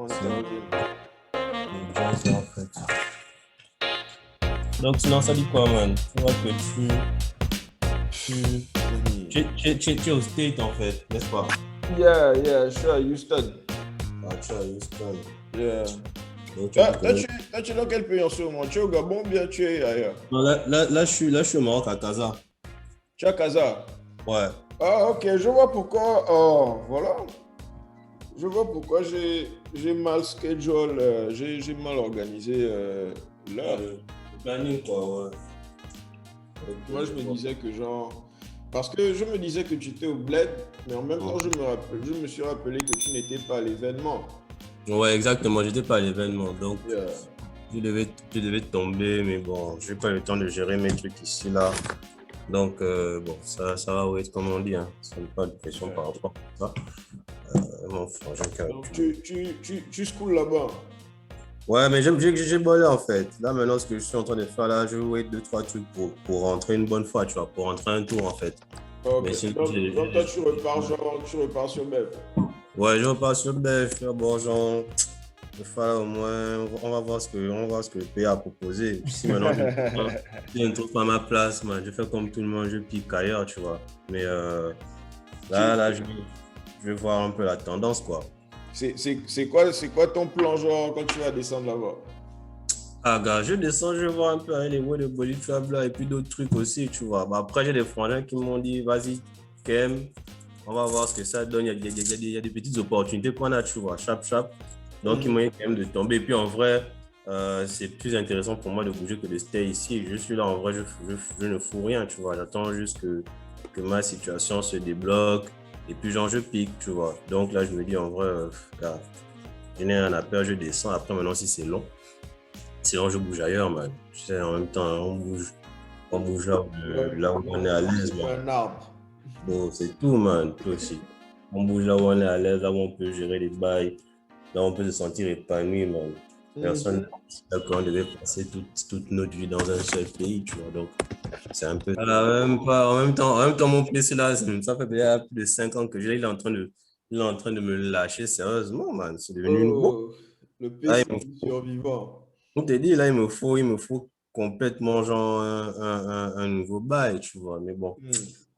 on C'est t'invite. les gens, en fait. Donc, sinon, ça dit quoi, man? Tu vois que tu, Mhm. tu es au State, en fait, n'est-ce pas? Yeah, yeah, je suis à Houston. Ah, tu es à Houston. Yeah. Donc, tu Toi, habites toi, combien? tu es dans quel pays en ce moment? Tu es au Gabon ou bien tu es ailleurs? Non, là, je suis au Maroc, à Casa. Tu es à Casa. Ouais. Ah, ok, je vois pourquoi. Oh, voilà. Je vois pourquoi j'ai mal schedule, j'ai mal organisé Ah, l'heure. le planning, quoi, ouais. Ok, Moi, je je me vois. disais que genre. Parce que je me disais que tu étais au bled, mais en même temps, Mhm. je me suis rappelé que tu n'étais pas à l'événement. Ouais, exactement. J'étais pas à l'événement. Donc, Yeah. je devais tomber, mais bon, j'ai pas eu le temps de gérer mes trucs ici, là. Donc, bon, ça va être comme on dit, hein. Ça me pas de pression Yeah. par rapport à ça. Mon frangin qui a Donc, pu. tu schools là-bas. Ouais, mais j'ai bolé, en fait. Là, maintenant, ce que je suis en train de faire, là, je vais wait deux, trois trucs pour rentrer une bonne fois, tu vois, pour rentrer un tour, en fait. Mais Ok. sinon, Donc toi, tu repars genre, tu repars sur Bep. ouais, je repars sur BF, bon, genre, il faut au moins, on va voir ce que le pays a proposé. Si maintenant, je ne trouve pas ma place, man, je fais comme tout le monde, je pique ailleurs, tu vois. Mais Tu- là, je vais voir un peu la tendance, quoi. c'est quoi ton plan genre quand tu vas descendre là-bas? Ah, gars, je descends, je vais voir un peu hein, les voies de Bolifab là, et puis d'autres trucs aussi, tu vois. Bah, après, j'ai des frangins qui m'ont dit, vas-y, Kem, on va voir ce que ça donne. Il y a des petites opportunités qu'on a, tu vois, chap, chap. Donc, ils m'ont Mhm. dit quand même de tomber. Et puis, en vrai, c'est plus intéressant pour moi de bouger que de stay ici. Je suis là, en vrai, je ne fous rien, tu vois. J'attends juste que ma situation se débloque. Et puis, genre, je pique, tu vois. Donc, là, je me dis, en vrai, gars, je n'ai rien à perdre, je descends. Après, maintenant, si c'est long. Sinon, je bouge ailleurs, man. Tu sais, en même temps, on bouge Ouais, là où on est à l'aise, comme man. un arbre. Bon, c'est tout, man. Toi aussi. On bouge là où on est à l'aise, là où on peut gérer les bails, là où on peut se sentir épanoui, man. Personne n'a Mhm. dit qu'on devait passer toute notre vie dans un seul pays, tu vois. Donc, c'est un peu. Voilà, même pas, en même temps, mon PC là, ça fait déjà plus de 5 ans que j'ai, il est en train de me lâcher sérieusement, man. C'est devenu une bombe. Oh, le Là, PC du survivant. on te dit, là, il me faut complètement genre un nouveau bail, tu vois. Mais bon, Hmm.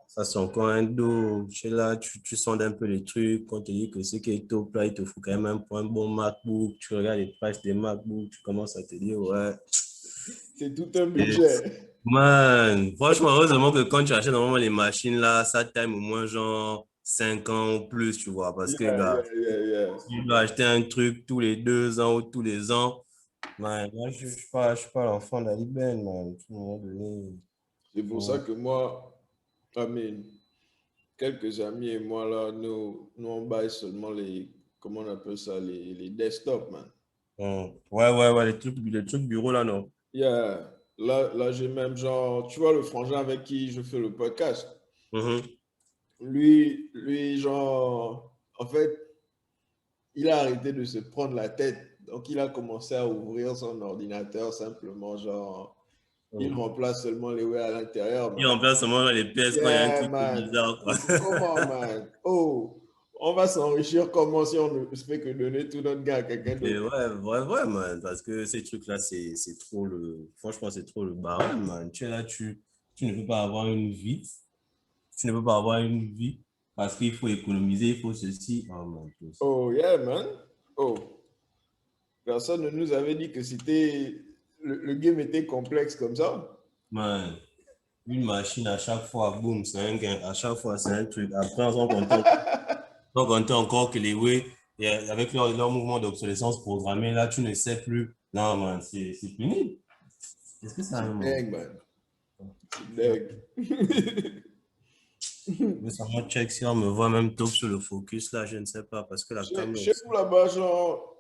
ça, c'est encore un dos. Tu es là, tu sondes un peu les trucs. On te dit que ce qui est top, là, il te faut quand même un bon MacBook. Tu regardes les prices des MacBooks, tu commences à te dire, ouais. C'est tout un Et, budget. man, franchement, heureusement que quand tu achètes normalement les machines, là, ça time au moins genre 5 ans ou plus, tu vois. Parce Yeah, que, gars, yeah, yeah, yeah. si tu dois acheter un truc tous les 2 ans ou tous les ans, man, moi, je suis pas l'enfant d'Ali Ben, man. À un moment donné, C'est pour ça faut... que moi, Amine, quelques amis et moi là, nous on baille seulement les, comment on appelle ça, les desktops, man. Ouais, les trucs bureau, là, non. Yeah. Là j'ai même genre, tu vois le frangin avec qui je fais le podcast. Mhm. Genre, en fait, il a arrêté de se prendre la tête. Donc, il a commencé à ouvrir son ordinateur simplement, genre, il Mhm. remplace seulement les web à l'intérieur, Et man. en place, seulement, les pièces, quand il y a un Yeah, truc man. bizarre, quoi. Comment, man? Oh, on va s'enrichir comment si on ne fait que donner tout notre gars à quelqu'un Et d'autre? ouais, man, parce que ces trucs-là, c'est trop franchement, c'est trop le barème, man. Tu es là, tu ne peux pas avoir une vie. Tu ne peux pas avoir une vie parce qu'il faut économiser, il faut ceci. Oh, man, tout ça. Oh, yeah, man. Oh, personne ne nous avait dit que c'était, le game était complexe comme ça. Man, une machine à chaque fois, boum, c'est un gain. À chaque fois, c'est un truc. Après, on compte encore que les way, et avec leur mouvement d'obsolescence programmée, là, tu ne sais plus. Non, man, c'est fini. Est-ce que ça a un C'est moment? dingue, man. C'est dingue. Je veux seulement check si on me voit même top sur le focus, là, je ne sais pas, parce que la caméra Chez aussi. vous là-bas, genre,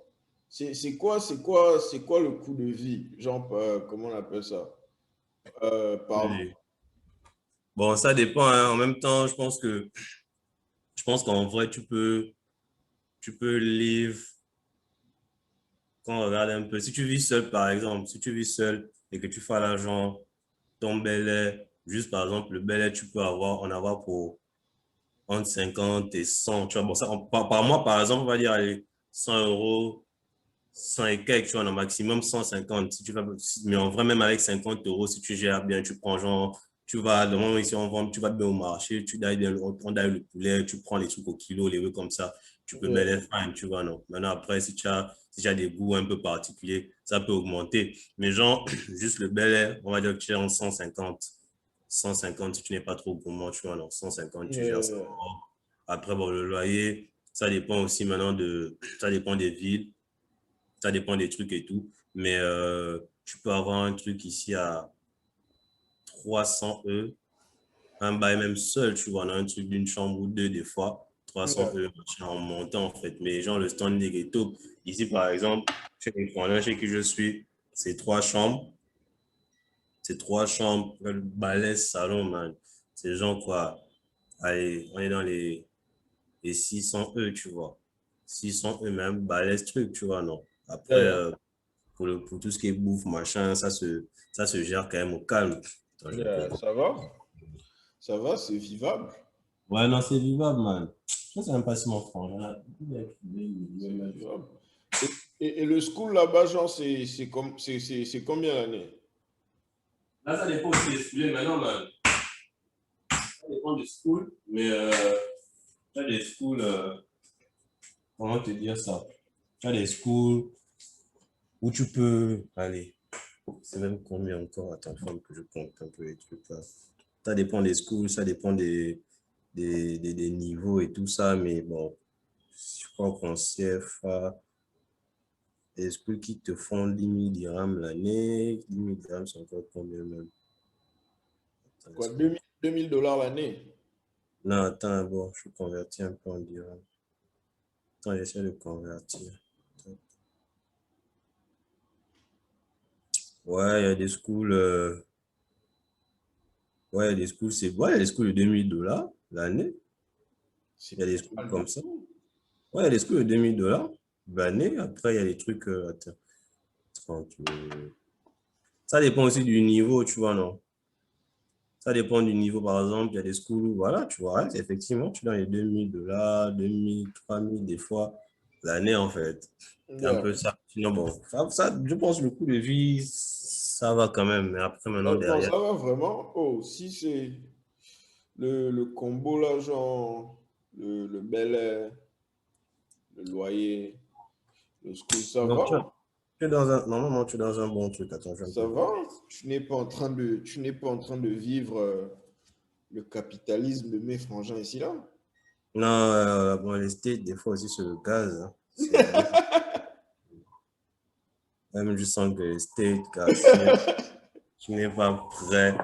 c'est quoi le coût de vie? Genre, comment on appelle ça? Par mois. Oui. Bon, ça dépend, hein. En même temps, je pense qu'en vrai, tu peux live quand on regarde un peu. Si tu vis seul, par exemple, si tu vis seul et que tu fais l'argent, ton bel air, juste par exemple, le bel air, tu peux en avoir pour entre 50 et 100. Tu vois, bon, ça, par mois, par exemple, on va dire, allez, 100 euros. 100 et quelques, tu vois, au maximum 150. Si tu vas, mais en vrai, même avec 50 euros, si tu gères bien, tu prends genre, tu vas, le moment ici, on vend, tu vas bien au marché, tu d'ailles bien, on prend d'ailleurs le poulet, tu prends les trucs au kilo, les veux comme ça, tu peux mettre Yeah. les fines, tu vois, non. Maintenant, après, si tu as des goûts un peu particuliers, ça peut augmenter. Mais genre, juste le Bel Air, on va dire que tu es en 150. 150, si tu n'es pas trop gourmand, tu vois, non. 150, tu gères ça. Yeah. Après, bon, le loyer, ça dépend aussi maintenant ça dépend des villes, ça dépend des trucs et tout. Mais tu peux avoir un truc ici à 300 E, un bail même seul, tu vois, on a un truc d'une chambre ou deux des fois, 300 Yeah. E en montant en fait. Mais genre le standing est top. Ici, par exemple, chez les Étrangers chez qui je suis, c'est trois chambres, le balèze salon, man. C'est genre quoi, allez, on est dans les 600 E, tu vois. 600 E même, balèze truc, tu vois, non. Après, Yeah. pour tout ce qui est bouffe, machin, ça se gère quand même au calme. Attends, je vais te Yeah. dire. Ça va, c'est vivable. Ouais, non, c'est vivable, man. Je sais même pas si mon frangin, C'est vivable. Et le school là-bas, genre, c'est combien l'année? là, ça dépend aussi des schools maintenant, man. Ça dépend des schools, mais tu as des schools, comment te dire ça? Tu as des schools où tu peux, allez, c'est même combien encore? Attends, il faut que je compte un peu les trucs là. Ça dépend des schools, ça dépend des niveaux et tout ça, mais bon, je crois qu'en CFA, des schools qui te font 10 000 dirhams l'année, 10 000 dirhams, c'est encore combien même? Attends, Quoi, laisse-moi. 2000 $ l'année? Non, attends, bon, je convertis un peu en dirhams. Attends, j'essaie de convertir. Ouais, il y a des schools, ouais, il y a des schools, ouais, il y a des schools de 2000 $ l'année. Il y a C'est des pas schools mal du comme ça. tout. Ouais, il y a des schools de 2000 $ l'année. Après, il y a des trucs, attends, 30 000. Ça dépend aussi du niveau, tu vois, non? Ça dépend du niveau, par exemple, il y a des schools où, voilà, tu vois, ouais, effectivement, tu as les 2000 $, 2000, 3000 des fois, l'année, en fait. C'est un Yeah. peu ça. Sinon, bon, je pense que le coût de vie, ça va quand même. Mais après, maintenant, Non, derrière, ça va vraiment. Oh, si c'est le combo là, genre, le Bel Air, le loyer, le school, ça donc, va. tu es dans un, normalement, tu es dans un bon truc. Attends, je vais un Ça peu va. voir. Tu n'es pas en train de vivre le capitalisme de mes frangins ici là. Non, bon, les States, des fois aussi, sur le gaz, hein. C'est beaucoup. Même, je sens que les States, gaz, tu n'es pas prêt.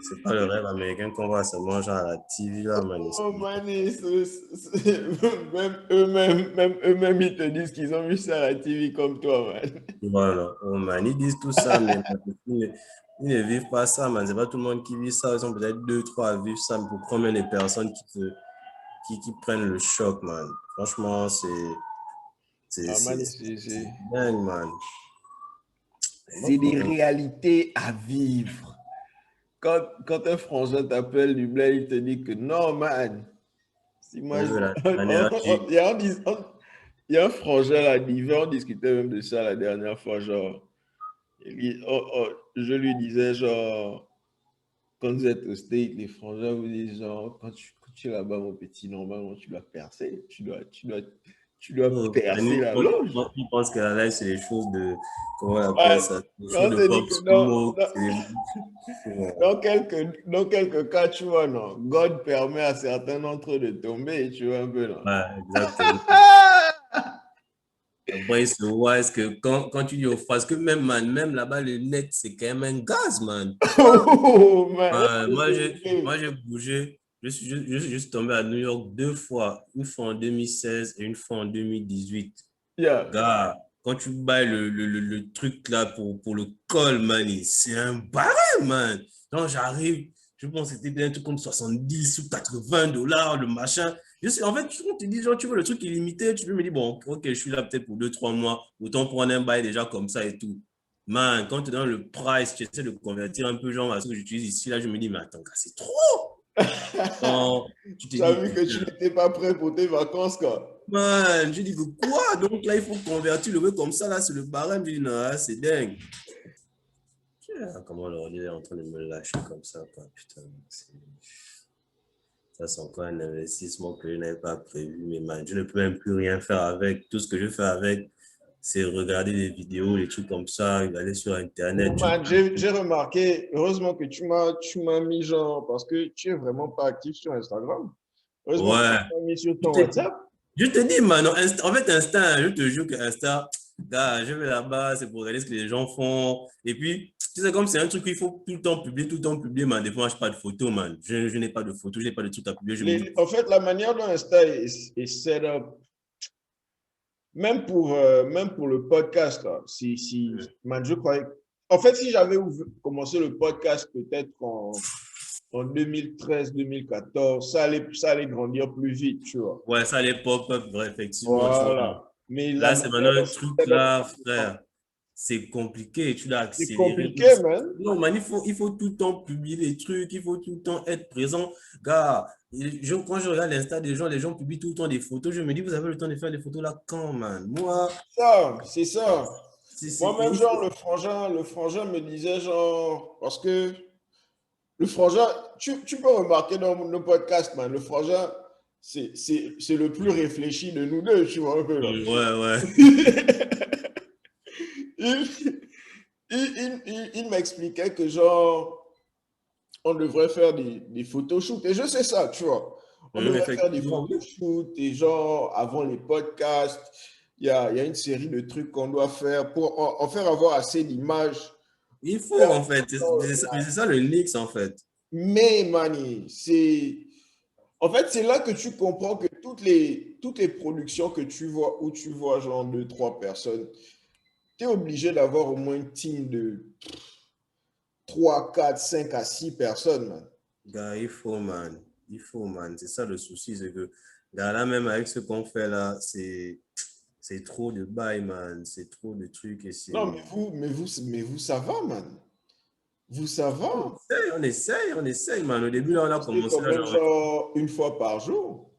C'est pas le rêve américain qu'on voit seulement genre à la TV là, man. Oh man, même eux-mêmes, ils te disent qu'ils ont vu ça à la TV comme toi, man. Voilà. Oh man, ils disent tout ça, mais man, ils ne vivent pas ça, man. C'est pas tout le monde qui vit ça. Ils sont peut-être deux, trois à vivre ça, mais pour combien de personnes qui prennent le choc, man. Franchement, Ah man, c'est dingue, man. Moi, c'est des franchement, réalités à vivre. Quand un frangin t'appelle du bled, il te dit que non, man. Si moi, je veux la énergie. il y a un frangin là, d'hiver, on discutait même de ça la dernière fois, genre. Je lui disais, genre, quand vous êtes au State, les frangins vous disent, genre, quand tu es là-bas, mon petit, normalement, tu dois percer. Tu dois Oh, percer Manu, la loge. on pense que la life, c'est des choses de, comment on appelle Ouais, ça, des quand choses on de te dit pop que smoke. Ouais. dans quelques cas, tu vois, non, God permet à certains d'entre eux de tomber, tu vois un peu, non. Ouais, exactement. Après, ils se voient, est-ce que quand tu dis aux parce que même, man, même là-bas, le net, c'est quand même un gaz, man. Oh, man, Moi, j'ai bougé. Je suis juste tombé à New York deux fois, une fois en 2016 et une fois en 2018. yeah. Gars, quand tu bailles le truc là pour le col, man, c'est un barème, man. Quand j'arrive, je pense que c'était bien un truc comme 70 ou 80 $ le machin. En fait, on te dit, genre, tu veux le truc illimité, tu peux me dire, bon, ok, je suis là peut-être pour 2 3 mois, autant prendre un bail déjà comme ça et tout. Man, quand tu donnes le price, tu essaies de convertir un peu, genre, à ce que j'utilise ici, là, je me dis, mais attends, gars, c'est trop. Non, tu te Tu as dis, vu que tu putain. n'étais pas prêt pour tes vacances, quoi. Man, je dis que quoi? Donc là, il faut convertir le web comme ça, là, c'est le barème. Je dis, non, là, c'est dingue. Comment l'ordi est en train de me lâcher comme ça, quoi. Putain, ça, c'est encore un investissement que je n'avais pas prévu. Mais man, je ne peux même plus rien faire avec. Tout ce que je fais avec, c'est regarder des vidéos, des trucs comme ça, aller sur Internet. Man, j'ai remarqué, heureusement que tu m'as mis genre, parce que tu es vraiment pas actif sur Instagram. Heureusement que tu Ouais. m'as mis sur Je ton te, WhatsApp. je te dis, man, en fait, Insta, je te jure que Insta, gars, je vais là-bas, c'est pour regarder ce que les gens font. Et puis, tu sais, comme c'est un truc qu'il faut tout le temps publier, man. Des fois, je n'ai pas de photos, man. Je n'ai pas de photos, je n'ai pas de trucs à publier. Je me dis, En fait, la manière dont Insta est set up, même pour le podcast, là, man, je croyais. En fait, si j'avais commencé le podcast peut-être en 2013-2014, ça allait grandir plus vite, tu vois. ouais, ça, les pop-up, vrai, effectivement, tu vois. Voilà. Mais la Là, c'est manière maintenant un dont c'est truc, set up, là, frère. C'est compliqué, tu l'as c'est accéléré. compliqué, man. Non, man, il faut tout le temps publier des trucs, il faut tout le temps être présent. Gars, quand je regarde l'Insta des gens, les gens publient tout le temps des photos. Je me dis, vous avez le temps de faire des photos là quand, man? Moi, Ça, c'est ça. Moi-même, il genre, faut. le frangin me disait, genre, parce que le frangin, tu peux remarquer dans nos podcasts, man, le frangin, c'est le plus réfléchi de nous deux, tu vois, un peu là. Ouais, ouais. Il, il m'expliquait que, genre, on devrait faire des photoshoots. Et je sais ça, tu vois. On devrait faire des Effectivement. photoshoots et, genre, avant les podcasts, il y a une série de trucs qu'on doit faire pour en faire avoir assez d'images. Il faut, en fait. Mais c'est ça le Nix, en fait. Mais, Mani, en fait, c'est là que tu comprends que toutes les productions que tu vois, où tu vois genre deux, trois personnes, tu es obligé d'avoir au moins une team de 3, 4, 5 à 6 personnes, man. Gars, il faut, man. Il faut, man. C'est ça le souci, c'est que, gars, là, même avec ce qu'on fait là, c'est trop de bail, man. C'est trop de trucs et Non, c'est. mais vous, ça va, man. Vous, ça On va. essaye, on essaye, on essaye, man. Au début, Vous là, on a postez commencé, quand là, même genre, genre une fois par jour.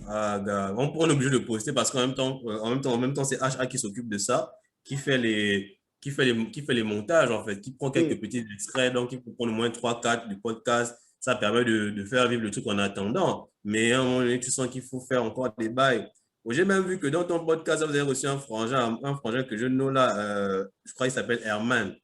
ah, gars, on est obligé de poster parce qu'en même temps, c'est HA qui s'occupe de ça, qui fait les montages, en fait, qui prend quelques Hmm. petits extraits, donc il peut prendre au moins 3 4 du podcast. Ça permet de faire vivre le truc en attendant. Mais à un moment donné, tu sens qu'il faut faire encore des bails. Bon, j'ai même vu que dans ton podcast, vous avez reçu un frangin que je nomme là, je crois qu'il s'appelle Herman.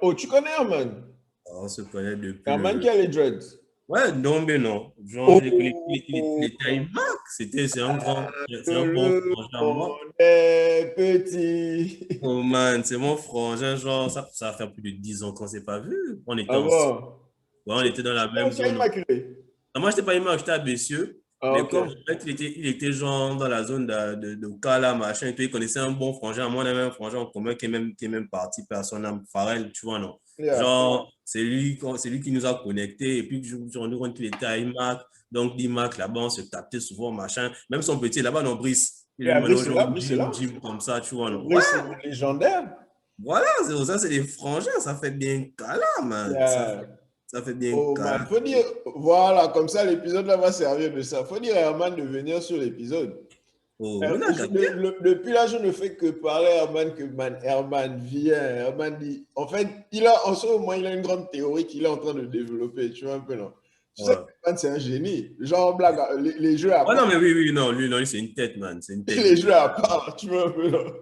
Oh, tu connais Herman? On se connaît depuis Herman le. qui a les dreads. Ouais, non, mais non. Genre, il était à Oh, IMAC. C'est un bon je frangin à moi. connais petit. Oh man, c'est mon frangin, genre, ça va faire plus de 10 ans qu'on ne s'est pas vu. On était Ah ensemble. bon? Ouais, on C'est était dans la même Herman qui a zone. immaculé. Ah, moi, je n'étais pas IMAC, j'étais à Bessieux. Ah, Mais ok. comme en fait, il était genre dans la zone de Kala, machin, et tout, il connaissait un bon frangin. Moi, on avait un frangin en commun qui est même parti, personne, Farel, tu vois, non. Yeah. Genre, c'est lui qui nous a connectés. Et puis, je me suis rendu compte qu'il était à IMAC. Donc, d'IMAC, là-bas, on se tapait souvent, machin. Même son petit, là-bas, non, Brice. Il est Yeah, maintenant Brice est genre là, Brice est gym, là. gym comme ça, tu vois, non. Ouais, Brice est légendaire. voilà, c'est pour ça, c'est des frangins. Ça fait bien cala, man. Ça fait, Yeah. ça fait bien Oh cala. man, faut dire, voilà, comme ça l'épisode là va servir de ça. Faut dire à Herman de venir sur l'épisode. Oh, on a gagné. Depuis là, je ne fais que parler à Herman que man, Herman vient. Herman dit, en fait, en ce moment, il a une grande théorie qu'il est en train de développer. Tu vois un peu, non? Tu sais que Ouais. Herman, c'est un génie. Genre, blague, les jeux à Oh non, part. mais oui, oui, non, lui, non, lui, c'est une tête, man. C'est une tête. Les jeux à part, tu vois un peu, non?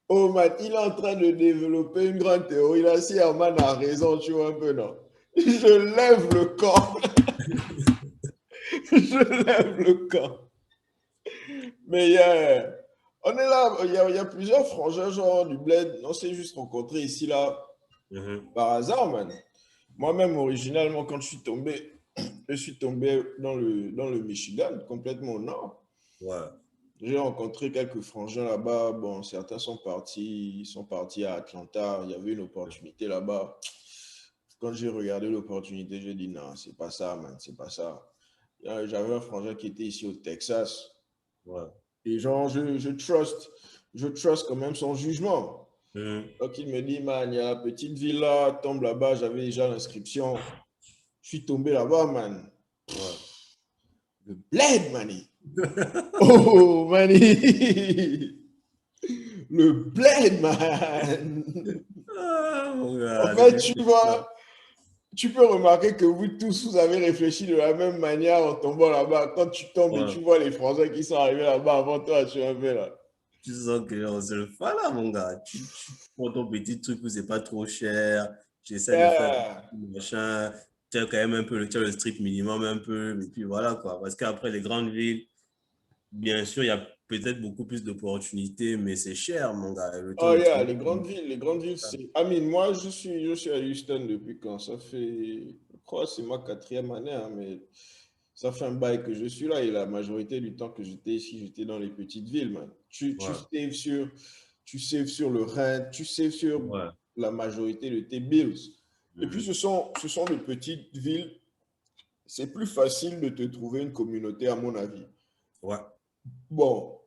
Oh man, il est en train de développer une grande théorie. Là, si Herman a raison, tu vois un peu, non? Je lève le camp. Je lève le camp. Mais on est là, il y a plusieurs frangins, genre du bled. On s'est juste rencontrés ici, là, Mhm. par hasard, man. Moi-même, originalement, quand je suis tombé dans le Michigan, complètement au nord. Ouais. J'ai rencontré quelques frangins là-bas. Bon, certains sont partis à Atlanta. Il y avait une opportunité là-bas. Quand j'ai regardé l'opportunité, j'ai dit non, c'est pas ça, man, c'est pas ça. J'avais un frangin qui était ici au Texas. Ouais. Et genre, je trust quand même son jugement. Mhm. Donc, il me dit, man, il y a la petite ville là, tombe là-bas, j'avais déjà l'inscription. Je suis tombé là-bas, man. Ouais. Le bled, man. Oh, mani. Le bled, man. Ah, mon En gars, fait, c'était tu spécial. vois, tu peux remarquer que vous tous, vous avez réfléchi de la même manière en tombant là-bas. Quand tu tombes et Ouais. tu vois les Français qui sont arrivés là-bas avant toi, tu es un peu là. Tu sens que on se le fait là, mon gars. Tu prends ton petit truc où c'est pas trop cher. Tu essaies de faire Yeah. machin. Tu as quand même un peu tu as le strict minimum un peu. Et puis voilà quoi. Parce qu'après les grandes villes, bien sûr, il y a peut-être beaucoup plus d'opportunités, mais c'est cher, mon gars. Le temps Oh de yeah, trouver. les grandes villes, c'est... I mean, moi, je suis à Houston depuis quand? Ça fait, je crois, que c'est ma quatrième année, hein, mais ça fait un bail que je suis là et la majorité du temps que j'étais ici, j'étais dans les petites villes, man. Ouais, Tu saves sur le rent, tu saves sur ouais. la majorité de tes bills. Et puis, Mhm. ce sont de petites villes. C'est plus facile de te trouver une communauté, à mon avis. Ouais. Bon,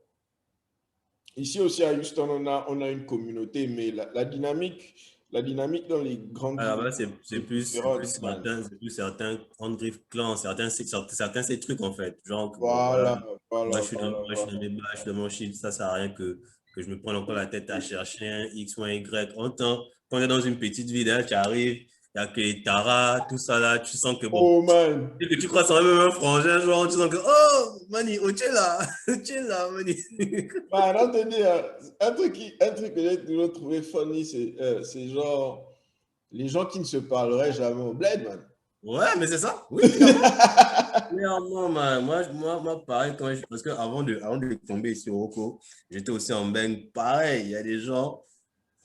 ici aussi à Houston, on a une communauté, mais la dynamique dans les grandes À la villes base, est différente, man. c'est plus certains Handgriff clans, certains ces trucs en fait. Genre, que, bon, voilà, Voilà, voilà, voilà, moi, je suis dans voilà. mes bas, je suis dans mon shit, ça sert à rien que je me prenne encore la tête à chercher un X ou un Y. Autant, quand on est dans une petite ville, hein, tu arrives, il n'y a que les taras, tout ça là, tu sens que bon, Oh, man. dès que tu crois que c'est même un frangin, genre, tu sens que, oh, mani, oh, tu es là, tu es là, mani. Man, on te dit, un truc que j'ai toujours trouvé funny, c'est genre les gens qui ne se parleraient jamais au bled, man. Ouais, mais c'est ça, oui, clairement. Clairement, man. Pareil, parce que avant de tomber ici au Rocco, j'étais aussi en bang. Pareil, il y a des gens,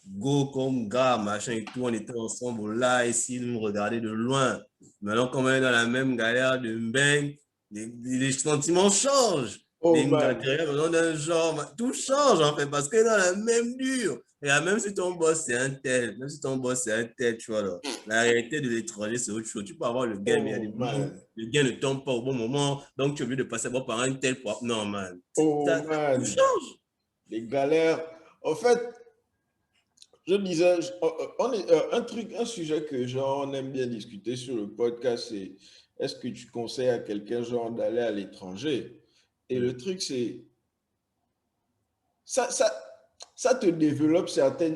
go comme gars, machin et tout, on était ensemble là, ici, ils nous regardaient de loin. Maintenant, comme on est dans la même galère de bang, les sentiments changent. Oh, Les man. matériels, maintenant, d'un genre, tout change en fait, parce que dans la même dure. Et là, même si ton boss c'est un tel, même si ton boss c'est un tel, tu vois, là, la réalité de l'étranger, c'est autre chose. Tu peux avoir le gain, mais il y a des Oh, moments où man. le gain ne tombe pas au bon moment, donc tu es obligé de passer par un tel pour... Non, man. Oh, Tout man. change. Les galères. En fait, je disais, un sujet que genre on aime bien discuter sur le podcast, c'est est-ce que tu conseilles à quelqu'un genre d'aller à l'étranger? Et le Mm. truc, c'est ça, ça, ça te développe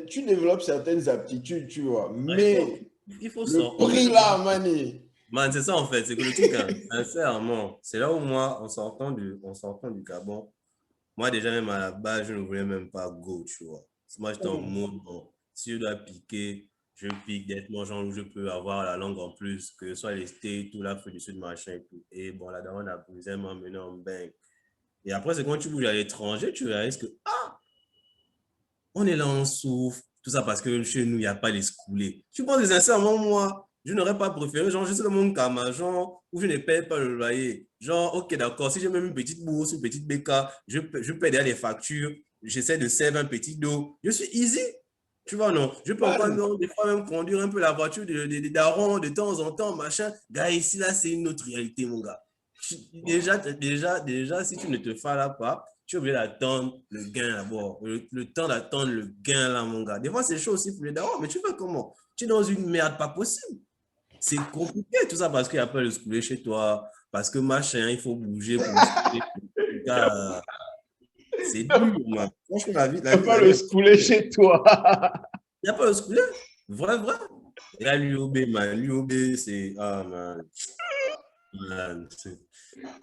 tu développes certaines aptitudes, tu vois. Ah, Mais il faut le sortir. prix là, mané. Man, c'est ça en fait, c'est que le truc, hein, sincèrement, c'est là où moi, en sortant du Gabon, moi déjà même à la base, je ne voulais même pas go, tu vois. Moi j'étais en Oh, mode, bon, si je dois piquer, je pique d'être mon genre où je peux avoir la langue en plus, que ce soit les States ou l'Afrique du Sud, machin et tout. Et bon, là-dedans, on a plus m'emmener en bain. Et après, c'est quand tu bouges à l'étranger, tu réalises que, ah, on est là, on souffre, tout ça parce que chez nous, il n'y a pas les schoolés. Tu penses que sincèrement, moi, je n'aurais pas préféré, genre, je suis dans mon kama, genre, où je ne paye pas le loyer. Genre, ok, d'accord, si j'ai même une petite bourse, une petite béca, je paie derrière les factures, j'essaie de servir un petit dos. Je suis easy. Tu vois, non? Je peux encore, man. non, des fois, même conduire un peu la voiture de darons de temps en temps, machin. Gars, ici, là, c'est une autre réalité, mon gars. Déjà, si tu ne te fais là pas, tu es obligé d'attendre le gain d'abord. Le temps d'attendre le gain là, mon gars. Des fois, c'est chaud aussi pour les darons, mais tu fais comment? Tu es dans une merde pas possible. C'est compliqué tout ça parce qu'il n'y a pas le scooter chez toi, parce que machin, il faut bouger pour le scooter. Gars, c'est dur, man. Franchement, Tu pas la vie le est schooler compliquée. chez toi. Il n'y a pas le scooter. Vrai, vrai. Et là, l'UOB, man. L'UOB, c'est. Ah, man. Man,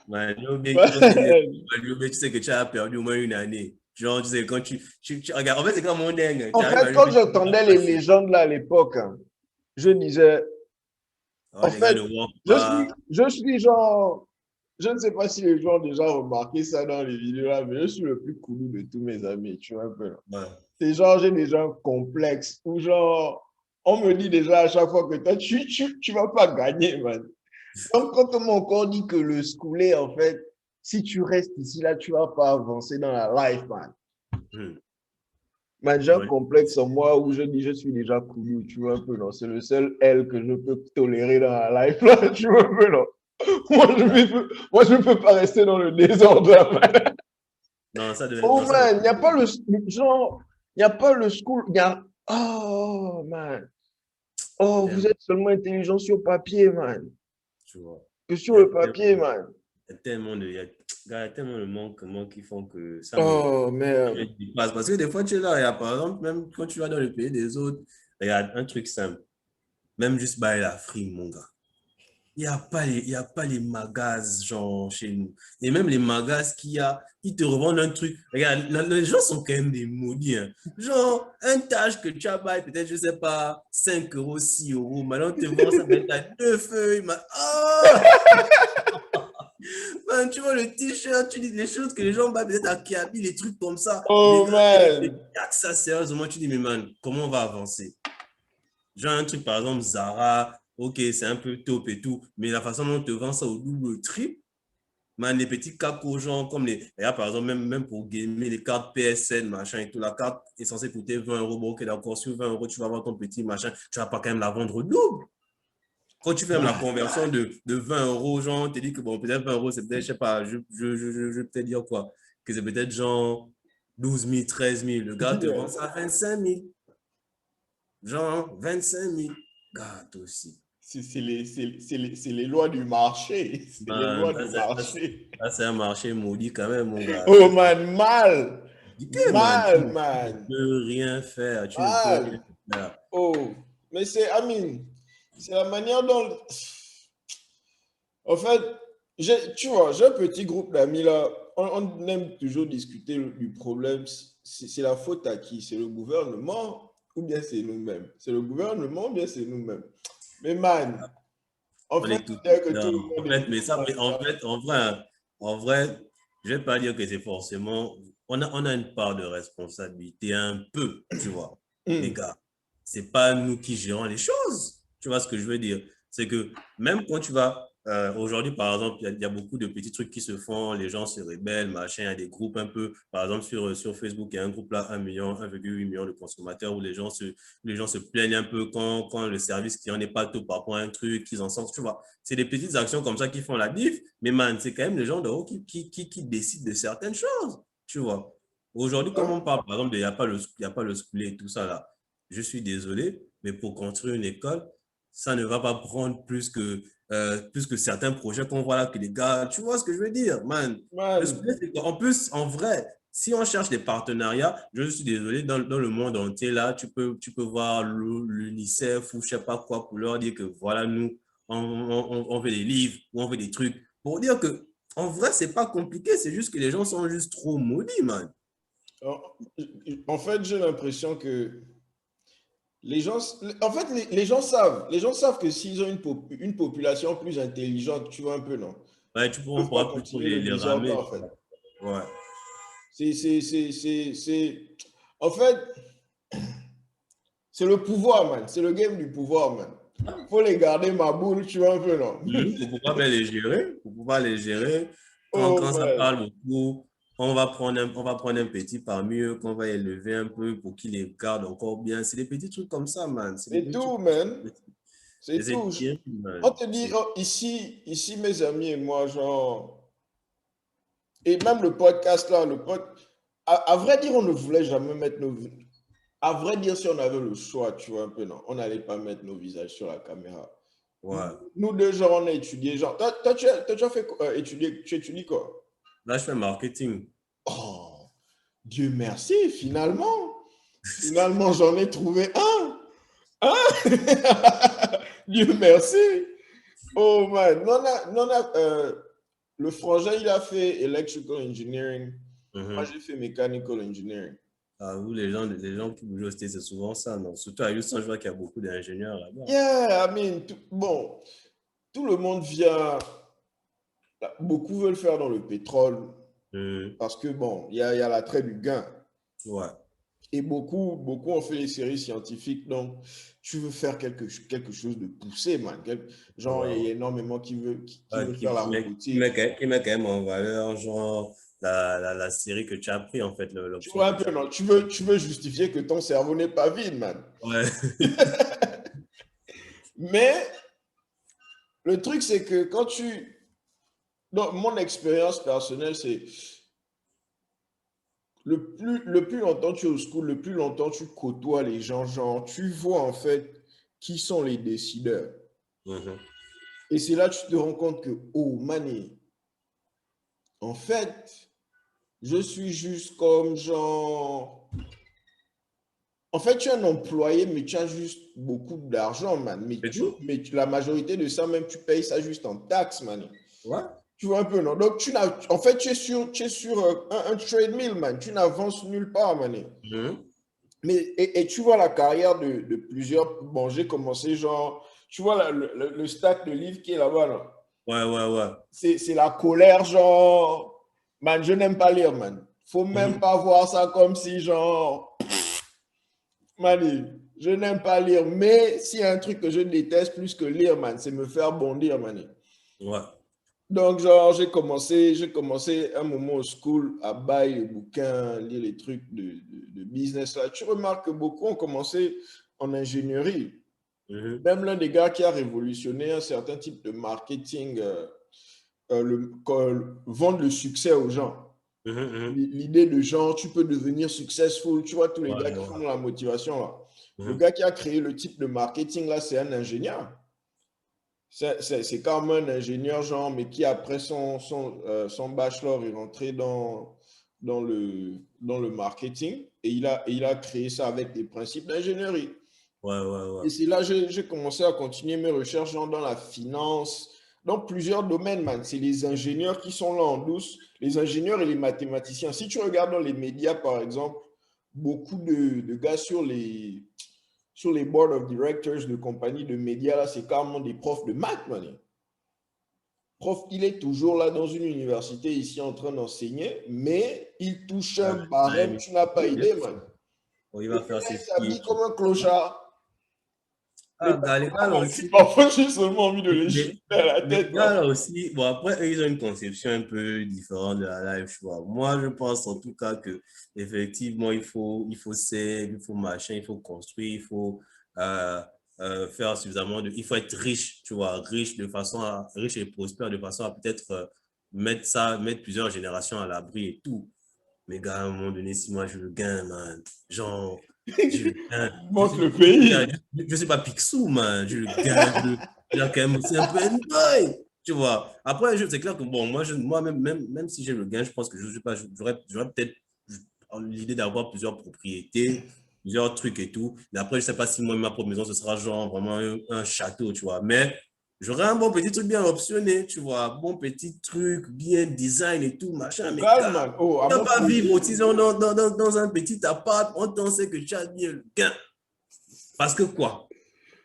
man, l'UOB, quand tu dis Man. l'UOB, tu sais que tu as perdu au moins une année. Genre, tu sais, quand regarde, en fait, c'est comme mon dingue. Tu En arrives à fait, l'UOB, quand tu vas j'entendais les passer. légendes là à l'époque, hein, je disais, Oh, en les gars fait, ne work pas. je suis genre, je ne sais pas si les gens ont déjà remarqué ça dans les vidéos là, mais je suis le plus cool de tous mes amis, tu vois un peu. Ouais. C'est genre, j'ai des gens complexes, ou genre, on me dit déjà à chaque fois que toi, tu vas pas gagner, man. Donc, quand on m'a encore dit que le schooler, en fait, si tu restes ici, là, tu vas pas avancer dans la life, man. Hmm. Man, j'ai un Ouais. complexe en moi où je dis, je suis déjà cool, tu vois un peu, non. C'est le seul L que je peux tolérer dans la life, là, tu vois un peu, non. Moi, je ne peux pas rester dans le désordre, là, man. Non, ça devait. Oh, Non, ça devait. man, il n'y a pas le, genre, il n'y a pas le school, il y a, oh, man. Oh, vous êtes seulement intelligent sur papier, man. Tu vois. Que Il sur y a le papier, man. Il y a tellement de, il y a tellement de manquements qui font que Oh, ça me merde. dépasse. Parce que des fois, tu es là, il y a, par exemple, même quand tu vas dans le pays des autres, regarde, un truc simple. Même juste bailler la frime, mon gars. Il y a pas les magasins, genre, chez nous. Et même les magasins qu'il y a, ils te revendent un truc. Regarde, les gens sont quand même des maudits, hein. Genre, un tâche que tu as baillé, peut-être, je sais pas, 5 euros, 6 euros. Maintenant, on te vend ça, peut-être à 2 feuilles. Oh! Man, tu vois le t-shirt, tu dis les choses que les gens baillent peut-être à Kiabi, les trucs comme ça. Les Oh, gars, ils man. te ça sérieusement. Tu dis, mais man, comment on va avancer? Genre un truc, par exemple, Zara, ok, c'est un peu top et tout, mais la façon dont on te vend ça au double, au triple, man, les petits cacos, genre, comme les. Regarde, par exemple, même pour gamer, les cartes PSN, machin et tout, la carte est censée coûter 20 euros. Bon, ok, d'accord, sur 20 euros, tu vas avoir ton petit machin, tu vas pas quand même la vendre au double. Quand tu fais même la Man. conversion de 20 euros, genre, on te dit que bon, peut-être 20 euros, c'est peut-être, je sais pas, je vais peut-être dire quoi, que c'est peut-être genre 12 000, 13 000. Le gars te vend ça à 25 000. Genre 25 000. Gâte aussi. C'est les lois du marché. C'est les Man, lois du marché. ça, c'est un marché maudit quand même, mon gars. Oh, man, mal. Compliqué, man. Mal, Tu ne man. peux rien faire. Tu ne peux rien Mal. faire. Oh, mais c'est, Amine, c'est la manière dont... En fait, tu vois, j'ai un petit groupe d'amis là. On aime toujours discuter du problème. C'est la faute à qui? C'est le gouvernement ou bien c'est nous-mêmes? C'est le gouvernement ou bien c'est nous-mêmes? Mais man, en On fait, est tout. c'est que tout le Non, monde en est fait, mais ça, victime mais de ça. en vrai, je vais pas dire que c'est forcément. On a une part de responsabilité, un peu, tu vois. Les Hum, gars, c'est pas nous qui gérons les choses. Tu vois ce que je veux dire? C'est que même quand tu vas. Aujourd'hui, par exemple, il y a beaucoup de petits trucs qui se font, les gens se rebellent, machin, il y a des groupes un peu, par exemple, sur Facebook, il y a un groupe là, 1 million, 1,8 million de consommateurs où les gens se plaignent un peu quand le service client n'est pas top par rapport à un truc, qu'ils en sortent, tu vois. C'est des petites actions comme ça qui font la diff, mais man, c'est quand même les gens de haut qui décident de certaines choses, tu vois. Aujourd'hui, comme hein? on parle, par exemple, il n'y a pas il y a pas le schooling et tout ça là, je suis désolé, mais pour construire une école, ça ne va pas prendre plus que certains projets qu'on voit là que les gars, tu vois ce que je veux dire, man. Le Man, schooling, en plus, en vrai, si on cherche des partenariats, je suis désolé, dans le monde entier, là, tu peux voir l'UNICEF ou je sais pas quoi pour leur dire que voilà, nous, on veut des livres ou on veut des trucs. Pour dire que, en vrai, c'est pas compliqué, c'est juste que les gens sont juste trop maudits, man. en en fait, j'ai l'impression que les gens, en fait, les gens savent que s'ils ont une population plus intelligente, tu vois un peu, non? Ouais, Ils ne on peuvent pas pourra plutôt continuer le les désordre, ramer, en tu fait. vois. Ouais. En fait, c'est le pouvoir, man. C'est le game du pouvoir, man. Faut les garder ma boule, tu vois un peu, non? Pour pouvoir bien les gérer, pour pouvoir les gérer, Oh, quand ça man. parle beaucoup, on va prendre un petit parmi eux, qu'on va élever un peu pour qu'ils les gardent encore bien. C'est des petits trucs comme ça, man. C'est des C'est petits trucs tout, comme ça. man. Et C'est c'est tout. terrible, On man. te dit, oh, ici, mes amis et moi, genre, et même le podcast là, à vrai dire, on ne voulait jamais mettre nos, à vrai dire, si on avait le choix, tu vois un peu, non, on n'allait pas mettre nos visages sur la caméra. Ouais. Nous deux, genre, on a étudié, genre, tu as fait étudier, tu étudies quoi? Là, je fais marketing. Oh, Dieu merci, finalement. Finalement, j'en ai trouvé un. Hein? Dieu merci. Oh man, le frangin, il a fait electrical engineering. Moi, Mhm. j'ai fait mechanical engineering. Ah, vous, les gens qui bougent au States, c'est souvent ça, non? Surtout à Houston, je vois qu'il y a beaucoup d'ingénieurs là-bas. Yeah, I mean, bon, tout le monde vient, beaucoup veulent faire dans le pétrole Mhm. parce que, bon, il y a l'attrait du gain. Ouais. Et beaucoup ont fait les séries scientifiques. Donc, tu veux faire quelque chose de poussé, man. Ouais, Genre, il y ouais. a énormément qui Ouais, veulent faire la robotique. qui met quand même en valeur, genre, la série que tu as pris, en fait, Tu l'option vois que un tu peu, as non? pris. Tu veux justifier que ton cerveau n'est pas vide, man. Ouais. Mais le truc, c'est que quand tu... Donc, mon expérience personnelle, c'est le plus longtemps tu es au school, le plus longtemps tu côtoies les gens, genre, tu vois en fait qui sont les décideurs. Mhm. Et c'est là que tu te rends compte que, oh, mané, En fait, je suis juste comme genre... En fait, tu es un employé, mais tu as juste beaucoup d'argent, man. Et tout? La majorité de ça, même, tu payes ça juste en taxes, man. Ouais. Tu vois un peu, non? Donc, en fait, tu es sur un treadmill, man. Tu n'avances nulle part, man. Mhm. Mais, et tu vois la carrière de plusieurs. Bon, j'ai commencé genre. Tu vois le stack de livres qui est là-bas, là. Ouais, ouais, ouais. C'est la colère, genre. Man, je n'aime pas lire, man. Faut même Mhm. pas voir ça comme si, genre. Man, je n'aime pas lire. Mais s'il y a un truc que je déteste plus que lire, man, c'est me faire bondir, man. Ouais. Donc, genre, j'ai commencé un moment au school à bailler les bouquins, lire les trucs de business. Là. Tu remarques que beaucoup ont commencé en ingénierie. Mhm. Même l'un des gars qui a révolutionné un certain type de marketing, vendre le succès aux gens. Mhm. Mhm. L'idée de genre, tu peux devenir successful. Tu vois, tous les Ouais, gars qui font ouais. la motivation, là. Le Mhm. gars qui a créé le type de marketing, là, c'est un ingénieur. C'est comme un ingénieur, genre, mais qui, après son bachelor, est rentré dans le marketing et il a créé ça avec des principes d'ingénierie. Ouais, ouais, ouais. Et c'est là que j'ai commencé à continuer mes recherches genre, dans la finance, dans plusieurs domaines, man. C'est les ingénieurs qui sont là en douce, les ingénieurs et les mathématiciens. Si tu regardes dans les médias, par exemple, beaucoup de gars sur les board of directors de compagnies de médias, là, c'est carrément des profs de maths, man. Prof, il est toujours là dans une université ici en train d'enseigner, mais il touche un Ouais, barème, tu n'as pas oui, bien idée, sûr. man. Bon, il Le va gars, faire il ses s'habille skills. comme un clochard. Les Ah, gars, les gars, là aussi. parfois, j'ai seulement envie de les Les, jeter à la les tête, man. gars, là aussi, bon, après, eux, ils ont une conception un peu différente de la life, tu vois. Moi, je pense en tout cas que, effectivement, il faut save, il faut machin, il faut construire, il faut euh, faire suffisamment de. Il faut être riche, tu vois, riche et prospère de façon à peut-être mettre plusieurs générations à l'abri et tout. Mais gars, à un moment donné, si moi je le gagne, man, genre, je le gagne. Montre le pays. Je sais pas Picsou, man, je le gagne. Là, quand même, c'est un peu un boy, tu vois. Après, c'est clair que, bon, moi, même si j'ai le gain, je pense que je sais pas, j'aurais peut-être l'idée d'avoir plusieurs propriétés, plusieurs trucs et tout. Mais après, je sais pas si moi, ma propre maison, ce sera genre vraiment un château, tu vois. Mais j'aurais un bon petit truc bien optionné, tu vois. Bon petit truc, bien design et tout, machin. Mais Calme, gars, man. Oh, à tu vas mon pas vivre, pays. disons, dans un petit appart, on t'en sait que tu as bien le gain. Parce que quoi?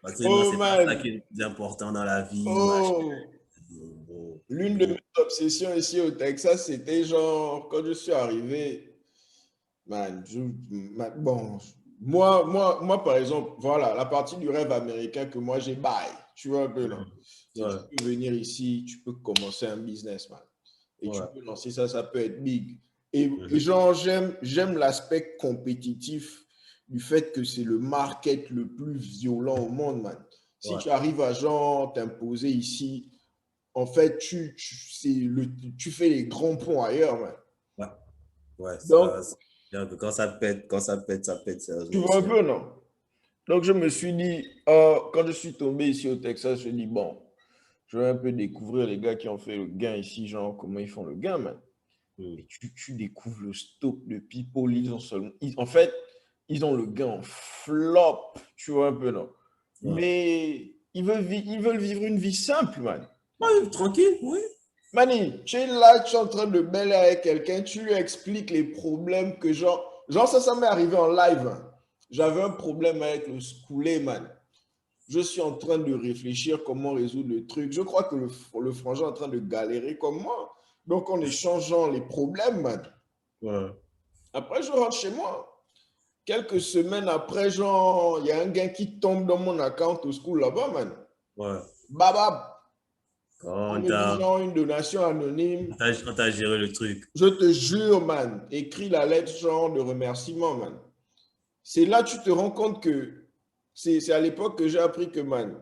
Parce que non, Oh, c'est pas ça qui man. est le plus important dans la vie, machin. Oh. Bon, L'une de bon. mes obsessions ici au Texas, c'était genre, quand je suis arrivé, man, bon, moi, par exemple, voilà, la partie du rêve américain que moi j'ai bail, tu vois un peu, non? C'est tu Ouais, peux venir ici, tu peux commencer un business, man. Et tu ouais. peux lancer ça, ça peut être big. Et Mhm. genre, j'aime l'aspect compétitif du fait que c'est le market le plus violent au monde, man. Si Ouais, tu arrives à genre t'imposer ici, en fait, tu fais les grands ponts ailleurs, man. ouais, ouais, Donc, c'est-à-dire que quand ça pète tu sérieusement vois un aussi, hein. peu, non? Donc, je me suis dit, quand je suis tombé ici au Texas, je me suis dit, bon, je vais un peu découvrir les gars qui ont fait le gain ici, genre, comment ils font le gain, man. Mm. Et tu découvres le stock de people, en fait, ils ont le gain en flop, tu vois un peu, non? Ouais. Mais ils veulent vivre une vie simple, man. Ouais, tranquille, oui. Mani, tu es là, tu es en train de bêler avec quelqu'un, tu lui expliques les problèmes que genre ça m'est arrivé en live, hein. J'avais un problème avec le schooler, man. Je suis en train de réfléchir comment résoudre le truc. Je crois que le frangin est en train de galérer comme moi. Donc, en échangeant les problèmes, man. Ouais, Après, je rentre chez moi. Quelques semaines après, genre, il y a un gars qui tombe dans mon account au school là-bas, man. ouais. Babab, on Quand me dit t'as, genre une donation anonyme. quand t'as géré le truc. Je te jure, man, écris la lettre genre de remerciement, man. C'est là que tu te rends compte que c'est à l'époque que j'ai appris que, man,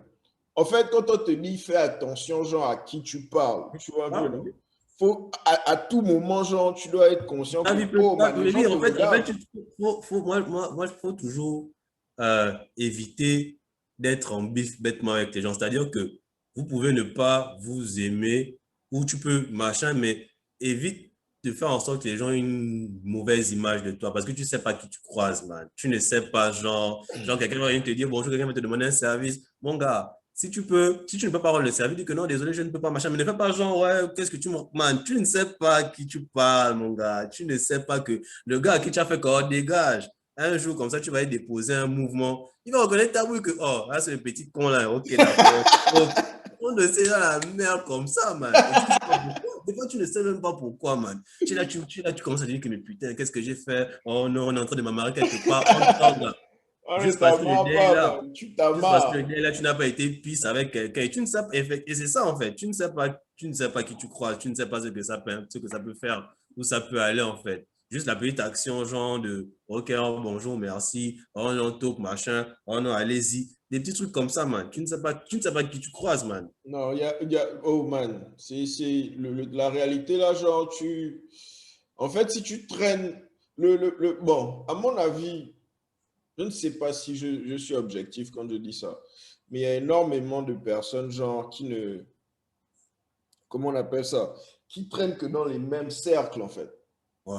en fait, quand on te dit fais attention, genre, à qui tu parles, tu vois un peu, Ah, non? oui. Faut, à tout moment, genre, tu dois être conscient La que, vie peut, oh, man, les gens oui, te en fait, regardent. moi, il faut toujours éviter d'être en bif bêtement avec les gens. C'est-à-dire que vous pouvez ne pas vous aimer ou tu peux machin, mais évite de faire en sorte que les gens aient une mauvaise image de toi parce que tu ne sais pas qui tu croises, man. Tu ne sais pas, genre quelqu'un va venir te dire bonjour, quelqu'un va te demander un service. Mon gars, si tu ne peux pas rendre le service, dis que non, désolé, je ne peux pas, machin, mais ne fais pas genre, ouais, qu'est-ce que tu me. Man, tu ne sais pas à qui tu parles, mon gars. Tu ne sais pas que le gars à qui tu as fait corps dégage. Un jour, comme ça, tu vas y déposer un mouvement. Il va reconnaître ta bouille que, oh, là, c'est le petit con là. Ok, d'accord. On ne sait pas la merde comme ça, man. Et tu ne sais pas pourquoi. Des fois, tu ne sais même pas pourquoi, man. Tu commences à dire que, mais putain, qu'est-ce que j'ai fait? Oh non, on est en train de m'amarrer quelque part. On sort là. On ne Juste parce que le t'amarre gars est pas, là. man. Tu Juste parce que le t'amarres. gars est là, tu n'as pas été pisse avec quelqu'un. Et tu ne sais pas, et c'est ça, en fait. Tu ne sais pas qui tu crois. Tu ne sais pas ce que ça peut faire, où ça peut aller, en fait. Juste la petite action, genre de OK, oh, bonjour, merci, oh non, talk, machin, oh non, allez-y. Des petits trucs comme ça, man. Tu ne sais pas qui tu croises, man. Non, oh man, la réalité là, genre, en fait, si tu traînes, bon, à mon avis, je ne sais pas si je suis objectif quand je dis ça, mais il y a énormément de personnes, genre, qui ne, comment on appelle ça, qui traînent que dans les mêmes cercles, en fait. Ouais.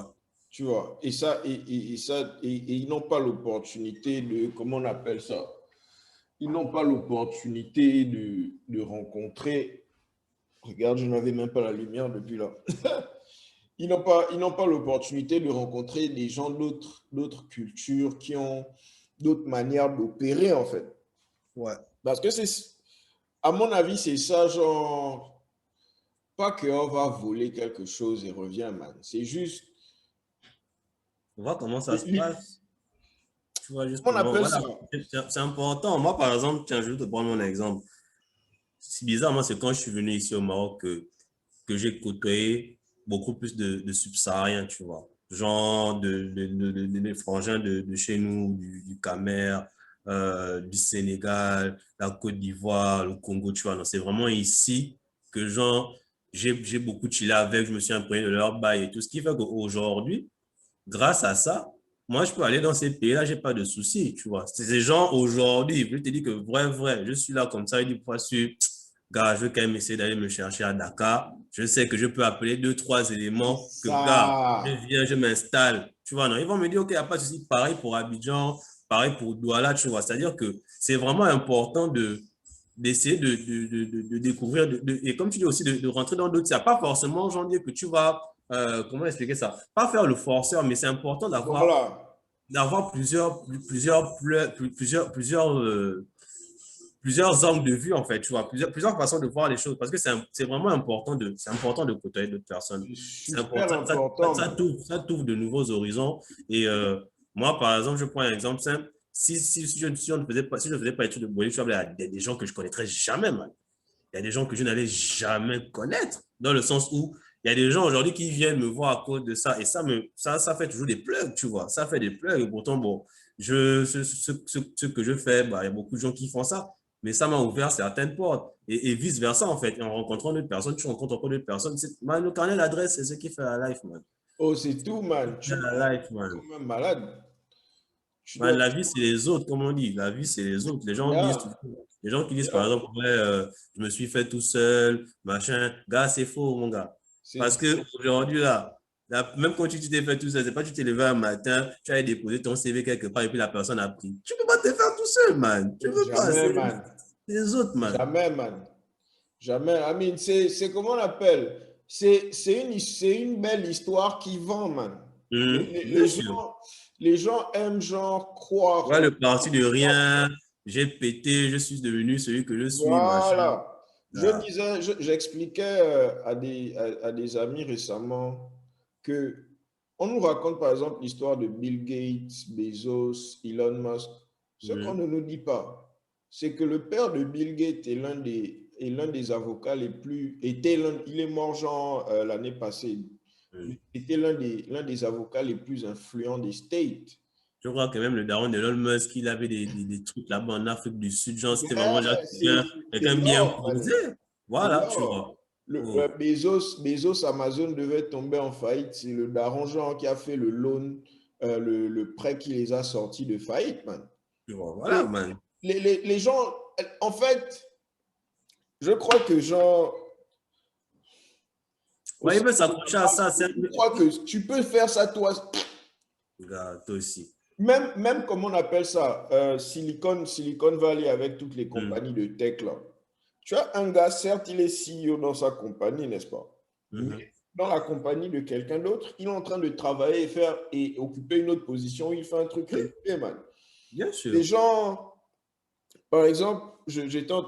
Tu vois, et ils n'ont pas l'opportunité de, comment on appelle ça, ils n'ont pas l'opportunité de rencontrer. Regarde, je n'avais même pas la lumière depuis là. Ils n'ont pas l'opportunité de rencontrer des gens d'autres cultures qui ont d'autres manières d'opérer, en fait. Ouais. Parce que à mon avis, c'est ça, genre, pas qu'on va voler quelque chose et revient, man. C'est juste, On voit comment ça se passe. Tu vois, comment on justement, appelle voilà. ça? C'est important. Moi, par exemple, tiens, je vais te prendre mon exemple. C'est bizarre, moi, c'est quand je suis venu ici au Maroc que j'ai côtoyé beaucoup plus de subsahariens, tu vois. Genre des frangins de chez nous, du Camer, du Sénégal, la Côte d'Ivoire, le Congo, tu vois. Non, c'est vraiment ici que, genre, j'ai beaucoup chillé avec, je me suis imprégné de leur bail et tout. Ce qui fait qu'aujourd'hui, grâce à ça, moi, je peux aller dans ces pays-là, j'ai pas de soucis, tu vois. C'est ces gens aujourd'hui, je te dis que vrai, je suis là comme ça, il dit, pas sûr, gars, je veux quand même essayer d'aller me chercher à Dakar. Je sais que je peux appeler deux, trois C'est éléments que, gars, je ça. viens, je m'installe. Tu vois, non, ils vont me dire, OK, il n'y a pas de souci. Pareil pour Abidjan, pareil pour Douala, tu vois. C'est-à-dire que c'est vraiment important d'essayer de découvrir, et comme tu dis aussi, de rentrer dans d'autres. Il n'y a pas forcément, j'en dis que tu vas, comment expliquer ça? Pas faire le forceur, mais c'est important Voilà. d'avoir plusieurs angles de vue, en fait, tu vois, plusieurs façons de voir les choses, parce que c'est vraiment c'est important de côtoyer d'autres personnes. C'est C'est super important, important, man. ça t'ouvre de nouveaux horizons. Et moi, par exemple, je prends un exemple simple. Si on ne faisait pas, si je ne faisais pas études de Bolivie, il y a des gens que je ne connaîtrais jamais, man. Il y a des gens que je n'allais jamais connaître, dans le sens où il y a des gens aujourd'hui qui viennent me voir à cause de ça, et ça fait toujours des plugs, tu vois, ça fait des plugs, et pourtant, bon, ce que je fais, bah, il y a beaucoup de gens qui font ça, mais ça m'a ouvert certaines portes, et vice-versa, en fait, et en rencontrant d'autres personnes, tu rencontres encore d'autres personnes, man, le carnet d'adresse, c'est ce qui fait la life, man. Oh, c'est C'est ce tout, qui man. fait Tu dois la être life, man. comme un malade. Tu Man, dois la être vie, c'est les autres, comme on dit. La vie, c'est les autres. Les gens disent bien, toujours. Les gens qui disent, par bien. exemple, ouais, je me suis fait tout seul, machin. Gars, c'est faux, mon gars. Parce que aujourd'hui, là, même quand tu t'es fait tout seul, c'est pas tu t'es levé un matin, tu as déposé ton CV quelque part et puis la personne a pris. Tu peux pas te faire tout seul, man. Tu peux pas. Jamais, C'est man. les autres, man. Jamais, man. Jamais. I mean, c'est comment on appelle? C'est une belle histoire qui vend, man. Les, les- Bien les sûr. gens, les gens aiment, genre, croire Ouais, aux le parti de histoires. rien, j'ai pété, je suis devenu celui que je suis, machin. Voilà. Je Ah. disais, j'expliquais à des amis récemment que on nous raconte par exemple l'histoire de Bill Gates, Bezos, Elon Musk. Ce qu'on Mhm. ne nous dit pas, c'est que le père de Bill Gates est l'un des avocats les plus, il est mort genre l'année passée, Mhm. était l'un des avocats les plus influents des States. Je crois que même le daron d'Elon Musk, il avait des trucs là-bas en Afrique du Sud. Genre, c'était vraiment genre Yeah, c'est quelqu'un bien l'or, posé. man. C'est Voilà, tu vois. l'or. Oh, Bezos Amazon devait tomber en faillite. C'est le daron genre qui a fait le loan, le prêt qui les a sortis de faillite, man. tu vois, voilà, Et man. les gens, en fait, je crois que genre, Ouais, Aussi, il veut s'accrocher à ça. C'est je crois que tu peux faire ça toi. gars, toi aussi. Même comme on appelle ça, Silicon Valley avec toutes les Mhm. compagnies de tech là. Tu as un gars, certes, il est CEO dans sa compagnie, n'est-ce pas? Mais Mhm. dans la compagnie de quelqu'un d'autre, il est en train de travailler et faire et occuper une autre position, il fait un truc régulier, man. Bien Les sûr. gens, par exemple,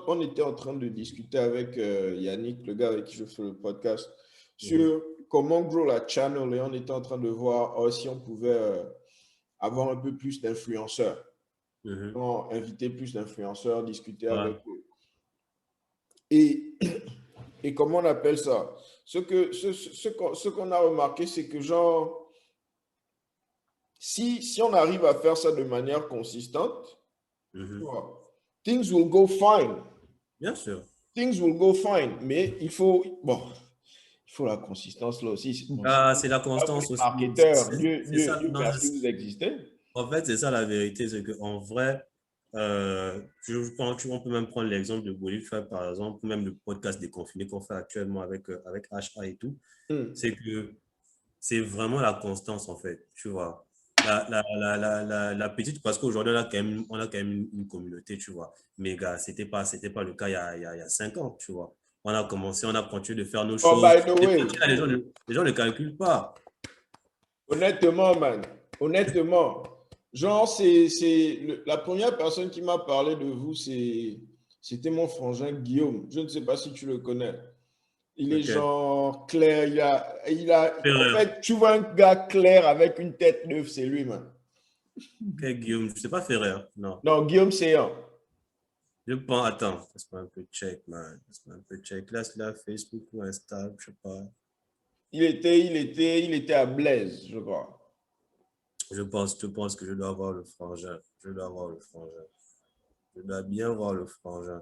on était en train de discuter avec Yannick, le gars avec qui je fais le podcast, Mhm. sur comment grow la channel et on était en train de voir si on pouvait avoir un peu plus d'influenceurs. Mhm. Inviter plus d'influenceurs, discuter avec Ouais. eux. Et, et comment on appelle ça? Ce qu'on a remarqué, c'est que genre, si on arrive à faire ça de manière consistante, tu Mhm. vois, things will go fine. Bien sûr. Things will go fine. Mais il faut la consistance là aussi. Bon, si Ah, c'est la vous constance êtes aussi. marketeur, Dieu, C'est Dieu, ça. Dieu Non, merci, vous existez. en fait, c'est ça la vérité. C'est qu'en vrai, on peut même prendre l'exemple de Bolify, par exemple, ou même le podcast déconfiné qu'on fait actuellement avec HA et tout. Hmm. C'est que c'est vraiment la constance, en fait. Tu vois. La petite, parce qu'aujourd'hui, on a quand même une communauté, tu vois. Mais gars, c'était pas le cas il y a 5 ans, tu vois. On a commencé, on a continué de faire nos Oh, choses. by the Et way, là, les gens ne calculent pas. honnêtement, man, honnêtement, genre, la première personne qui m'a parlé de vous, c'était mon frangin Guillaume. Je ne sais pas si tu le connais. Il est Ok. genre clair, en Ferrer. fait, tu vois un gars clair avec une tête neuve, c'est lui, man. Ok, Guillaume, je sais pas Ferrer. Non. Non, Guillaume Séant. Je pense, attends, laisse-moi un peu check, man. Laisse-moi un peu check. Là, Facebook ou Insta, je sais pas. Il était à Blaise, je crois. Je pense que je dois avoir le frangin. Je dois avoir le frangin. Je dois bien voir le frangin.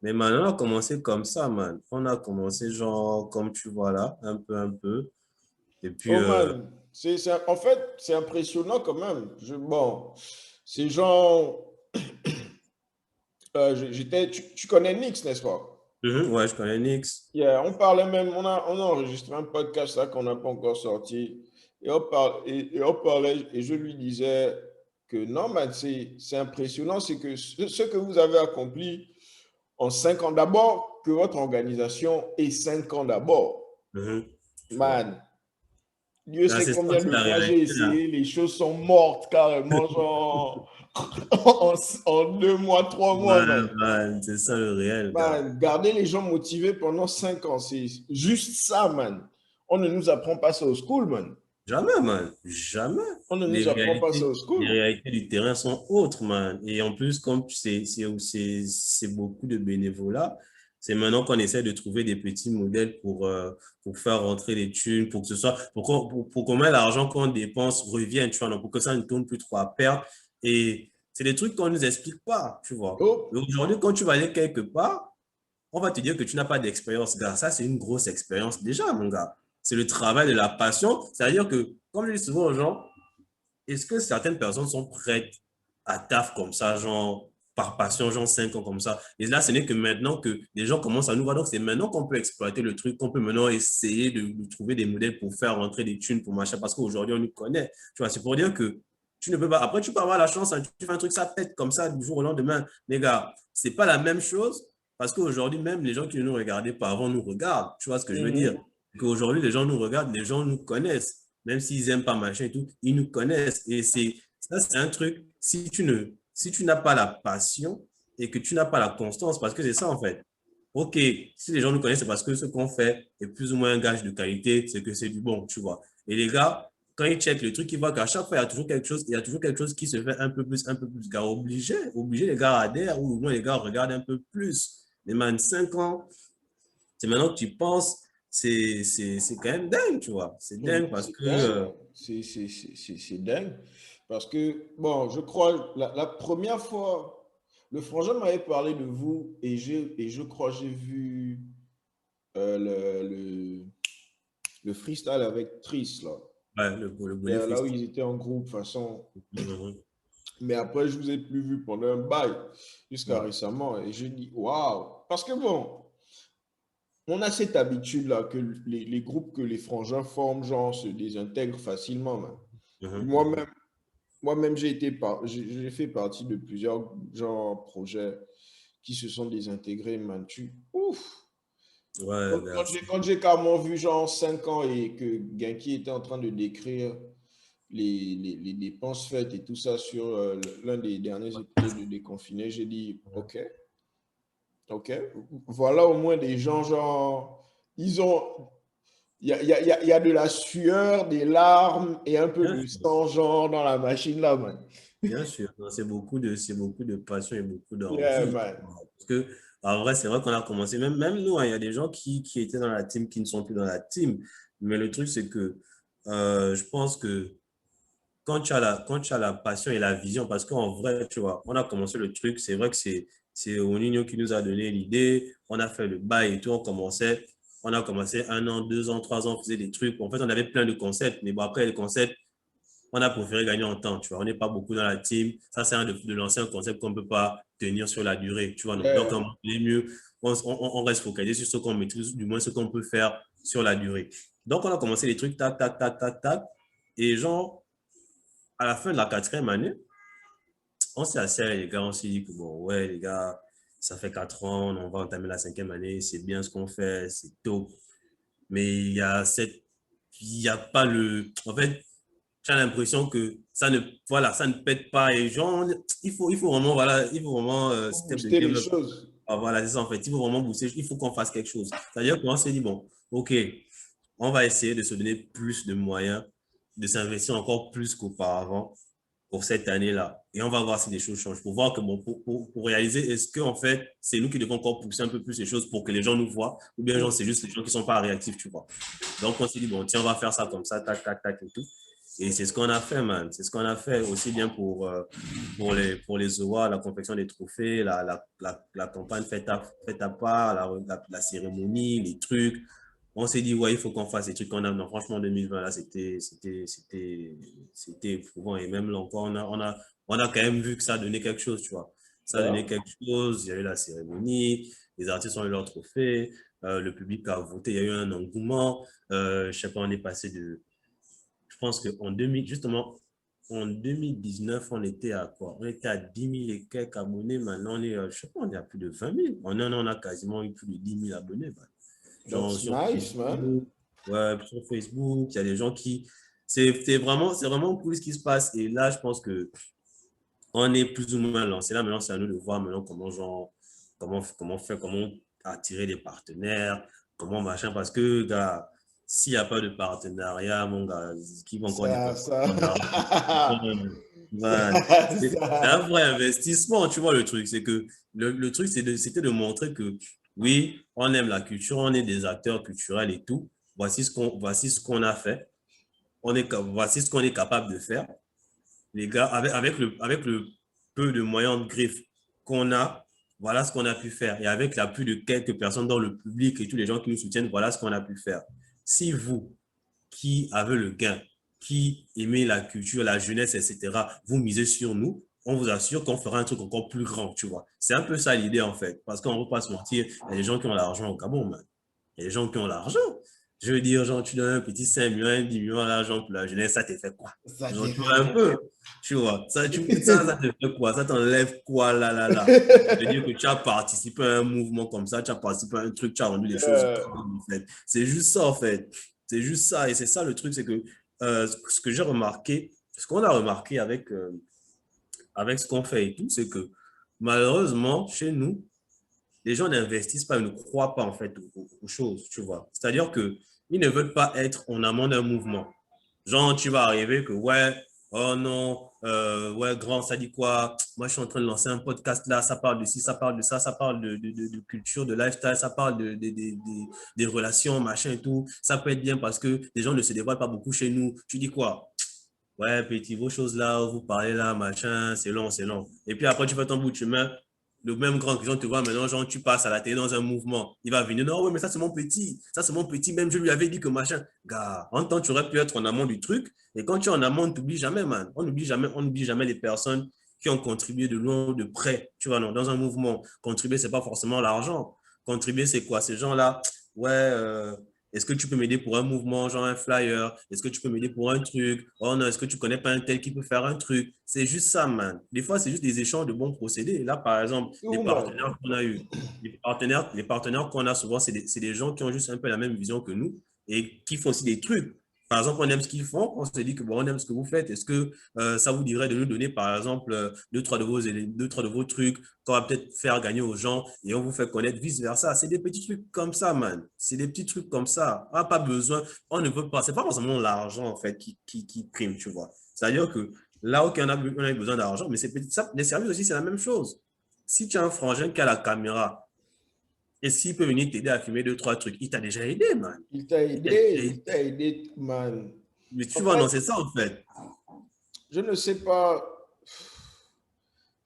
Mais maintenant, on a commencé comme ça, man. On a commencé genre, comme tu vois là, un peu. Et puis, Oh man, en fait, c'est impressionnant quand même. Bon, c'est genre, tu connais Nix, n'est-ce pas? ouais, je connais Nix. Yeah, on parlait même, on a enregistré un podcast là qu'on n'a pas encore sorti. Et on parlait, et je lui disais que non, man, c'est impressionnant, c'est que ce que vous avez accompli en 5 ans d'abord, que votre organisation est 5 ans d'abord. Tu vois. Man, Dieu Là, sait c'est ça combien aussi de la fois j'ai réalité, là. essayé, les choses sont mortes carrément, genre en 2 mois, 3 mois, Ouais, man. man, c'est ça le réel, gars. Man, garder les gens motivés pendant 5 ans, c'est juste ça, man. On ne nous apprend pas ça au school, man. Jamais, man. Jamais. On ne nous apprend pas ça au Les school. réalités du terrain sont autres, man. Et en plus, comme c'est beaucoup de bénévolat, c'est maintenant qu'on essaie de trouver des petits modèles pour faire rentrer les thunes, pour que ce soit, pour qu'on met l'argent qu'on dépense revienne, tu vois, non, pour que ça ne tourne plus trop à perdre. Et c'est des trucs qu'on ne nous explique pas, tu vois. Oh, Et aujourd'hui, quand tu vas aller quelque part, on va te dire que tu n'as pas d'expérience, gars. Ça, c'est une grosse expérience déjà, mon gars. C'est le travail de la passion. C'est-à-dire que, comme je dis souvent aux gens, est-ce que certaines personnes sont prêtes à taf comme ça, genre par passion, genre 5 ans comme ça? Et là, ce n'est que maintenant que les gens commencent à nous voir. Donc, c'est maintenant qu'on peut exploiter le truc, qu'on peut maintenant essayer de trouver des modèles pour faire rentrer des thunes pour machin, parce qu'aujourd'hui, on nous connaît. Tu vois, c'est pour dire que tu ne peux pas. Après, tu peux avoir la chance, hein, tu fais un truc, ça pète comme ça du jour au lendemain. Les gars, c'est pas la même chose parce qu'aujourd'hui, même les gens qui ne nous regardaient pas avant nous regardent. Tu vois ce que je veux dire? mhm. Qu'aujourd'hui, les gens nous regardent, les gens nous connaissent. Même s'ils n'aiment pas machin et tout, ils nous connaissent. Et ça, c'est un truc, si tu n'as pas la passion et que tu n'as pas la constance, parce que c'est ça en fait. Ok, si les gens nous connaissent, c'est parce que ce qu'on fait est plus ou moins un gage de qualité, c'est que c'est du bon, tu vois. Et les gars, quand ils checkent le truc, ils voient qu'à chaque fois, il y a toujours quelque chose qui se fait un peu plus. Car obligé, les gars adhèrent ou au moins les gars regardent un peu plus. Mais man, 5 ans, c'est maintenant que tu penses, c'est quand même dingue, tu vois. C'est dingue parce C'est que, dingue, man. C'est dingue. Parce que, bon, je crois, la première fois, le frangin m'avait parlé de vous et je crois j'ai vu le freestyle avec Tris, là. ouais, le volet Là où freestyle. ils étaient en groupe, de toute façon. Mhm. Mais après, je vous ai plus vu pendant un bail, jusqu'à Ouais. récemment. Et je dis, waouh! Parce que bon, on a cette habitude-là que les groupes que les frangins forment, genre, se désintègrent facilement, man. Moi-même, moi-même, j'ai fait partie de plusieurs genre projets qui se sont désintégrés, man. Ouf! Ouais, gars. Quand j'ai carrément vu genre 5 ans et que Genki était en train de décrire les dépenses faites et tout ça sur l'un des derniers épisodes de Déconfiné, j'ai dit, OK, OK, voilà au moins des gens genre, ils ont, il y a de la sueur, des larmes et un peu Bien de sûr, sang genre dans la machine là, man. bien sûr. Non, c'est beaucoup de passion et beaucoup Yeah, d'envie. man. Parce que, en vrai, c'est vrai qu'on a commencé, même nous, hein, il y a des gens qui étaient dans la team qui ne sont plus dans la team. Mais le truc, c'est que je pense que quand tu as la passion et la vision, parce qu'en vrai, tu vois, on a commencé le truc, c'est vrai que c'est Onigno qui nous a donné l'idée, on a fait le bail et tout, on a commencé 1 an, 2 ans, 3 ans, on faisait des trucs. En fait, on avait plein de concepts, mais bon, après, les concepts, on a préféré gagner en temps, tu vois. On n'est pas beaucoup dans la team. Ça sert de lancer un concept qu'on ne peut pas tenir sur la durée, tu vois. Donc, Yeah. il est mieux, on reste focalisé sur ce qu'on maîtrise, du moins ce qu'on peut faire sur la durée. Donc, on a commencé les trucs, tac, tac, tac, tac, tac. Et genre, à la fin de la 4e année, on s'est assis avec les gars, on s'est dit que bon, ouais, les gars, ça fait 4 ans, on va entamer la 5e année, c'est bien ce qu'on fait, c'est top. Mais il y a pas en fait, j'ai l'impression que voilà, ça ne pète pas et genre, il faut vraiment, voilà, il faut vraiment Pour step the booster les game up. choses. Ah, voilà, c'est ça en fait, il faut vraiment booster, il faut qu'on fasse quelque chose. C'est-à-dire qu'on s'est dit, bon, ok, on va essayer de se donner plus de moyens, de s'investir encore plus qu'auparavant pour cette année-là. Et on va voir si les choses changent, pour voir que, bon, pour réaliser, est-ce que en fait, c'est nous qui devons encore pousser un peu plus les choses pour que les gens nous voient, ou bien genre, c'est juste les gens qui ne sont pas réactifs, tu vois. Donc, on s'est dit, bon, tiens, on va faire ça comme ça, tac, tac, tac et tout. Et c'est ce qu'on a fait, man. C'est ce qu'on a fait aussi bien pour les awards, la confection des trophées, la campagne faite à part, la cérémonie, les trucs. On s'est dit, ouais, il faut qu'on fasse ces trucs qu'on a. Non, franchement, en 2020, là, c'était éprouvant. Et même là encore, on a quand même vu que ça a donné quelque chose, tu vois. Ça a donné Yeah. quelque chose. Il y a eu la cérémonie, les artistes ont eu leur trophée, le public a voté, il y a eu un engouement. Je sais pas, on est passé je pense qu'en 2000, justement, en 2019, on était à quoi? On était à 10 000 et quelques abonnés. Maintenant, je sais pas, on est à plus de 20 000. En un an, on a quasiment eu plus de 10 000 abonnés, man. Genre That's sur nice, man. Facebook, ouais, sur Facebook, il y a des gens qui. C'est vraiment cool ce qui se passe. Et là, je pense que on est plus ou moins lancé. Là, maintenant, c'est à nous de voir maintenant comment faire, comment attirer des partenaires, comment machin. Parce que, gars, s'il n'y a pas de partenariat, mon gars, qui va encore dépenser Ça. son argent? Man, c'est un Ça. vrai investissement, tu vois le truc. C'est que le truc, c'était de montrer que oui, on aime la culture, on est des acteurs culturels et tout. Voici ce qu'on a fait. Voici ce qu'on est capable de faire les gars, avec le peu de moyens de griffe qu'on a, voilà ce qu'on a pu faire. Et avec l'appui de quelques personnes dans le public et tous les gens qui nous soutiennent, voilà ce qu'on a pu faire. Si vous, qui avez le gain, qui aimez la culture, la jeunesse, etc., vous misez sur nous, on vous assure qu'on fera un truc encore plus grand, tu vois. C'est un peu ça l'idée, en fait. Parce qu'on ne va pas se mentir, il y a des gens qui ont l'argent au Gabon, man. Il y a des gens qui ont l'argent. Je veux dire, genre, tu donnes un petit 5 millions, un 10 millions à l'argent pour la jeunesse, ça te fait quoi? Ça Genre, t'est tu vois un peu, tu vois, ça te fait quoi? Ça t'enlève quoi, là, là, là? Je veux dire que tu as participé à un mouvement comme ça, tu as participé à un truc, tu as rendu les choses Yeah. grandes, en fait. C'est juste ça, en fait. C'est juste ça. Et c'est ça le truc, c'est que ce que j'ai remarqué, ce qu'on a remarqué avec ce qu'on fait et tout, c'est que malheureusement, chez nous, les gens n'investissent pas, ils ne croient pas en fait aux choses, tu vois. C'est-à-dire que ils ne veulent pas être en amont d'un mouvement. Genre, tu vas arriver que ouais, oh non, ouais, grand, ça dit quoi? Moi, je suis en train de lancer un podcast là, ça parle de ci, ça parle de ça, ça parle de culture, de lifestyle, ça parle des relations, machin et tout. Ça peut être bien parce que les gens ne se dévoilent pas beaucoup chez nous. Tu dis quoi? Ouais, petit, vos choses là, vous parlez là, machin, c'est long, c'est long. Et puis après, tu fais ton bout de chemin, le même grand que te voit maintenant, genre, tu passes à la télé dans un mouvement. Il va venir, non, ouais, mais ça c'est mon petit, même je lui avais dit que machin. Gars, en temps, tu aurais pu être en amont du truc, et quand tu es en amont, on n'oublie jamais, man. On n'oublie jamais les personnes qui ont contribué de loin ou de près, tu vois, non, dans un mouvement. Contribuer, c'est pas forcément l'argent. Contribuer, c'est quoi? Ces gens-là, ouais, est-ce que tu peux m'aider pour un mouvement, genre un flyer? Est-ce que tu peux m'aider pour un truc? Oh non, est-ce que tu connais pas un tel qui peut faire un truc? C'est juste ça, man. Des fois, c'est juste des échanges de bons procédés. Là, par exemple, les Tout, man. partenaires qu'on a eu, les partenaires qu'on a souvent, c'est des gens qui ont juste un peu la même vision que nous et qui font aussi des trucs. Par exemple, on aime ce qu'ils font, on se dit que bon, on aime ce que vous faites. Est-ce que ça vous dirait de nous donner, par exemple, deux, trois de vos trucs qu'on va peut-être faire gagner aux gens et on vous fait connaître vice-versa. C'est des petits trucs comme ça, man. C'est des petits trucs comme ça. On n'a pas besoin, on ne veut pas, c'est pas forcément l'argent, en fait, qui prime, tu vois. C'est-à-dire que là, OK, on a besoin d'argent, mais les services aussi, c'est la même chose. Si tu as un frangin qui a la caméra et s'il peut venir t'aider à filmer deux, trois trucs, il t'a déjà aidé, man. Déjà Il aidé. t'a aidé, man. Mais En tu vois, fait, non, c'est ça, en fait. je ne sais pas.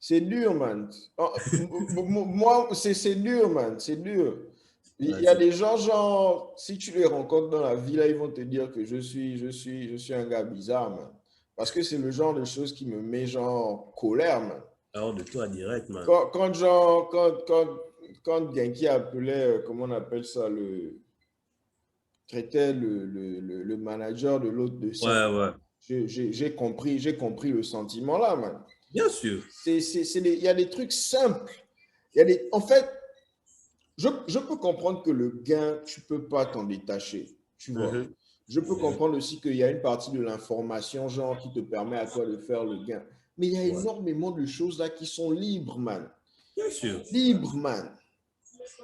C'est dur, man. Moi, c'est dur, man. C'est dur. Il Ouais, y a des gens, genre, si tu les rencontres dans la vie, là, ils vont te dire que je suis un gars bizarre, man. Parce que c'est le genre de choses qui me met, genre, colère, man. alors de toi direct, man. Quand Genki appelait, comment on appelle ça, traitait le manager de l'autre de ça, Ouais, ouais. j'ai compris le sentiment là, man. Bien sûr. Il y a des trucs simples. Il y a en fait, je peux comprendre que le gain, tu ne peux pas t'en détacher, tu vois. Mhm. Je peux Mhm. comprendre aussi qu'il y a une partie de l'information, genre, qui te permet à toi de faire le gain. Mais il y a Ouais. énormément de choses là qui sont libres, man. Bien sûr. Libres, man.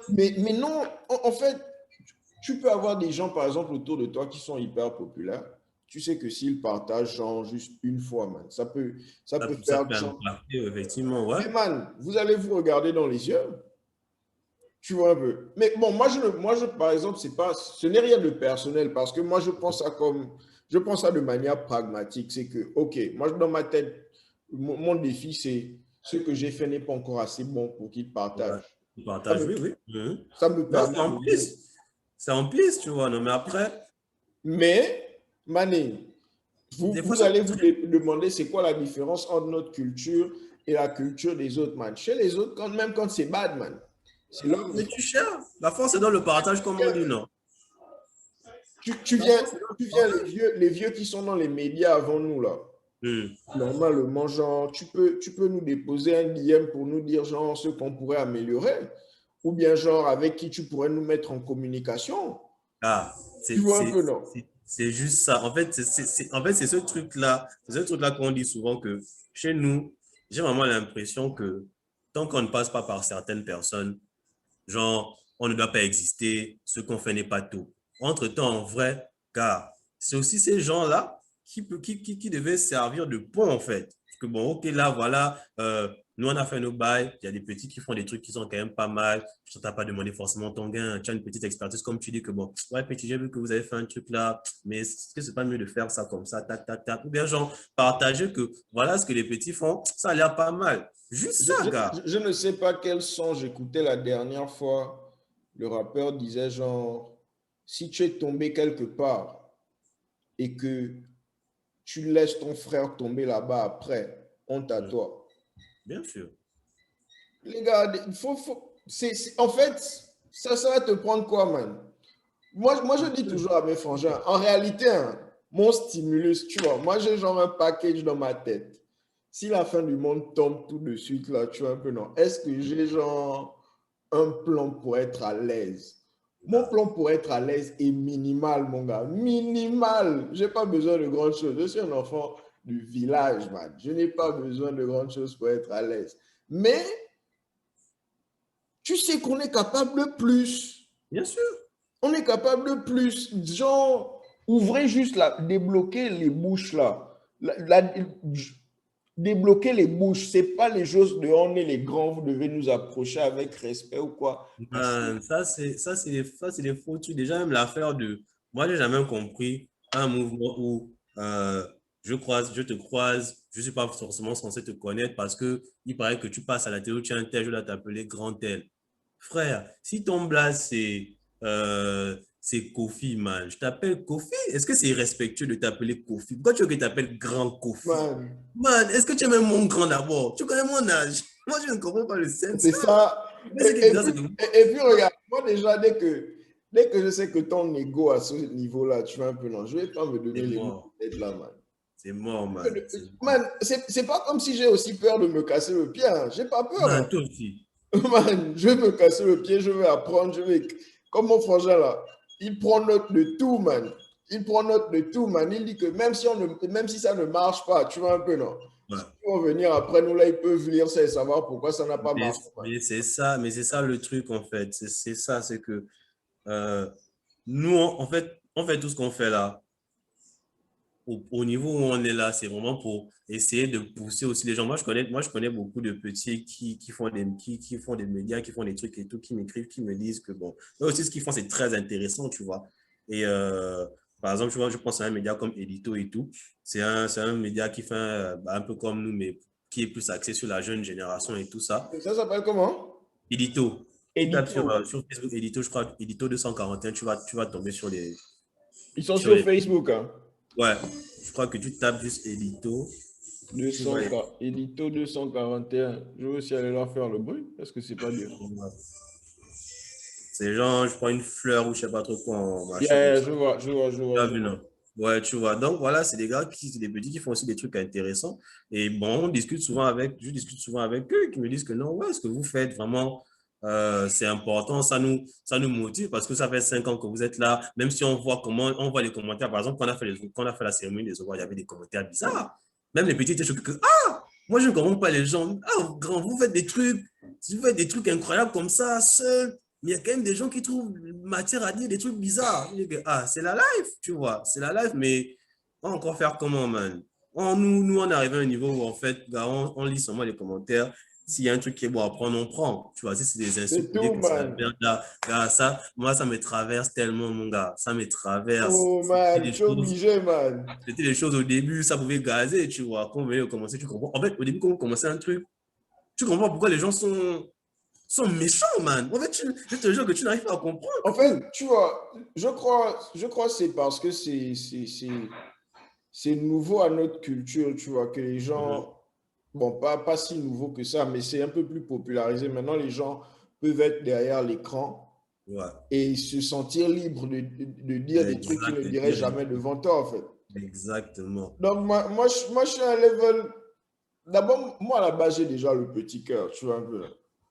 Mais non, en fait, tu peux avoir des gens, par exemple, autour de toi qui sont hyper populaires. Tu sais que s'ils partagent, genre, juste une fois, man, ça peut Ça faire, peut genre, impacter, effectivement, ouais. mais man, vous allez vous regarder dans les yeux. Tu vois un peu. Mais bon, par exemple, ce n'est rien de personnel parce que moi, je pense ça de manière pragmatique. C'est que, OK, moi, dans ma tête, mon défi, c'est ce que j'ai fait n'est pas encore assez bon pour qu'il Ouais. partage. Tu Ça partages, me, oui, oui. Mhm. ça me Non, permet de dire. c'est en plus, tu vois. Non, mais après, Mais, Mané, des fois, vous allez vous demander c'est quoi la différence entre notre culture et la culture des autres, man. Chez les autres, même quand c'est bad, man, c'est là où mais tu cherches. La force est dans le partage, comme on dit, non? tu La viens, force est dans tu le viens partage. les vieux qui sont dans les médias avant nous, là. Hmm. Normalement, genre, tu peux nous déposer un DM pour nous dire, genre, ce qu'on pourrait améliorer. Ou bien, genre, avec qui tu pourrais nous mettre en communication. Ah, Tu vois un peu, non? c'est juste ça. En fait, en fait, c'est ce truc-là qu'on dit souvent que chez nous, j'ai vraiment l'impression que tant qu'on ne passe pas par certaines personnes, genre, on ne doit pas exister, ce qu'on fait n'est pas tout. Entre-temps, en vrai, car c'est aussi ces gens-là qui devaient servir de pont, en fait. Parce que bon, ok, là, voilà, nous, on a fait nos bails, il y a des petits qui font des trucs qui sont quand même pas mal, je ne t'ai pas demandé forcément ton gain, tu as une petite expertise, comme tu dis que bon, ouais, petit, j'ai vu que vous avez fait un truc là, mais est-ce que c'est pas mieux de faire ça comme ça, tac, tac, tac, ou bien genre, partager que voilà ce que les petits font, ça a l'air pas mal. Juste ça, gars. Je ne sais pas quel son j'écoutais la dernière fois. Le rappeur disait, genre, si tu es tombé quelque part et que tu laisses ton frère tomber là-bas après, honte à Hmm. toi. Bien sûr. Les gars, en fait, ça va te prendre quoi, man? Moi, je dis toujours à mes frangins, en réalité, hein, mon stimulus, tu vois, moi, j'ai genre un package dans ma tête. Si la fin du monde tombe tout de suite, là, tu vois un peu, non. Est-ce que j'ai genre un plan pour être à l'aise? Mon Ah. plan pour être à l'aise est minimal, mon gars. Minimal. Je n'ai pas besoin de grandes choses. Je suis un enfant du village, man. Je n'ai pas besoin de grandes choses pour être à l'aise. Mais tu sais qu'on est capable de plus. Bien sûr. On est capable de plus. Genre, ouvrez juste là, débloquer les bouches là. Débloquer les bouches. C'est pas les choses de on est les grands, vous devez nous approcher avec respect ou quoi. Ça, c'est des faux trucs. Déjà, même l'affaire de. Moi, j'ai jamais compris un mouvement où je te croise, je suis pas forcément censé te connaître parce que il paraît que tu passes à la télé, tu as un tel, je dois t'appeler grand tel. Frère, si ton blase c'est Kofi, man, je t'appelle Kofi. Est-ce que c'est irrespectueux de t'appeler Kofi? Pourquoi tu veux que je t'appelle grand Kofi? Man, Man, est-ce que tu es même mon grand d'abord? Tu connais mon âge? Moi, je ne comprends pas le sens. c'est ça. Mais ce qui est bizarre, c'est que Et puis regarde, moi déjà, Dès que je sais que ton ego à ce niveau-là, tu vas un peu, non, je vais pas me C'est donner les mots mort. d'être là, man. C'est mort, man. C'est mort. Man, c'est pas comme si j'ai aussi peur de me casser le pied, hein. J'ai pas peur, Man, hein. toi aussi. Man, je vais me casser le pied, je vais apprendre, je vais. Comme mon frangin là, il prend note de tout, man. Il prend note de tout, man. Il dit que même si ça ne marche pas, tu vois un peu, non? Ouais. S'ils vont venir après nous, là, ils peuvent lire ça et savoir pourquoi ça n'a pas Mais, marché, man. mais c'est ça le truc, en fait. C'est ça, c'est que euh, nous, on fait tout ce qu'on fait là. Au niveau où on est là, c'est vraiment pour essayer de pousser aussi les gens. Moi, je connais beaucoup de petits qui font des médias, qui font des trucs et tout, qui m'écrivent, qui me disent que bon, eux aussi, ce qu'ils font, c'est très intéressant, tu vois. Et par exemple, tu vois, je pense à un média comme Edito et tout. C'est un média qui fait un peu comme nous, mais qui est plus axé sur la jeune génération et tout ça. Ça s'appelle comment? Edito. Tu tapes Edito. sur Facebook Edito, je crois, Edito 241, tu vas tomber Ils sont sur sur les. Facebook, hein. Ouais, je crois que tu tapes juste Edito. Tu vois, 200, Edito 241. Je vais aussi aller leur faire le bruit parce que c'est pas dur. c'est genre, je prends une fleur ou je sais pas trop quoi en machin comme Yeah, ça. Tu as je vu, vois. non? Ouais, tu vois. Donc voilà, c'est des gars c'est des petits qui font aussi des trucs intéressants. Et bon, je discute souvent avec eux qui me disent que non, ouais, ce que vous faites vraiment, c'est important. Ça nous motive parce que ça fait 5 ans que vous êtes là. Même si on voit les commentaires, par exemple, quand on a fait la cérémonie des awards, il y avait des commentaires bizarres. Même les petits étaient choqués que, ah, moi je ne comprends pas les gens. Ah, grand, vous faites des trucs incroyables comme ça, seuls. Mais il y a quand même des gens qui trouvent matière à dire des trucs bizarres. Je dis que, ah, c'est la life, tu vois. C'est la life, mais on va encore faire comment, man? Nous, on est arrivé à un niveau où, en fait, gars, on lit seulement les commentaires. S'il y a un truc qui est bon à prendre, on prend. Tu vois, si c'est des insultes C'est pour dire tout, que c'est la man. merde, là, gars, ça, moi, ça me traverse tellement, mon gars. Ça me traverse. Oh, man, tu es obligé, man. C'était des choses au début, ça pouvait gazer, tu vois. Quand on venait commencer, tu comprends. En fait, au début, quand on commençait un truc, tu comprends pourquoi les gens sont méchants, man. En fait, je te jure que tu n'arrives pas à comprendre. En fait, tu vois, je crois que c'est parce que c'est nouveau à notre culture, tu vois, que les Mhm. gens, bon, pas si nouveau que ça, mais c'est un peu plus popularisé. Maintenant, les gens peuvent être derrière l'écran Ouais, et se sentir libres de dire des trucs qu'ils ne exact. Et diraient dire des jamais trucs. devant toi, en fait. Exactement. Donc, moi, je suis à un level. D'abord, moi, à la base, j'ai déjà le petit cœur, tu vois un peu.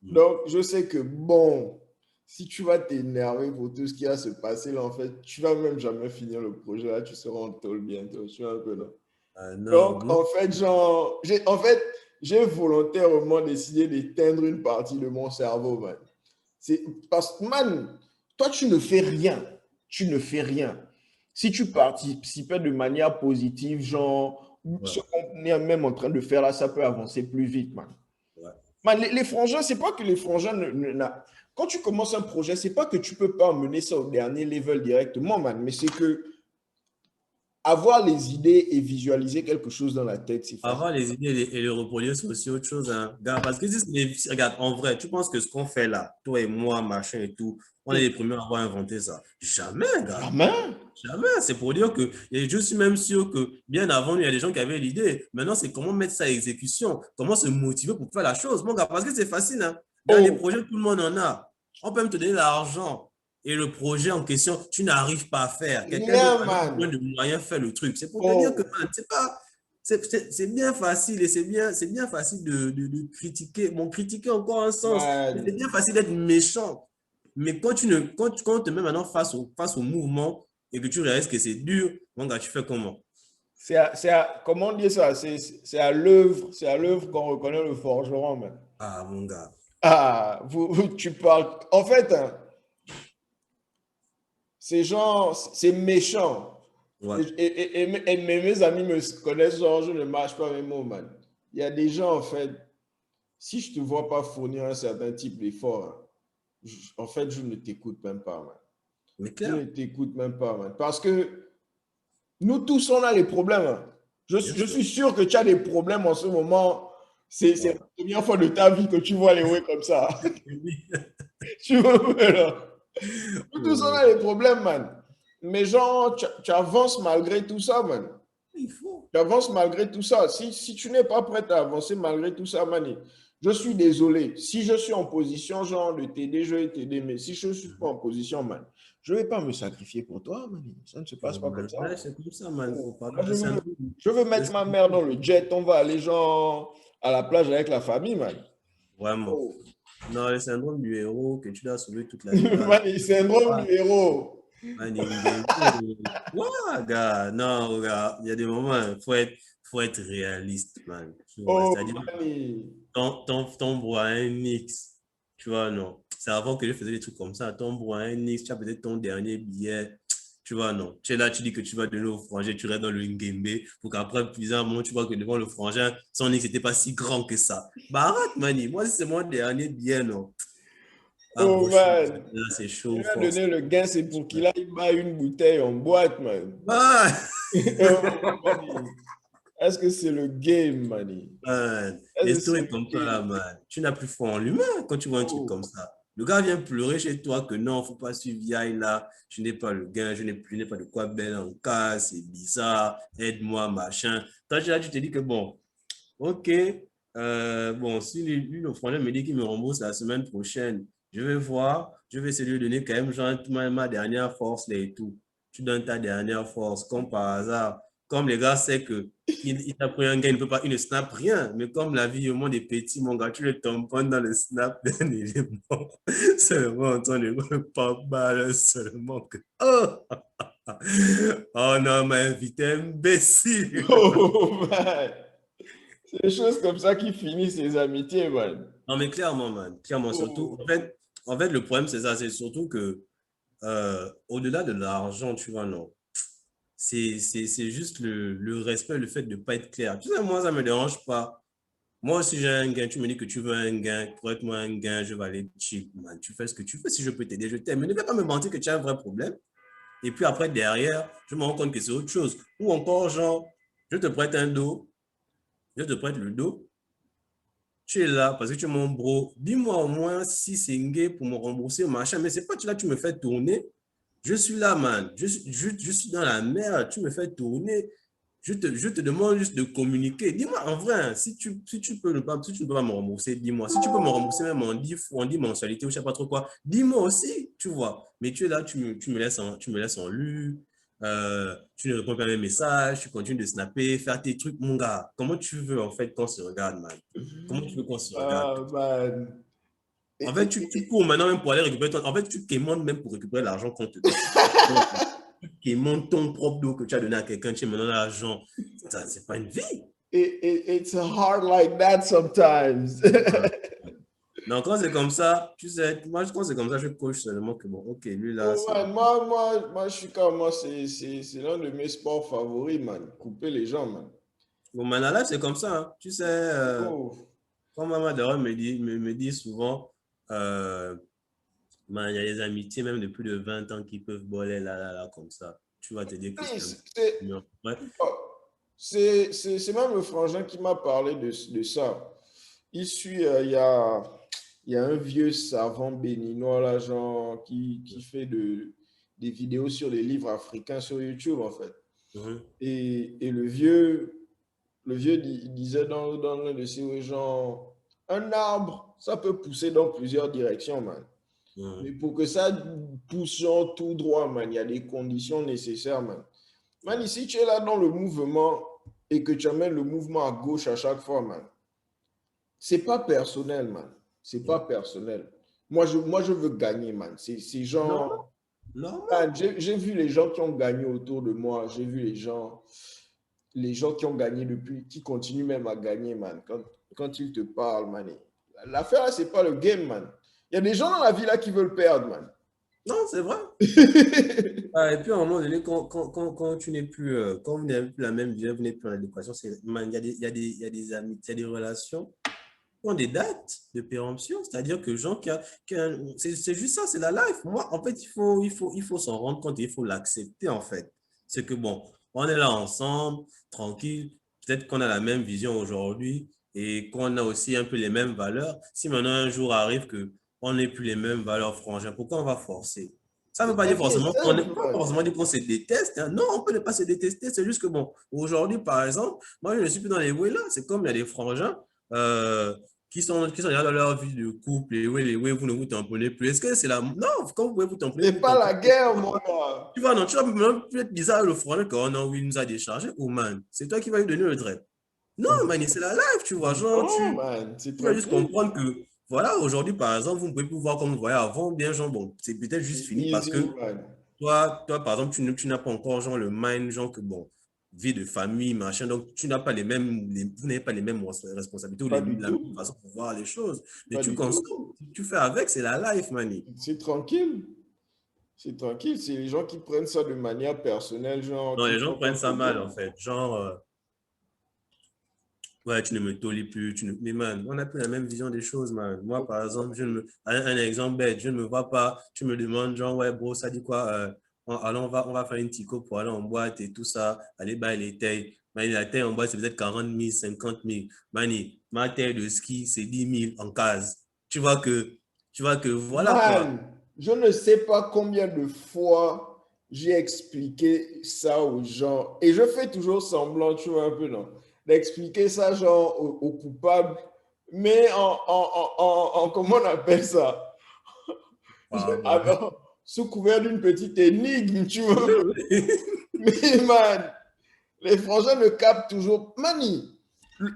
Mm. Donc, je sais que, bon, si tu vas t'énerver pour tout ce qui va se passer, là, en fait, tu vas même jamais finir le projet, là, tu seras en tôle bientôt, tu vois un peu, là. Non, Donc, non. en fait, j'ai volontairement décidé d'éteindre une partie de mon cerveau, man. C'est parce que, man, toi, tu ne fais rien. Tu ne fais rien. Si tu participais de manière positive, genre, Ouais, ce qu'on est même en train de faire là, ça peut avancer plus vite, man. ouais. Man, les frangins, c'est pas que les frangins quand tu commences un projet, c'est pas que tu peux pas emmener ça au dernier level directement, man, mais c'est que avoir les idées et visualiser quelque chose dans la tête, c'est facile. Avoir les idées et le reproduire, c'est aussi autre chose, hein. Gars, parce que regarde, en vrai, tu penses que ce qu'on fait là, toi et moi, machin et tout, on est les premiers à avoir inventé ça. Jamais, gars. Jamais. Jamais. C'est pour dire que, et je suis même sûr que bien avant, il y a des gens qui avaient l'idée. Maintenant, c'est comment mettre ça à exécution, comment se motiver pour faire la chose, mon gars, parce que c'est facile, hein. Gars, les Oh, projets, tout le monde en a. On peut même te donner l'argent. Et le projet en question, tu n'arrives pas à faire. Quelqu'un d'autre rien, avec moins man. de moyens fait le truc. C'est pour te dire que, Oh, man, c'est pas. C'est bien facile et c'est bien facile de critiquer. Bon, critiquer encore un sens, mais c'est man. bien facile d'être méchant. Mais quand, tu ne, quand on te met maintenant face au mouvement et que tu réalises que c'est dur, mon gars, tu fais comment? Comment on dit ça? C'est à l'œuvre qu'on reconnaît le forgeron, man. Ah, mon gars. Ah, tu parles. En fait, hein, ces gens, c'est méchant. Ouais. Mes amis me connaissent, genre, je ne marche pas mes mots, man. Il y a des gens, en fait, si je ne te vois pas fournir un certain type d'effort, hein, en fait, je ne t'écoute même pas, man. Mais Je clair, ne t'écoute même pas, man. Parce que nous tous, on a les problèmes, hein. bien Je sûr. suis sûr que tu as des problèmes en ce moment. C'est Ouais. la première fois de ta vie que tu vois les ouais comme ça. Oui. Tu vois, là. Nous tous, on Oh, a des problèmes, man. Mais genre, tu avances malgré tout ça, man. Il faut. Tu avances malgré tout ça. Si tu n'es pas prêt à avancer malgré tout ça, Mani, je suis désolé. Si je suis en position, genre, de t'aider, je vais t'aider. Mais si je ne suis pas en position, man, je ne vais pas me sacrifier pour toi, Mani. Ça ne se passe Non, pas comme man, ça. ouais, c'est comme ça, man. Faut Oh, pas moi, le syndrome. je veux le mettre ma mère dans syndrome- le jet. On va aller, genre, à la plage avec la famille, man. Vraiment. Oh. Non, le syndrome du héros que tu dois sauver toute la vie, là. Mani, syndrome du héros. Man, ouais, gars, non, gars, il y a des moments, faut être réaliste, man. Tu vois, Oh, c'est-à-dire, Mani. ton bro a un X, tu vois, non. C'est avant que je faisais des trucs comme ça. Ton bro a un X, tu as peut-être ton dernier billet, tu vois, non. Tu es là, tu dis que tu vas donner au frangin, tu restes dans le Ngembe, pour qu'après, plus un moment, tu vois que devant le frangin, son X n'était pas si grand que ça. Bah, arrête, mani. Moi, si c'est mon dernier billet, non. Ah, Oh, gros, man. là, c'est Il chaud, a force. donné le gain, c'est pour qu'il aille boire une bouteille en boîte, man. Ah! Oh, Mani. Est-ce que c'est le game, Mani? Est-ce Les que c'est stories le comme ça, là, game? man. Tu n'as plus foi en l'humain quand tu vois un truc Oh, comme ça. Le gars vient pleurer chez toi que non, faut pas suivre Yai là. Je n'ai pas le gain, je n'ai pas de quoi belle en cas, c'est bizarre, aide-moi, machin. Toi, là, tu te dis que bon, ok, bon, si lui, le frangin me dit qu'il me rembourse la semaine prochaine, je vais voir, je vais essayer de lui donner quand même genre ma dernière force là et tout. Tu donnes ta dernière force, comme par hasard. Comme les gars savent que il t'a pris un gars, il ne peut pas, il ne snap rien. Mais comme la vie au monde est petit, mon gars, tu le tamponnes dans le snap d'un élément. Seulement, on ne veut pas mal, seulement que. Oh! Oh non, m'a invité imbécile. oh, man. C'est des choses comme ça qui finissent les amitiés, man. Non, mais clairement, man, clairement, surtout, Oh, en fait, le problème, c'est ça, c'est surtout que, au-delà de l'argent, tu vois, non, c'est juste le respect, le fait de ne pas être clair. Tu sais, moi, ça ne me dérange pas. Moi, si j'ai un gain, tu me dis que tu veux un gain, prête-moi un gain, je vais aller cheap, man. Tu fais ce que tu veux, si je peux t'aider, je t'aime. Mais ne viens pas me mentir que tu as un vrai problème. Et puis après, derrière, je me rends compte que c'est autre chose. Ou encore, genre, je te prête un dos, je te prête le dos. Tu es là parce que tu es mon bro. Dis-moi au moins si c'est gay pour me rembourser, machin. Mais c'est pas tu là, tu me fais tourner. Je suis là, man. Je suis dans la merde. Tu me fais tourner. Je te demande juste de communiquer. Dis-moi en vrai, hein, si tu peux ne pas, si tu ne peux pas me rembourser, dis-moi. Si tu peux me rembourser même en 10 mensualités ou je sais pas trop quoi, dis-moi aussi, tu vois. Mais tu es là, tu me laisses en lu. Tu ne réponds pas à mes messages, tu continues de snapper, faire tes trucs, mon gars. Comment tu veux en fait qu'on se regarde, man? Comment tu veux qu'on se regarde? ah, man. En Et- fait, et- tu cours maintenant même pour aller récupérer ton. En fait, tu quémandes même pour récupérer l'argent qu'on te donne. Tu quémandes ton propre dos que tu as donné à quelqu'un, tu es maintenant l'argent. Ça, c'est pas une vie. it's hard like that sometimes. Voilà. Donc, quand c'est comme ça, tu sais, moi, quand c'est comme ça, je coche seulement que bon, ok, lui là, Oh, c'est. man, moi, je suis comme moi, c'est l'un de mes sports favoris, man. Couper les gens, man. Bon, man, la life, c'est comme ça, hein. Tu sais, Oh, quand maman d'ailleurs me dit souvent, euh, man, il y a des amitiés même de plus de 20 ans qui peuvent voler là, comme ça. Tu vas te dire que c'est un please, peu. Ouais. c'est même le frangin qui m'a parlé de ça. Il y a un vieux savant béninois, là, genre, qui fait des vidéos sur les livres africains sur YouTube, en fait. Mhm. Et le vieux disait dans l'un de ses genre, un arbre, ça peut pousser dans plusieurs directions, man. Mhm. Mais pour que ça pousse genre tout droit, man, il y a des conditions nécessaires, man. Man, ici, tu es là dans le mouvement et que tu amènes le mouvement à gauche à chaque fois, man. C'est pas personnel, man. C'est pas Ouais. personnel. Moi, je veux gagner, man. C'est Normal, genre. normal. Man, j'ai vu les gens qui ont gagné autour de moi. J'ai vu les gens qui ont gagné depuis, qui continuent même à gagner, man. Quand ils te parlent, man. L'affaire, là, c'est pas le game, man. Il y a des gens dans la vie, là, qui veulent perdre, man. Non, c'est vrai. Ah, et puis à un moment donné, quand tu n'es plus, quand vous n'avez plus la même vie, vous n'êtes plus en adéquation, man, il y a des amis, il y a des relations qui ont des dates de péremption, c'est-à-dire que gens c'est juste ça, c'est la life. Moi, en fait, il faut s'en rendre compte et il faut l'accepter, en fait. C'est que bon, on est là ensemble, tranquille, peut-être qu'on a la même vision aujourd'hui et qu'on a aussi un peu les mêmes valeurs. Si maintenant un jour arrive que on n'ait plus les mêmes valeurs, frangin, pourquoi on va forcer? Ça ne veut pas dire forcément qu'on ne pas forcément dire qu'on se déteste. Hein. Non, on peut ne pas se détester. C'est juste que, bon, aujourd'hui, par exemple, moi, je ne suis plus dans les way là. C'est comme il y a des frangins qui sont déjà dans leur vie de couple. Les way, vous ne vous tamponnez plus. Est-ce que c'est la... Non, quand vous pouvez vous tamponner, C'est vous pas la tamponnez. guerre, mon gars. Tu vois, non, tu vas même plus être bizarre le frangin que, oh non, oui, il nous a déchargé. Oh man, c'est toi qui vas lui donner le trait. Non, man, c'est la life, tu vois. Genre, Non, man, c'est tu vas juste tranquille. comprendre que, voilà, aujourd'hui, par exemple, vous ne pouvez plus voir comme vous voyez avant, bien, genre, bon, c'est peut-être juste C'est fini parce easy, que man. toi, par exemple, tu n'as pas encore, genre, le mind, genre, que, bon, vie de famille, machin, donc tu n'as pas vous n'avez pas les mêmes responsabilités ou Pas du la même tout. façon de voir les choses. Mais Pas tu du tout. consommes, tu fais avec, c'est la life, man. C'est tranquille. C'est tranquille. C'est les gens qui prennent ça de manière personnelle, genre, Non, qui les gens font prennent comme ça te mal, dire. en fait. Genre, ouais, tu ne me toléres plus. Mais man, on n'a plus la même vision des choses, man. Moi, par exemple, un exemple bête, je ne me vois pas. Tu me demandes, genre, ouais, bro, ça dit quoi? Allons, on va faire une tico pour aller en boîte et tout ça. Aller bailler les tailles. Man, la taille en boîte, c'est peut-être 40 000, 50 000. Mani, ma taille de ski, c'est 10 000 en case. Tu vois que, voilà quoi. Man, je ne sais pas combien de fois j'ai expliqué ça aux gens. Et je fais toujours semblant, tu vois un peu, non? D'expliquer ça, genre, aux coupables. Mais comment on appelle ça? Ouais. Alors, sous couvert d'une petite énigme, tu vois. Mais man, les frangins ne captent toujours. Mani,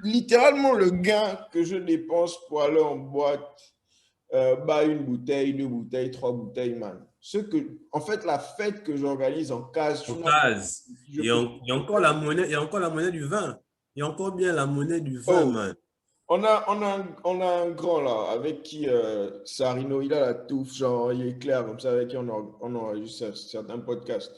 littéralement, le gain que je dépense pour aller en boîte, bah, une bouteille, deux bouteilles, trois bouteilles, man. En fait, la fête que j'organise en case, tu En n'as pas. case. Je Il y a, peux. il y a encore la monnaie, il y a encore la monnaie du vin. Il y a encore bien la monnaie du vin, Oh, man. on a un grand là, avec qui Sarino, il a la touffe, genre, il est clair, comme ça, avec qui on enregistre certains podcasts.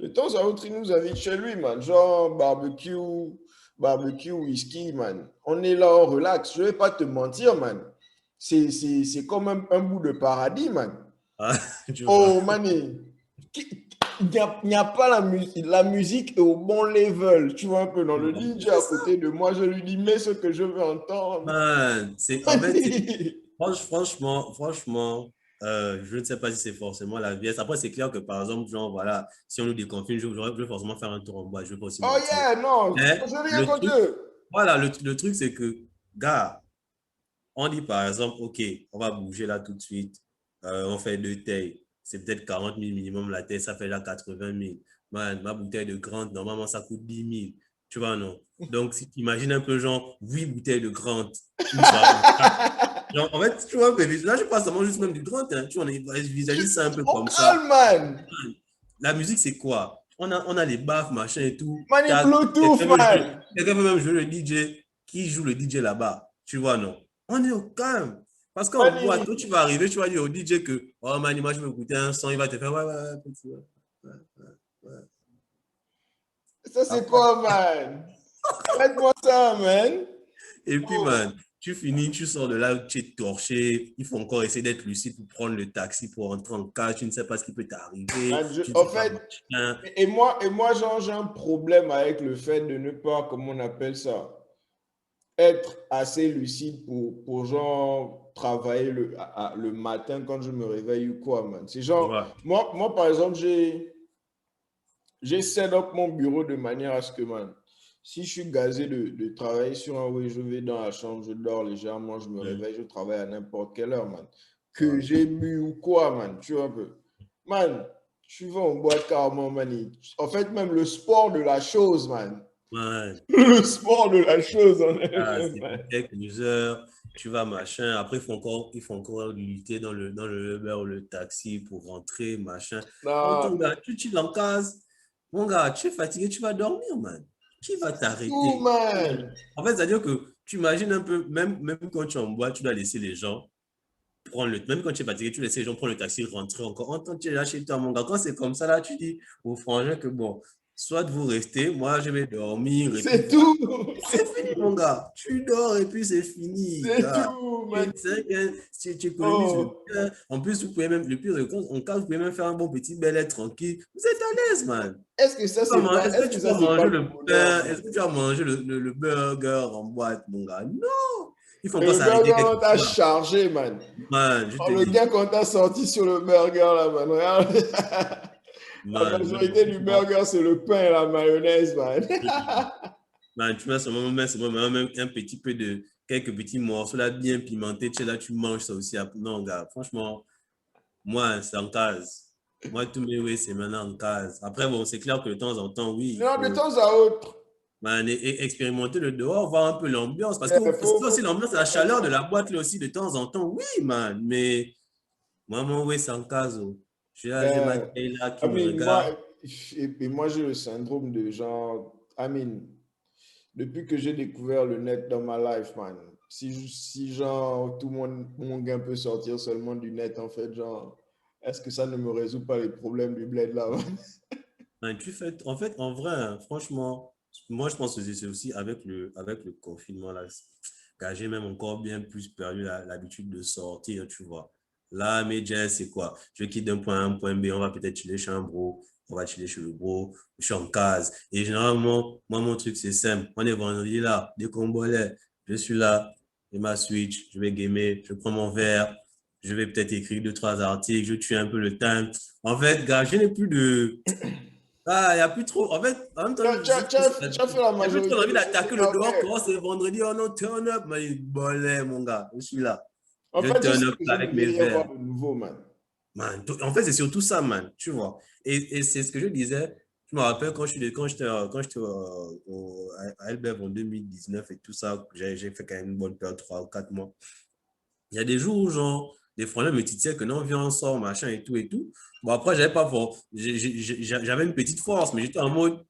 De temps à autre, il nous invite chez lui, man. Genre, barbecue, whisky, man. On est là, on relaxe. Je vais pas te mentir, man. C'est comme un bout de paradis, man. Ah, tu vois. Oh, mané. Il n'y a pas la musique est au bon level. Tu vois un peu dans le DJ C'est à ça. côté de moi, je lui dis, mets ce que je veux entendre. Man, en fait, franchement, je ne sais pas si c'est forcément la vieille. Après, c'est clair que, par exemple, genre, voilà, si on nous déconfine, je vais forcément faire un tour en bois, je ne vais pas aussi Oh mentir. yeah, non, Mais je rien le contre truc, eux. voilà, le truc, c'est que, gars, on dit par exemple, OK, on va bouger là tout de suite. On fait deux tailles. C'est peut-être 40 000 minimum la taille, ça fait là 80 000. Man, ma bouteille de grande, normalement, ça coûte 10 000. Tu vois, non? Donc, si tu imagines un peu, genre, 8 bouteilles de grande, une soirée. Genre, en fait, tu vois, baby, là, je passe seulement juste même du grande. Hein, tu vois, je visualise ça un peu On comme ça. calme, man. La musique, c'est quoi? On a les baffes, machin et tout. Man, il Bluetooth, man. Quelqu'un peut même jouer le DJ. Qui joue le DJ là-bas? Tu vois, non? On est au calme. Parce qu'en boîte, Man, quand tu vas arriver, tu vas dire au DJ que, oh man, moi je veux écouter un son, il va te faire, ouais, ouais, ouais, petit, ouais, ouais, ouais, ouais. ça c'est Après, quoi, man? Arrête-moi ça, man. et puis, Oh, man, tu finis, tu sors de là, tu es torché. Il faut encore essayer d'être lucide pour prendre le taxi, pour rentrer en cas. Tu ne sais pas ce qui peut t'arriver. man, Tu ne en sais pas, fait, machin. et moi, genre, j'ai un problème avec le fait de ne pas, comment on appelle ça, être assez lucide pour genre, travailler le matin quand je me réveille ou quoi, man. C'est Tu genre, vois. moi, par exemple, j'ai set up mon bureau de manière à ce que, man, si je suis gazé de travailler sur un oui, je vais dans la chambre, je dors légèrement, je me Mm. réveille, je travaille à n'importe quelle heure, man. Que Ouais. j'ai bu ou quoi, man, tu vois un peu. Man, tu vas en boîte carrément, man. En fait, même le sport de la chose, man. Ouais. Le sport de la chose en Ah, elle-même, c'est man. quelques heures, tu vas machin. Après, il faut encore lutter dans le Uber ou le taxi pour rentrer, machin. Oh, ton Non, gars, tu l'encases. Mon gars, tu es fatigué, tu vas dormir, man. Qui va c'est tout, t'arrêter? man. En fait, c'est-à-dire que tu imagines un peu, même quand tu es en bois, tu dois laisser les gens prendre même quand tu es fatigué, tu laisses les gens prendre le taxi, rentrer encore. En temps, tu es là chez toi, mon gars. Quand c'est comme ça, là, tu dis au frangin que bon, soit vous restez, moi, je vais dormir, et puis C'est voilà. tout. C'est fini, mon gars. Tu dors et puis c'est fini, C'est gars. tout, man. Tu économises le Oh. bien. En plus, vous pouvez même, le pire, en cas, vous pouvez même faire un bon petit bel air tranquille. Vous êtes à l'aise, man. Est-ce que ça, c'est pas, Est-ce est-ce que que tu ça, vas c'est pas manger le le bonheur, pain? man? Est-ce que tu vas manger le burger en boîte, mon gars? Non! Il faut Et encore le s'arrêter burger, quelque on t'a part. chargé, man. Man, je Oh, te le dis, gain qu'on t'a sorti sur le burger, là, man. Regarde. La man, majorité du burger, c'est le pain et la mayonnaise, man. man, tu mets seulement même un petit peu de quelques petits morceaux là bien pimentés, tu es là, tu manges ça aussi. Non, gars, franchement, moi, c'est en case. Moi, tous mes ouais, c'est maintenant en case. Après, bon, c'est clair que de temps en temps, oui, il Non, de faut temps à autre. man, expérimenter le dehors, voir un peu l'ambiance. Parce que Il c'est ça faut aussi l'ambiance, la chaleur de la boîte là aussi de temps en temps. Oui, man, mais moi, mon ouais, c'est en case. Oh. Je suis là, j'ai ma Ben, taille là qui I me mean, moi, regarde. et moi, j'ai le syndrome de genre, I mean, depuis que j'ai découvert le net dans ma life, man, si genre, tout mon gain peut sortir seulement du net, en fait, genre, est-ce que ça ne me résout pas les problèmes du bled là, man? Ben, tu fais, en fait, en vrai, hein, franchement, moi, je pense que c'est aussi avec le confinement, là, que j'ai même encore bien plus perdu l'habitude de sortir, tu vois. Là, mes jazz, c'est quoi? Je quitte d'un point A à un point B, on va peut-être chiller chez un bro, on va chiller chez le bro, je suis en case. Et généralement, moi, mon truc, c'est simple. On est vendredi là, des Congolais, je suis là, j'ai ma Switch, je vais gamer, je prends mon verre, je vais peut-être écrire deux, trois articles, je tue un peu le temps. En fait, gars, je n'ai plus de ah, il n'y a plus trop. En fait, en même temps, Tu as, tu as- tu as fait la il n'y a plus trop majorité envie de ce que d'attaquer tu le as dehors fait. quand c'est vendredi. Oh non, turn up. Mais bolé, mon gars. Je suis là. En Je fait, je turn sais up que je ne avec vais mes rien voir verres. de nouveau, man. Man, en fait, c'est surtout ça, man. Tu vois. Et c'est ce que je disais. Je me rappelle quand j'étais à Elbev en 2019 et tout ça, j'ai fait quand même une bonne période, 3 ou 4 mois. Il y a des jours où, genre, des Français me titillaient que non, viens, on sort, machin et tout et tout. Bon, après, j'avais pas fort. J'avais une petite force, mais j'étais en mode,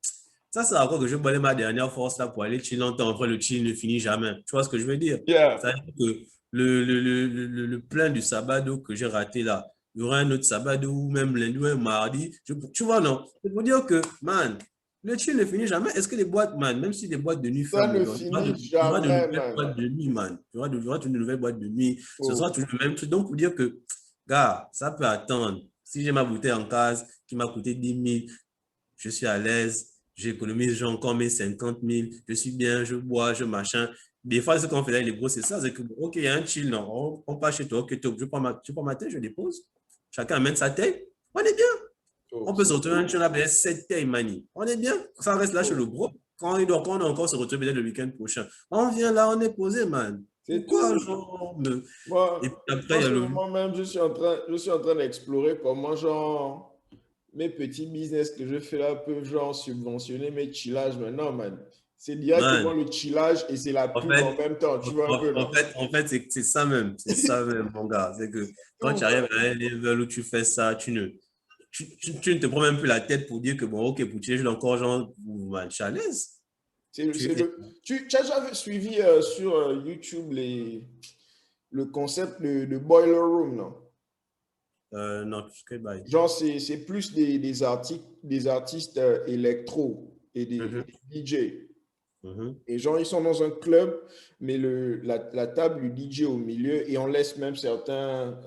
ça, c'est encore que je balais ma dernière force là pour aller chill longtemps. Après, le chill ne finit jamais. Tu vois ce que je veux dire? Yeah. Ça veut dire que le plein du sabbat que j'ai raté là, il y aura un autre sabbat ou même lundi ou un mardi. Tu vois, non? C'est pour dire que, man, le chill ne finit jamais. Est-ce que les boîtes, man, même si les boîtes de nuit Ça ferment ne aujourd'hui, finit il y aura de jamais, nouvelles man. boîtes de nuit, man. Il y aura de nouvelles boîtes de nuit. Ce sera Oh. toujours le même truc. Donc, pour dire que, gars, ça peut attendre. Si j'ai ma bouteille en case qui m'a coûté 10 000, je suis à l'aise, j'économise, j'ai encore mes 50 000, je suis bien, je bois, je machin. Des fois, ce qu'on fait avec les gros, c'est ça, c'est que, OK, il y a un chill, non, on part chez toi, OK, top, je prends ma tête, je dépose. Chacun amène sa tête, on est bien. Oh, On peut se c'est retrouver un chill là, peut-être 7 tailles, mani. On est bien, ça reste là chez tout. le gros. Quand on a encore se retrouver peut-être le week-end prochain, on vient là, on est posé, man. C'est Pourquoi, tout. genre, et puis Moi, après, en il y a ce le. moment même, je suis en train d'explorer comment, genre, mes petits business que je fais là peuvent, genre, subventionner mes chillages maintenant, man. C'est directement Man, le chillage et c'est la En pub en fait, même temps, tu vois un peu, non? c'est ça même, mon gars. C'est que quand Tout, tu arrives man. à un level où tu fais ça, tu ne te prends même plus la tête pour dire que bon, ok, pour tirer encore, genre, vous êtes à l'aise. Tu fais. Tu as déjà suivi sur YouTube le concept de Boiler Room, non? Non, tu fais bye. Genre, c'est plus des artistes électro et Mhm, des DJ. mhm. Et genre, ils sont dans un club, mais la table du DJ au milieu, et on laisse même certains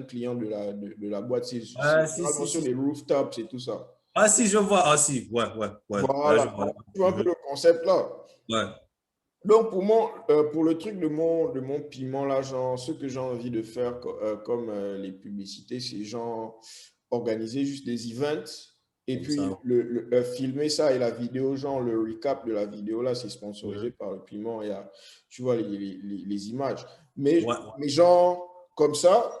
clients de la boîte. C'est Ah, si, généralement si, sur si. les rooftops et tout ça. Ah, si, je vois. Ah, si, ouais, ouais, ouais. Là, je Voilà, vois. tu vois un peu Mhm. le concept là. Ouais. Donc, pour le truc de mon piment là, genre, ce que j'ai envie de faire comme les publicités, c'est genre organiser juste des events et Comme ça. puis filmer ça et la vidéo, genre le recap de la vidéo là, c'est sponsorisé Mhm. par le piment. Il y a, tu vois, les images. Ouais. Mais genre, comme ça,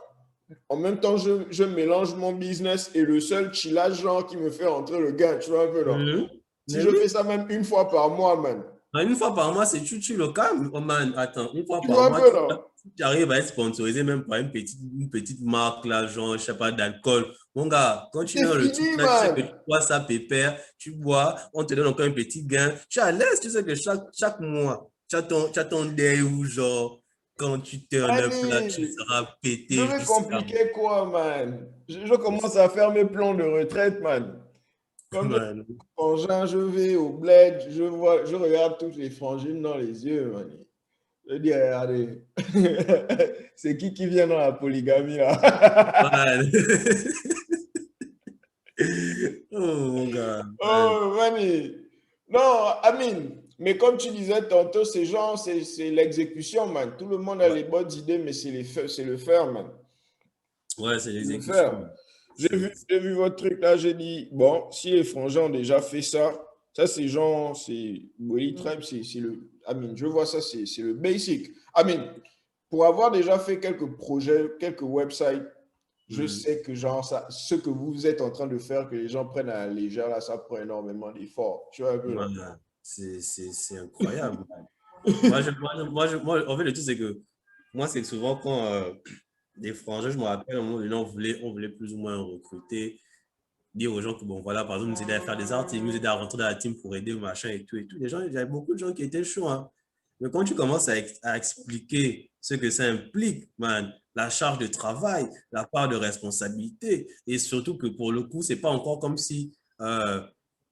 en même temps, je mélange mon business et le seul chillage, genre, qui me fait rentrer le gain, tu vois un peu, non? Mhm. Si Mais je oui. fais ça même une fois par mois, man, Une fois par mois, c'est tu le calmes. Oh man, attends, une fois tu par vois un mois, peu, non? tu arrives à être sponsorisé même par une petite marque, là, genre, je sais pas, d'alcool. Mon gars, quand tu es C'est dans le truc, fini, là, tu sais que man. tu bois ça pépère, tu bois, on te donne encore un petit gain. Tu es à l'aise, tu sais que chaque mois, tu as ton day où, genre, quand tu turn up là, tu Allez, seras je pété vais jusqu'à. compliquer quoi, man? Je commence à faire mes plans de retraite, man. Comme je Man. frangin, je vais au bled, je regarde toutes les frangines dans les yeux, man. Je dis, eh, regardez, c'est qui vient dans la polygamie, là? Man. Oh, mon gars. Man. Oh, Manny. Non, Amine, Mais comme tu disais tantôt, ces gens, c'est l'exécution, man. Tout le monde a Ouais, les bonnes idées, mais c'est le faire, man. ouais, c'est Le l'exécution. faire. C'est J'ai vu votre truc là, j'ai dit, bon, si les frangins ont déjà fait ça, ça c'est genre, c'est Bolly Tribe, c'est le, I mean, je vois ça, c'est le basic. I mean, pour avoir déjà fait quelques projets, quelques websites, je Mhm. sais que genre, ça, ce que vous êtes en train de faire, que les gens prennent à la légère, là, ça prend énormément d'efforts. Tu vois un peu là. Voilà. C'est incroyable. En fait, le truc, c'est que moi, c'est que souvent, quand des frangins, je me rappelle, à un moment donné, on voulait plus ou moins recruter, dire aux gens que, bon, voilà, par exemple, nous aider à faire des articles, nous aider à rentrer dans la team pour aider, machin et tout et tout. Les gens, il y avait beaucoup de gens qui étaient chauds, hein. Mais quand tu commences à expliquer ce que ça implique, man, la charge de travail, la part de responsabilité, et surtout que pour le coup, c'est pas encore comme si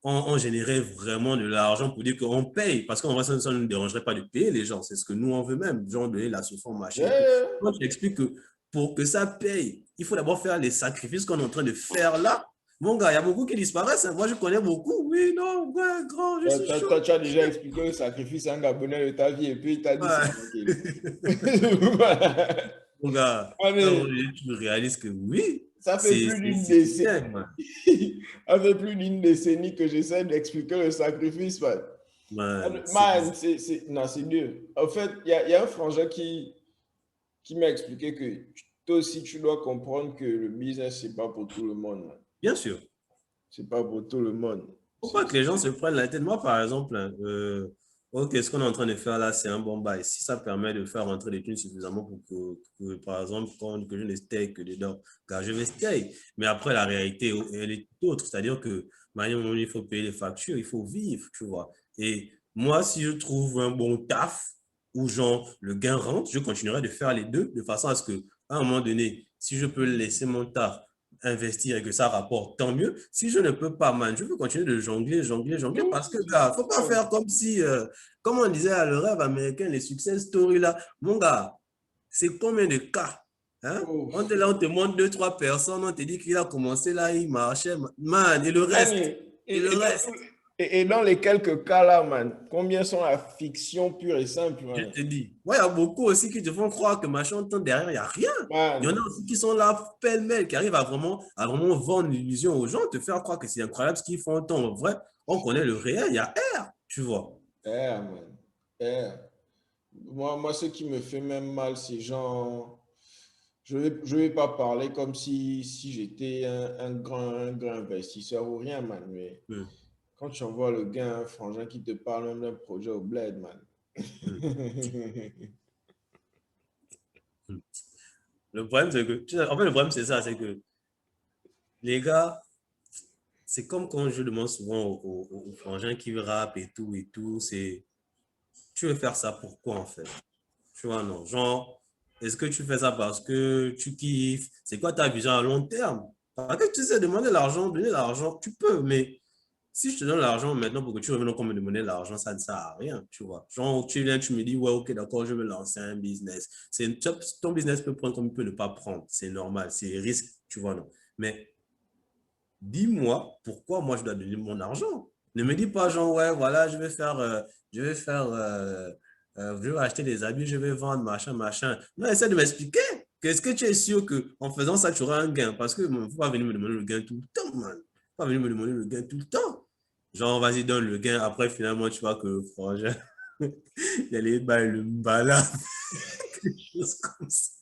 on générait vraiment de l'argent pour dire qu'on paye, parce qu'en vrai, ça ne nous dérangerait pas de payer les gens, c'est ce que nous on veut même, genre donner la souffrance, machin et tout. Yeah. Moi, je t'explique que pour que ça paye, il faut d'abord faire les sacrifices qu'on est en train de faire là. Mon gars, il y a beaucoup qui disparaissent, hein. Moi, je connais beaucoup. Oui, non, ouais, grand, je suis chaud. Toi, tu as déjà expliqué le sacrifice à un Gabonais de ta vie et puis il t'a dit c'est Ouais. tranquille. Mon gars, Ah, mais tu réalises que oui, ça fait plus d'une c'est décennie. bien, man. Ça fait plus d'une décennie que j'essaie d'expliquer le sacrifice, man. Man, Man, non, c'est dur. En fait, il y a un frangin qui m'a expliqué que toi aussi, tu dois comprendre que le business, c'est pas pour tout le monde, man. bien sûr. C'est pas pour tout le monde. Faut pas que les gens se prennent la tête. Moi, par exemple, hein, ok, ce qu'on est en train de faire là, c'est un bon bail. Si ça permet de faire rentrer des thunes suffisamment pour par exemple, que je ne stay que dedans, car je vais stay. Mais après, la réalité, elle est autre. C'est-à-dire que, maintenant, il faut payer les factures, il faut vivre, tu vois. Et moi, si je trouve un bon taf, où genre, le gain rentre, je continuerai de faire les deux, de façon à ce que, à un moment donné, si je peux laisser mon taf investir et que ça rapporte, tant mieux. Si je ne peux pas, man, je peux continuer de jongler parce que, gars, faut pas faire comme si, comme on disait à le rêve américain, les success stories là, mon gars, c'est combien de cas? Hein? Oh. On te montre deux, trois personnes, on te dit qu'il a commencé là, il marchait, man, et le Man, reste, et le reste. et dans les quelques cas là, man, combien sont la fiction pure et simple, Je man? te dis. Ouais, il y a beaucoup aussi qui te font croire que machin, temps derrière, il n'y a rien. Il y en a Man, aussi qui sont là, pêle-mêle, qui arrivent à vraiment vendre l'illusion aux gens, te faire croire que c'est incroyable ce qu'ils font. En temps vrai, on connaît le réel, il y a R, tu vois. man. Moi, ce qui me fait même mal, c'est genre, je vais pas parler comme si j'étais un grand investisseur ou rien, man, mais Hum, quand tu envoies le gars, un frangin qui te parle même d'un projet au bled, man. hum, hum. Le problème, c'est que, en fait, le problème, c'est ça, c'est que les gars, c'est comme quand je demande souvent aux frangins qui rappent et tout, c'est, tu veux faire ça pourquoi, en fait? Tu vois, non. Genre, est-ce que tu fais ça parce que tu kiffes? C'est quoi ta vision à long terme? Parce que tu sais, demander l'argent, donner l'argent, tu peux, mais si je te donne l'argent maintenant pour que tu reviennes encore me demander l'argent, ça ne sert à rien, tu vois. Genre, tu viens, tu me dis, ouais, ok, d'accord, je vais lancer un business. Ton business peut prendre comme il peut ne pas prendre. C'est normal, c'est risque, tu vois, non. Mais dis-moi pourquoi moi je dois donner mon argent. Ne me dis pas, genre, ouais, voilà, je vais faire, je vais acheter des habits, je vais vendre, machin, machin. Non, essaie de m'expliquer. Qu'est-ce que tu es sûr qu'en faisant ça, tu auras un gain? Parce que il ne faut pas venir me demander le gain tout le temps, man. Faut pas venir me demander le gain tout le temps. Genre, vas-y, donne le gain. Après, finalement, tu vois que, franchement, il y a les balles, le mbala, quelque chose comme ça.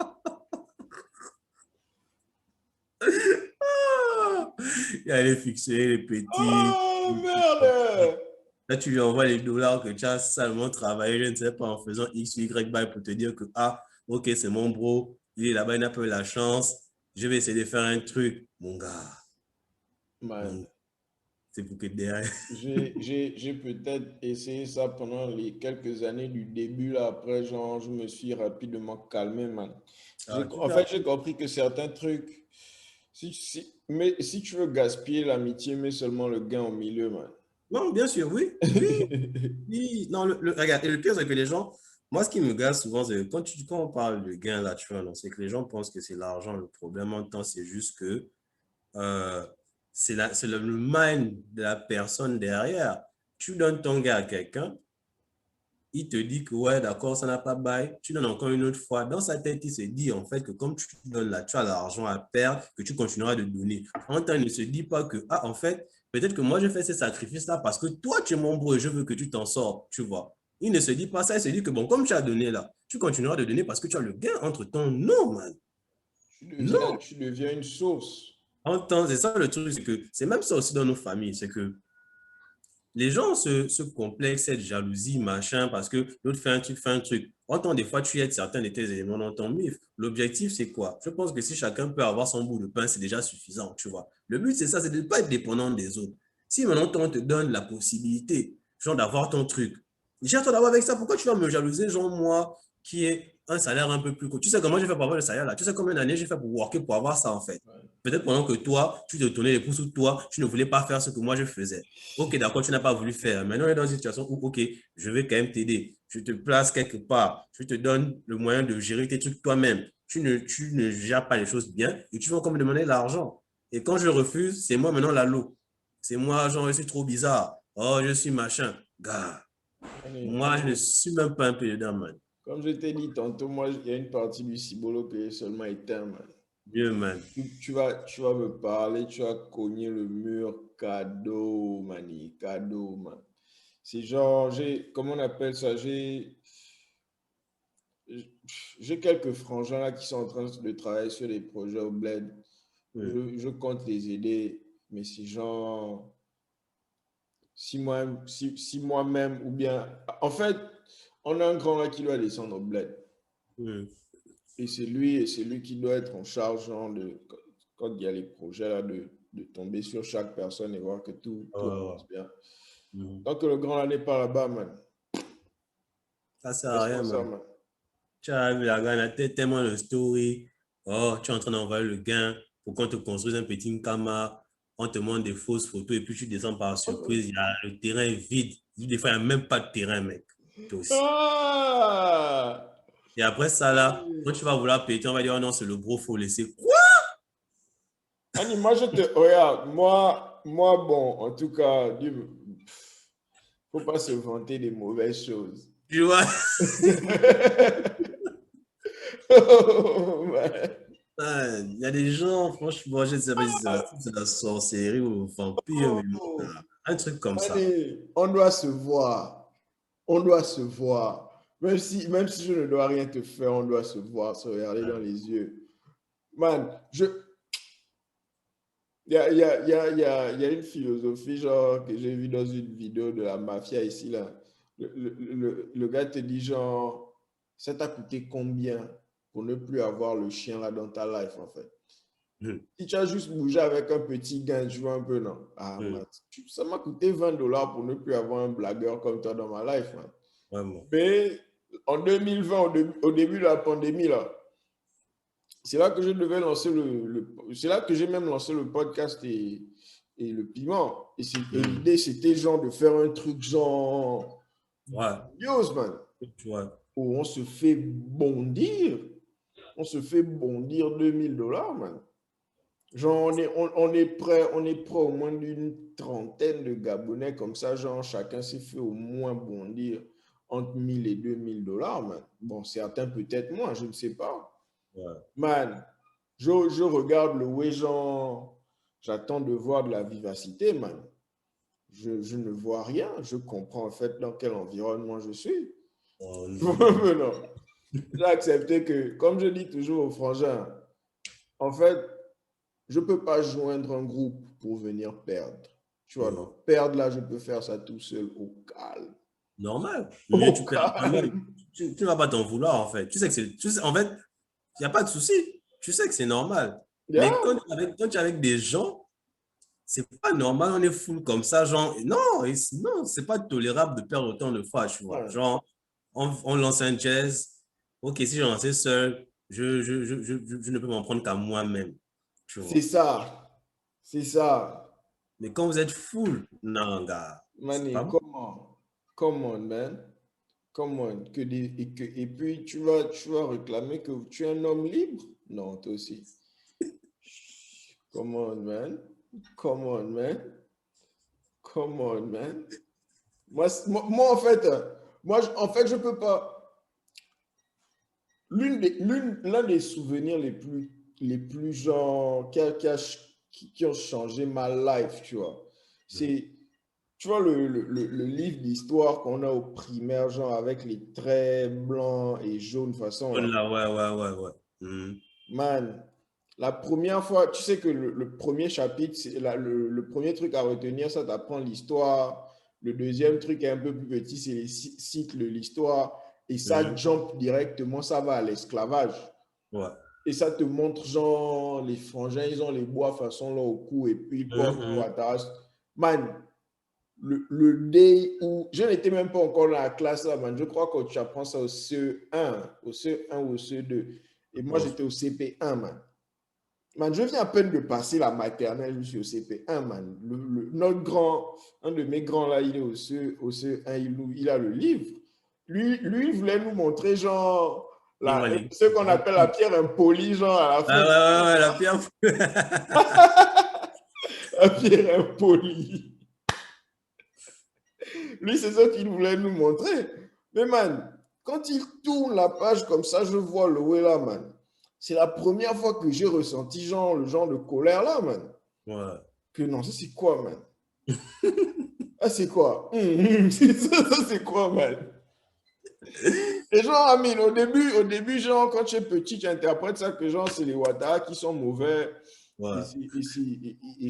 Ah, il y a les fixés, les petits. Oh, merde! Là, tu lui envoies les dollars que tu as salement travaillé, je ne sais pas, en faisant X, Y, bail pour te dire que, ah, ok, c'est mon bro, il est là-bas, il n'a pas eu la chance, je vais essayer de faire un truc. Mon gars, Man, mon- c'est pour que derrière. j'ai peut-être essayé ça pendant les quelques années du début, là, après, genre, je me suis rapidement calmé, man. Ah, tu En perds. fait, j'ai compris que certains trucs, mais si tu veux gaspiller l'amitié, mets seulement le gain au milieu, man. Non, bien sûr, oui, oui, oui. Non, regarde, et le pire, c'est que les gens, moi, ce qui me gâte souvent, c'est que quand on parle de gain, là, tu vois, non, c'est que les gens pensent que c'est l'argent le problème. En même temps, c'est juste que euh, c'est le mind de la personne derrière. Tu donnes ton gars à quelqu'un, il te dit que ouais, d'accord, ça n'a pas bail, tu donnes encore une autre fois. Dans sa tête, il se dit en fait que comme tu donnes là, tu as l'argent à perdre, que tu continueras de donner. En même temps, il ne se dit pas que, ah, en fait, peut-être que moi, je fais ces sacrifices-là parce que toi, tu es mon bro et je veux que tu t'en sors, tu vois. Il ne se dit pas ça, il se dit que bon, comme tu as donné là, tu continueras de donner parce que tu as le gain entre-temps. Non, man. Non. Tu deviens une source. En temps, c'est ça le truc, c'est que c'est même ça aussi dans nos familles, c'est que les gens se complexent, cette jalousie, machin, parce que l'autre fait un truc. Autant des fois, tu aides certains de tes éléments dans ton mif. L'objectif, c'est quoi? Je pense que si chacun peut avoir son bout de pain, c'est déjà suffisant, tu vois. Le but, c'est ça, c'est de ne pas être dépendant des autres. Si maintenant, on te donne la possibilité, genre, d'avoir ton truc, gère-toi d'abord avec ça. Pourquoi tu vas me jalouser, genre, moi, qui ai un salaire un peu plus court? Tu sais comment j'ai fait pour avoir le salaire là? Tu sais combien d'années j'ai fait pour worker pour avoir ça, en fait? Peut-être pendant que toi, tu te tournais les pouces sous toi, tu ne voulais pas faire ce que moi je faisais. Ok, d'accord, tu n'as pas voulu faire. Maintenant, on est dans une situation où, ok, je vais quand même t'aider. Je te place quelque part. Je te donne le moyen de gérer tes trucs toi-même. Tu ne gères pas les choses bien et tu vas encore me demander l'argent. Et quand je refuse, c'est moi maintenant l'allô. C'est moi, genre, je suis trop bizarre. Oh, je suis machin. Gars, Allez, moi, je ne suis même pas un peu dedans, man. comme je t'ai dit tantôt, moi, il y a une partie du cibolo que j'ai seulement éteint, man. Dieu, man. Tu vas me parler, tu vas cogner le mur, cadeau, mani, cadeau, man. C'est genre, comment on appelle ça? J'ai quelques frangins là qui sont en train de travailler sur des projets au bled. Mm, Je compte les aider, mais c'est genre, si moi-même, ou bien, en fait, on a un grand là qui doit descendre au bled. mm. Et c'est lui qui doit être en charge, genre, quand il y a les projets là, de tomber sur chaque personne et voir que tout Oh, avance bien. mm. Tant que le grand là n'est pas là-bas, man, Ça sert à laisse rien, moi ça, man. man. Tu as vu la gagne, tu tellement de story. Oh, tu es en train d'envoyer le gain pour qu'on te construise un petit Nkama. On te montre des fausses photos et puis tu descends par surprise. Il y a le terrain est vide. Des fois, il n'y a même pas de terrain, mec. Toi aussi. Ah! Et après ça, là, quand tu vas vouloir payer, on va dire, oh non, c'est le gros, faut laisser. Quoi? Annie, moi, regarde, bon, en tout cas, faut pas se vanter des mauvaises choses. Tu vois? Oh, man. Il y a des gens, franchement, je ne sais pas si c'est la sorcellerie ou le vampire, mais bon, Oh, un truc comme ça. allez, on doit se voir. On doit se voir. Même si je ne dois rien te faire, on doit se voir, se regarder dans les yeux. Man, il y a une philosophie genre que j'ai vue dans une vidéo de la mafia ici là. Le gars te dit genre, ça t'a coûté combien pour ne plus avoir le chien là dans ta life en fait. Hum, Si tu as juste bougé avec un petit gain, tu vois un peu non. Ah hum, man, ça m'a coûté $20 pour ne plus avoir un blagueur comme toi dans ma life man. vraiment. Mais en 2020, au début de la pandémie là, c'est là que je devais lancer c'est là que j'ai même lancé le podcast et le piment. Et Hum, l'idée, c'était genre de faire un truc genre ouais, grandiose, man, tu vois. où on se fait bondir. On se fait bondir $2000, man. Genre, on est prêt au moins d'une trentaine de Gabonais comme ça. Genre, chacun s'est fait au moins bondir entre 1000 et $2000, man. Bon, certains peut-être moins, je ne sais pas. Ouais. Man, je regarde le way, genre, j'attends de voir de la vivacité, man. Je ne vois rien. Je comprends en fait dans quel environnement je suis. Oh, Non. J'ai accepté que, comme je dis toujours aux frangins, en fait, je ne peux pas joindre un groupe pour venir perdre. Tu vois, non? Perdre là, je peux faire ça tout seul, au calme. normal, mais Au tu perds quand même. calme. Tu ne vas pas t'en vouloir, en fait. Tu sais que c'est. En fait, il n'y a pas de souci. Tu sais que c'est normal. Mais Yeah. quand tu es avec des gens, c'est pas normal, on est full comme ça. Genre, non, non, c'est pas tolérable de perdre autant de fois, tu vois. Ouais. Genre, on lance un jazz. Ok, si je lançais seul, je ne peux m'en prendre qu'à moi-même, tu C'est vois. ça. C'est ça. Mais quand vous êtes full, non, gars, c'est pas Manny, bon. come on. Come on, man. Come on. Et puis, tu vas réclamer que tu es un homme libre? Non, toi aussi. Come on, man. Come on, man. Come on, man. En fait, Moi, en fait, je peux pas. L'un des souvenirs les plus genre, qui ont changé ma life, tu vois, c'est, tu vois, le livre d'histoire qu'on a au primaire, genre avec les traits blancs et jaunes façon là. Là, ouais, ouais, ouais, ouais. Mhm. Man, la première fois, tu sais que le premier chapitre, le premier truc à retenir, ça t'apprend l'histoire. Le deuxième truc est un peu plus petit, c'est les cycles de l'histoire. Et ça Mhm. jump directement, ça va à l'esclavage. Ouais. Et ça te montre, genre, les frangins, ils ont les bois façon là au cou et puis ils portent un Mhm. Ouattara. Man, le day où. Je n'étais même pas encore dans la classe là, man. Je crois que tu apprends ça au CE1, au CE1 ou au CE2. Je Et moi, pense. j'étais au CP1, man. Man, je viens à peine de passer la maternelle, je suis au CP1, man. Notre grand, un de mes grands là, il est au CE1, il a le livre. Lui, il voulait nous montrer, genre, Il va les. ce qu'on appelle la pierre impolie, genre, à la Ah fin, ouais, ouais, ouais, la pierre. la pierre impolie. Lui, c'est ça qu'il voulait nous montrer. Mais, man, quand il tourne la page comme ça, je vois le là, man. C'est la première fois que j'ai ressenti, genre, le genre de colère là, man. Ouais. Que non, ça c'est quoi, man? Ah, c'est quoi? Ça, c'est quoi, man? Et genre, Amine, au début, genre, quand tu es petit, tu interprètes ça que genre, c'est les Ouattara qui sont mauvais. Et, Ouais.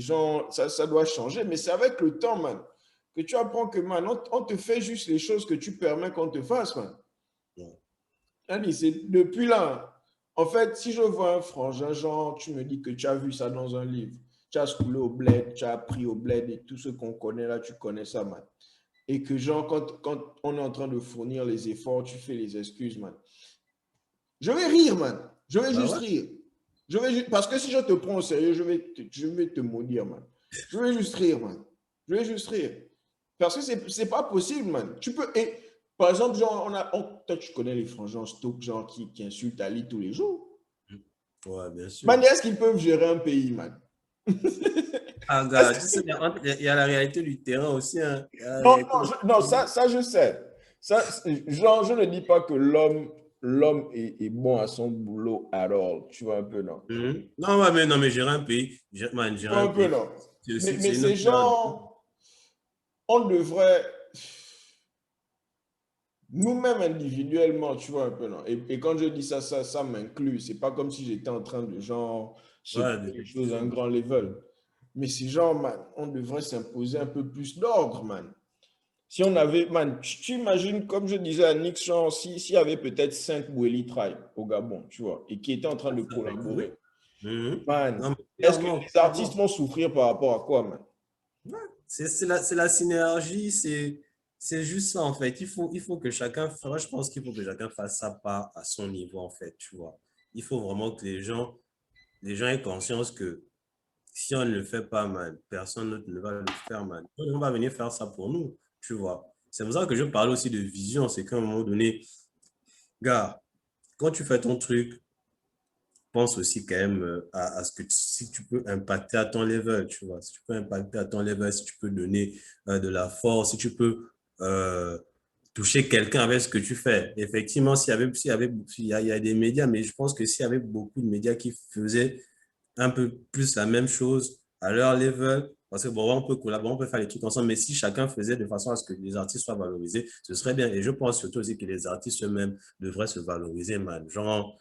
genre, ça doit changer. Mais c'est avec le temps, man, que tu apprends que, man, on te fait juste les choses que tu permets qu'on te fasse, man. Ouais. Ami, c'est depuis là. En fait, si je vois un frangin, genre, tu me dis que tu as vu ça dans un livre, tu as schoolé au bled, tu as appris au bled et tout ce qu'on connaît là, tu connais ça, man. Et que, genre, quand on est en train de fournir les efforts, tu fais les excuses, man. Je vais rire, man. Je vais Bah juste ouais. rire. Parce que si je te prends au sérieux, je vais te maudire, man. Je vais juste rire, man. Je vais juste rire. Parce que c'est pas possible, man. Tu peux. Et, par exemple, genre, toi, tu connais les frangins stock, genre, qui insultent Ali tous les jours. Ouais, bien sûr. Man, est-ce qu'ils peuvent gérer un pays, man? Ah, gars, tu sais, il y a la réalité du terrain aussi. Hein. Il y a la Non, réalité du non, terrain. ça, je sais. Ça, genre, je ne dis pas que l'homme est bon à son boulot at all. Tu vois un peu, non? Mhm. Non, ouais, mais, non, mais gérer un pays, man, Tu gérer vois un un peu, pays, non? c'est Mais, aussi, mais c'est une ces autre paire de- gens, on devrait, nous-mêmes individuellement, tu vois un peu, non? Et quand je dis ça, ça m'inclut. C'est pas comme si j'étais en train de, genre, se Ouais, les choses à un définitivement. grand level. Mais ces gens, man, on devrait s'imposer un peu plus d'ordre, man. Si on avait, man, tu imagines, comme je disais à Nick, genre, s'il y avait peut-être 5 Welly Tribe au Gabon, tu vois, et qui étaient en train de Ça va être cool. collaborer, Mhm. man, Non, mais est-ce que clairement, les artistes clairement. vont souffrir par rapport à quoi, man? Ouais, c'est la synergie, c'est juste ça en fait. Il faut que chacun, moi, je pense qu'il faut que chacun fasse sa part à son niveau en fait, tu vois. Il faut vraiment que les gens aient conscience que si on ne le fait pas, man, personne d'autre ne va le faire, man. On va venir faire ça pour nous, tu vois. C'est pour ça que je parle aussi de vision, c'est qu'à un moment donné, gars, quand tu fais ton truc, pense aussi quand même à ce que si tu peux impacter à ton level, tu vois, si tu peux impacter à ton level, si tu peux donner de la force, si tu peux euh, toucher quelqu'un avec ce que tu fais. Effectivement, il y a des médias, mais je pense que s'il y avait beaucoup de médias qui faisaient un peu plus la même chose à leur level, parce que bon, on peut collaborer, on peut faire les trucs ensemble, mais si chacun faisait de façon à ce que les artistes soient valorisés, ce serait bien. Et je pense surtout aussi que les artistes eux-mêmes devraient se valoriser, man. Genre,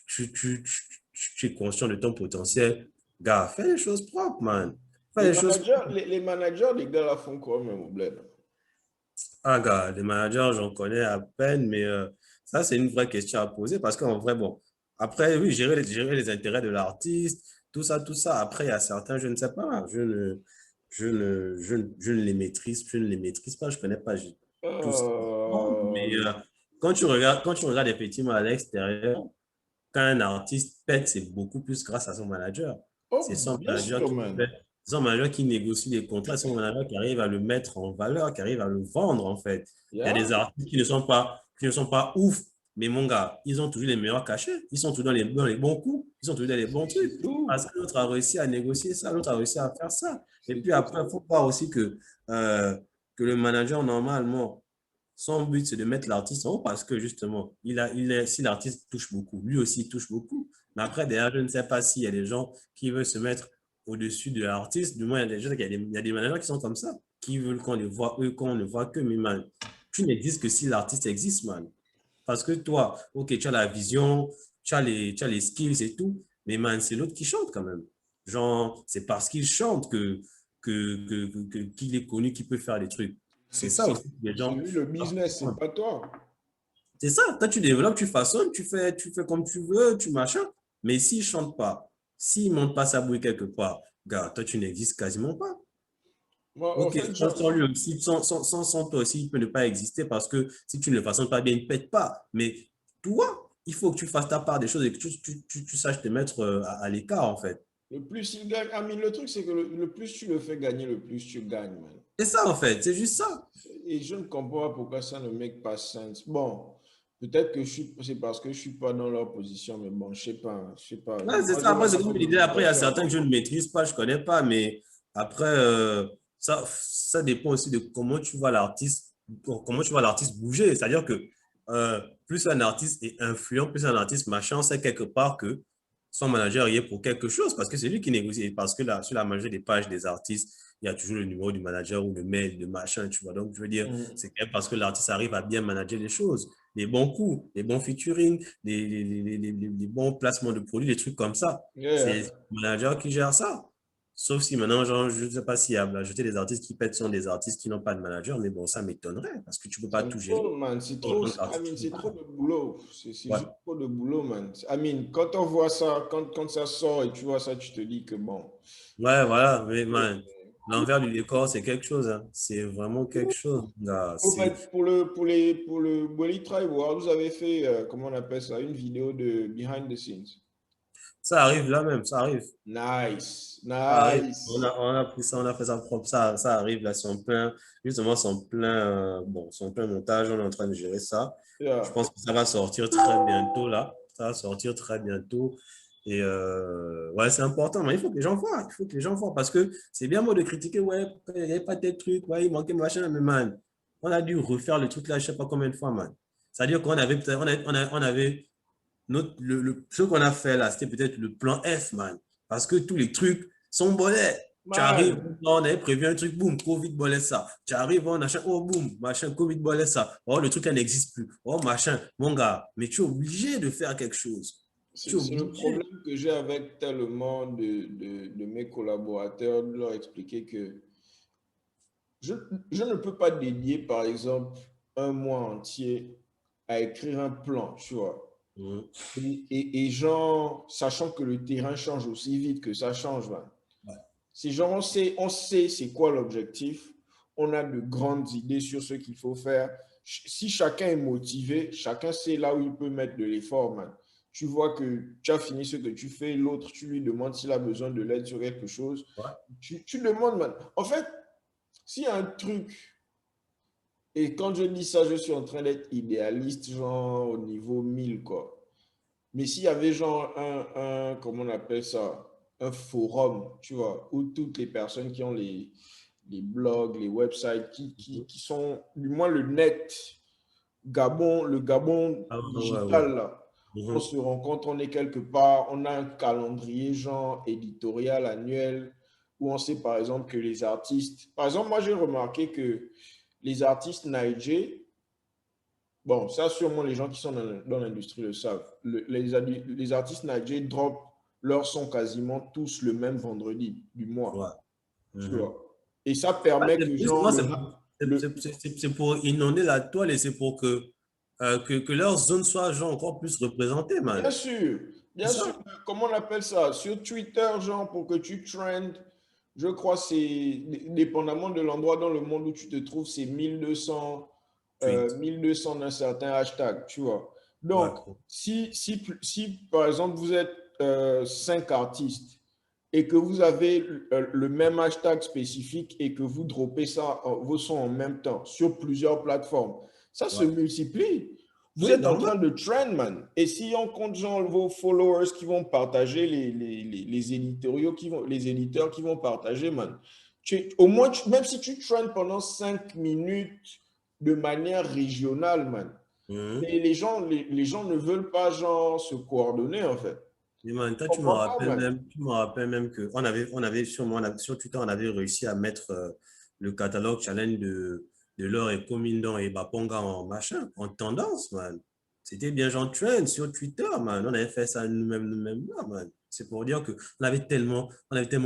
tu es conscient de ton potentiel. Gars, fais les choses propres, man. Fais Les les choses managers, propres. les managers, les gars, là, font quoi, même au bled? Ah, gars, les managers, j'en connais à peine, mais ça, c'est une vraie question à poser parce qu'en vrai, bon, après, oui, gérer les intérêts de l'artiste, tout ça. Après, il y a certains, je ne sais pas, je ne les maîtrise pas, je ne connais pas tout ce qu'ils font, mais Euh, quand tu regardes effectivement à l'extérieur, quand un artiste pète, c'est beaucoup plus grâce à son manager. C'est Oh, son bien manager sûr, qui man. fait, son manager qui négocie les contrats, son manager qui arrive à le mettre en valeur, qui arrive à le vendre, en fait. Il y a des Yeah, artistes qui ne sont pas ouf, mais mon gars, ils ont toujours les meilleurs cachets. Ils sont toujours dans les bons coups, ils sont toujours dans les bons trucs. c'est tout. Parce que l'autre a réussi à négocier ça, l'autre a réussi à faire ça. Et C'est puis tout. après, il faut voir aussi que le manager, normalement, son but, c'est de mettre l'artiste en haut parce que justement, si l'artiste touche beaucoup, lui aussi il touche beaucoup. Mais après, derrière, je ne sais pas s'il y a des gens qui veulent se mettre au-dessus de l'artiste. Du moins, il y a des gens, il y a des managers qui sont comme ça, qui veulent qu'on les voit eux, qu'on ne voit que. Mais man, tu n'existes que si l'artiste existe, man. Parce que toi, ok, tu as la vision, tu as les skills et tout, mais man, c'est l'autre qui chante quand même. Genre, c'est parce qu'il chante qu'il est connu, qu'il peut faire des trucs. C'est ça aussi, les C'est gens. lui le business, c'est pas toi. C'est ça, toi tu développes, tu façonnes, tu fais comme tu veux, tu machin. Mais s'il ne chante pas, s'il ne monte pas sa bouille quelque part, gars, toi tu n'existes quasiment pas. Moi, en Ok, fait, sans lui aussi, sans toi aussi, il peut ne pas exister parce que si tu ne le façonnes pas bien, il ne pète pas. Mais toi, il faut que tu fasses ta part des choses et que tu saches te mettre à l'écart, en fait. le plus il gagne, Amine, le truc, c'est que le plus tu le fais gagner, le plus tu gagnes, man. C'est ça, en fait, c'est juste ça. Et je ne comprends pas pourquoi ça ne make pas sens. Bon, peut-être que c'est parce que je suis pas dans leur position, mais bon, je sais pas, je sais pas. Ouais, c'est Moi, ça. j'ai Après, ma c'est comme propre l'idée. Après, il y a motivation. certains que je ne maîtrise pas, je ne connais pas. Mais après, ça dépend aussi de comment tu vois l'artiste, bouger. C'est-à-dire que plus un artiste est influent, plus un artiste machin, c'est quelque part que son manager y est pour quelque chose parce que c'est lui qui négocie. Et parce que là, sur la majorité des pages des artistes, il y a toujours le numéro du manager ou le mail de machin, tu vois. Donc, je veux dire, Mhm. c'est quand même parce que l'artiste arrive à bien manager les choses, les bons coups, les bons featuring, les bons placements de produits, des trucs comme ça. C'est Yeah. le manager qui gère ça. Sauf si maintenant, genre, je ne sais pas s'il y a ajouté des artistes qui pètent sont des artistes qui n'ont pas de manager, mais bon, ça m'étonnerait parce que tu ne peux pas Ça me tout gérer. saoule, man. C'est En trop, tant qu'artiste, Amine, tu peux c'est trop pas. de boulot. C'est Ouais. juste trop de boulot, man. Amine, quand on voit ça, quand ça sort et tu vois ça, tu te dis que bon. Ouais, voilà, mais man, l'envers du décor, c'est quelque chose, hein. C'est vraiment quelque chose, là. Au C'est fait, pour le Bully Try World, vous avez fait, comment on appelle ça, une vidéo de behind the scenes. Ça arrive là même, ça arrive. Nice, Ça arrive. nice. On a pris ça, on a fait ça propre. Ça arrive là, son plein, justement, son plein, bon, son plein montage, on est en train de gérer ça. Je Yeah. pense que ça va sortir très bientôt là. Ça va sortir très bientôt. Et ouais, c'est important, mais il faut que les gens voient. Il faut que les gens voient parce que c'est bien beau de critiquer, ouais, il n'y avait pas tel truc, ouais, il manquait machin, mais man, on a dû refaire le truc là, je sais pas combien de fois, man. C'est-à-dire qu'on avait peut-être, on avait ce qu'on a fait là, c'était peut-être le plan F, man. Parce que tous les trucs sont bolets. Tu arrives, Man, on avait prévu un truc, boum, Covid bolait ça. Tu arrives, on achète, oh, boum, machin, Covid bolait ça. Oh, le truc, là n'existe plus. Oh, machin, mon gars, mais tu es obligé de faire quelque chose. Tu es c'est le obligé. problème que j'ai avec tellement de mes collaborateurs, de leur expliquer que je, je ne peux pas dédier, par exemple, un mois entier à écrire un plan, tu vois. Mhm. Et genre, sachant que le terrain change aussi vite que ça change, man. Ouais. Si genre on sait c'est quoi l'objectif, on a de grandes idées sur ce qu'il faut faire. Si chacun est motivé, chacun sait là où il peut mettre de l'effort, man. Tu vois que tu as fini ce que tu fais, l'autre, tu lui demandes s'il a besoin de l'aide sur quelque chose. Ouais. Tu demandes, man. En fait, s'il y a un truc, et quand je dis ça, je suis en train d'être idéaliste, genre au niveau 1000 quoi. Mais s'il y avait genre comment on appelle ça, un forum, tu vois, où toutes les personnes qui ont les blogs, les websites, Mhm. qui sont, du moins le net, Gabon, le Gabon Ah, ouais, ouais. digital, là, on Mhm. se rencontre, on est quelque part, on a un calendrier genre éditorial annuel, où on sait par exemple que les artistes, par exemple, moi j'ai remarqué que les artistes nigériens, bon, ça, sûrement, les gens qui sont dans l'industrie le savent. Les artistes nigériens drop leurs sons quasiment tous le même vendredi du mois. Ouais. Tu Mhm. vois. Et ça Ouais, permet que, genre, justement, c'est pour inonder la toile et c'est pour que leur zone soit genre, encore plus représentée, man. C'est bien sûr, ça. comment on appelle ça? Sur Twitter, genre, pour que tu trendes, je crois, c'est dépendamment de l'endroit dans le monde où tu te trouves, c'est 1200, Tweet. 1200 d'un certain hashtag, tu vois. Ouais. Donc, si par exemple, vous êtes 5 artistes et que vous avez le même hashtag spécifique et que vous droppez ça, vos sons en même temps sur plusieurs plateformes, ça se Ouais. multiplie. Vous Oui, êtes en normal. train de trend, man. Et si on compte genre vos followers qui vont partager les éditoriaux les éditeurs qui vont partager, man. Au moins, même si tu trends pendant 5 minutes de manière régionale, man. Mhm. Mais les gens ne veulent pas, genre, se coordonner, en fait. Et man, Je toi, comprends pas, man. tu me rappelles même que sur Twitter, on avait réussi à mettre le catalogue challenge de l'or et Comindo et Baponga en machin, en tendance, man. C'était bien genre trend sur Twitter, man. On avait fait ça nous-mêmes là, man. C'est pour dire que on avait tellement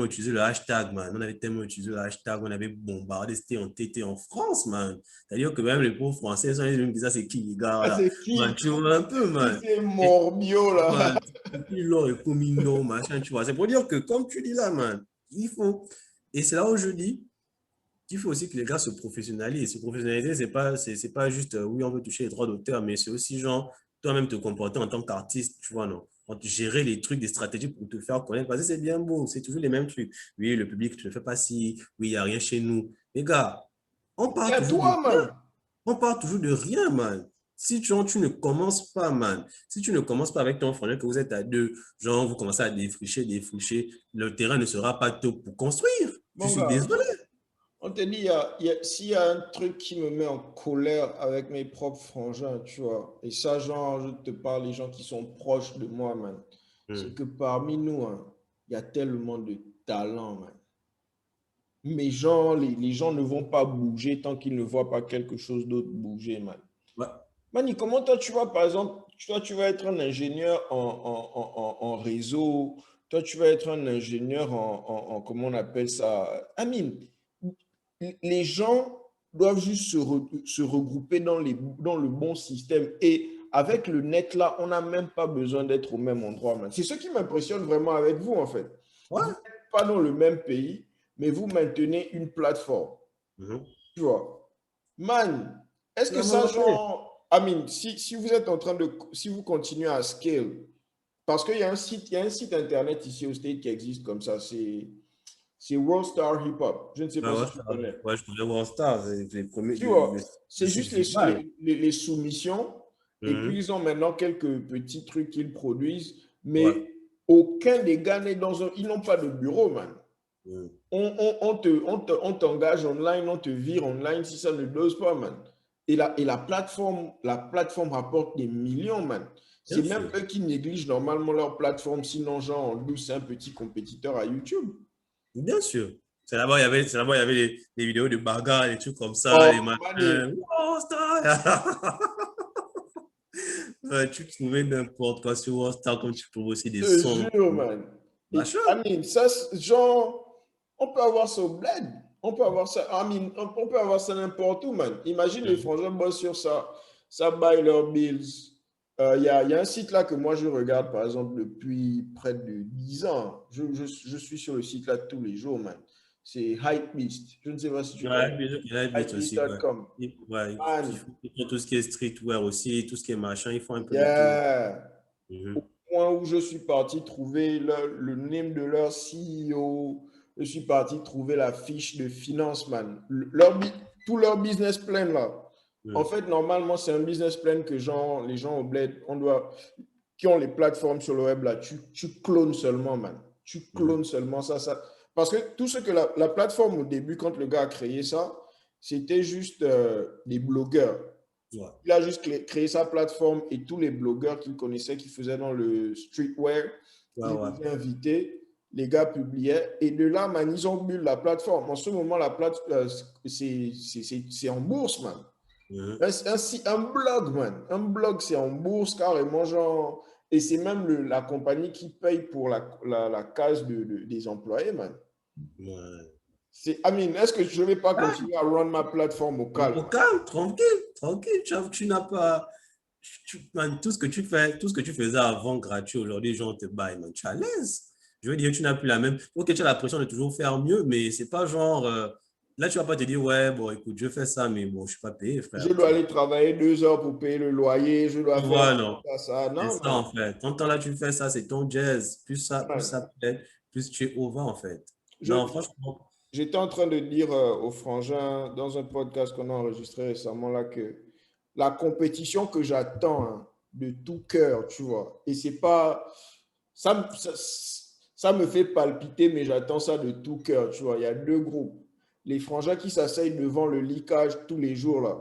utilisé le hashtag, man. On avait tellement utilisé le hashtag, on avait bombardé, c'était en TT en France, man. C'est-à-dire que même les pauvres Français, ils sont les gens qui disent, ça, c'est qui, les gars, Ah, là? c'est Man, tu vois un peu, qui man. c'est Morbio, là? Man, et puis l'or est communaux, machin, tu vois. C'est pour dire que, comme tu dis là, man, il faut. Et c'est là où je dis qu'il faut aussi que les gars se professionnalisent. Se professionnaliser, c'est pas juste, oui, on veut toucher les droits d'auteur, mais c'est aussi genre, toi-même te comporter en tant qu'artiste, tu vois, non? Gérer les trucs, des stratégies pour te faire connaître. Parce que c'est bien beau, c'est toujours les mêmes trucs. Oui, le public, tu ne fais pas ci, oui, il n'y a rien chez nous. Les gars, on Et parle à toujours de toi, rien. man. On part toujours de rien, man. Si tu ne commences pas, man, si tu ne commences pas avec ton frère, que vous êtes à deux, genre, vous commencez à défricher, le terrain ne sera pas top pour construire. Je Mon suis gars, désolé. on te dit, s'il y a un truc qui me met en colère avec mes propres frangins, tu vois, et ça, genre, je te parle des gens qui sont proches de moi, man, c'est Hmm. que parmi nous, hein, il y a tellement de talent, man. Mais genre, les gens ne vont pas bouger tant qu'ils ne voient pas quelque chose d'autre bouger, man. Ouais. Mani, comment toi tu vas, par exemple, toi tu vas être un ingénieur en réseau, toi tu vas être un ingénieur comment on appelle ça? Amine, les gens doivent juste se regrouper dans le bon système. Et avec le net là, on n'a même pas besoin d'être au même endroit, man. C'est ce qui m'impressionne vraiment avec vous, en fait. Vous Ouais. n'êtes pas dans le même pays, mais vous maintenez une plateforme. Mhm. Tu vois. Man, est-ce C'est que la ça, volonté. genre, Amine, si vous êtes en train de, si vous continuez à scale, parce qu'il y a il y a un site internet ici au State qui existe comme ça, c'est World Star Hip Hop. Je ne sais Ouais, pas si ouais, tu connais. ouais, je connais World Stars, c'est les premiers, Tu vois, le c'est site juste viral. les soumissions, et puis Mhm. ils ont maintenant quelques petits trucs qu'ils produisent, Ouais. mais aucun des gars n'est dans un, ils n'ont pas de bureau, man. Mhm. On t'engage online, on te vire online si ça ne dose pas, man. Et la plateforme rapporte des millions, man. C'est Bien même sûr. eux qui négligent normalement leur plateforme, sinon, genre, en douce, c'est un petit compétiteur à YouTube. Bien sûr. C'est là-bas, il y avait les vidéos de bagarres, des trucs comme ça, les Oh, mané. machins. Wow, star! Ouais, tu trouvais n'importe quoi sur Worldstar comme tu trouves aussi des Je te sons. jure, man. Et, Machin. I mean, ça, genre, on peut avoir ça au bled. On peut avoir ça, I mean, on peut avoir ça n'importe où, man. Imagine les Mhm. frangins bossent sur ça, ça buy leurs bills. Il y a un site là que moi je regarde, par exemple, depuis près de 10 ans. Je suis sur le site là tous les jours, man. C'est Hypebeast. Je ne sais pas si tu connais. Ouais, il y a Beats aussi. Ouais. Hypebeast.com. Ouais, Man, ils font tout ce qui est streetwear aussi, tout ce qui est machin, ils font un peu de tout. yeah. Mhm. Point où je suis parti trouver le name de leur CEO, je suis parti trouver la fiche de finance, man. Tout leur business plan là. En Mhm. fait, normalement, c'est un business plan que genre, les gens au bled, qui ont les plateformes sur le web là, tu clones seulement, man. Tu Mhm. clones seulement ça. Parce que tout ce que la plateforme au début, quand le gars a créé ça, c'était juste des blogueurs. Ouais. Il a juste créé sa plateforme et tous les blogueurs qu'il connaissait qui faisaient dans le streetwear, Ouais, il ouais. les a invités, les gars publiaient et de là, man, ils ont bu la plateforme. En ce moment, la plateforme, c'est en bourse, man. Mhm. Un blog, man. Un blog, c'est en bourse carrément, genre. Et c'est même la compagnie qui paye pour la case des employés, man. Ouais. Amine, est-ce que je ne vais pas continuer à run ma plateforme au calme, Au man? calme, tranquille, tranquille. Tu n'as pas. Man, tout ce que tu fais, tout ce que tu faisais avant gratuit, aujourd'hui, les gens te baillent, man. Tu es à l'aise. Je veux dire, tu n'as plus la même. Ok, tu as l'impression de toujours faire mieux, mais c'est pas genre. Là, tu vas pas te dire, ouais, bon, écoute, je fais ça, mais bon, je suis pas payé, Je frère. dois Tu aller vois. travailler 2 heures pour payer le loyer, je dois Tu faire vois, non. ça. C'est Non, ça, man. en fait. Ton temps là, tu fais ça, c'est ton jazz. Plus Man. ça plaît, plus tu es over, en fait. Je, Non, franchement. J'étais en train de dire aux frangins dans un podcast qu'on a enregistré récemment là que la compétition que j'attends, hein, de tout cœur, tu vois, et c'est pas, ça, ça me fait palpiter, mais j'attends ça de tout cœur, tu vois. Il y a deux groupes. Les frangins qui s'asseyent devant le leakage tous les jours là.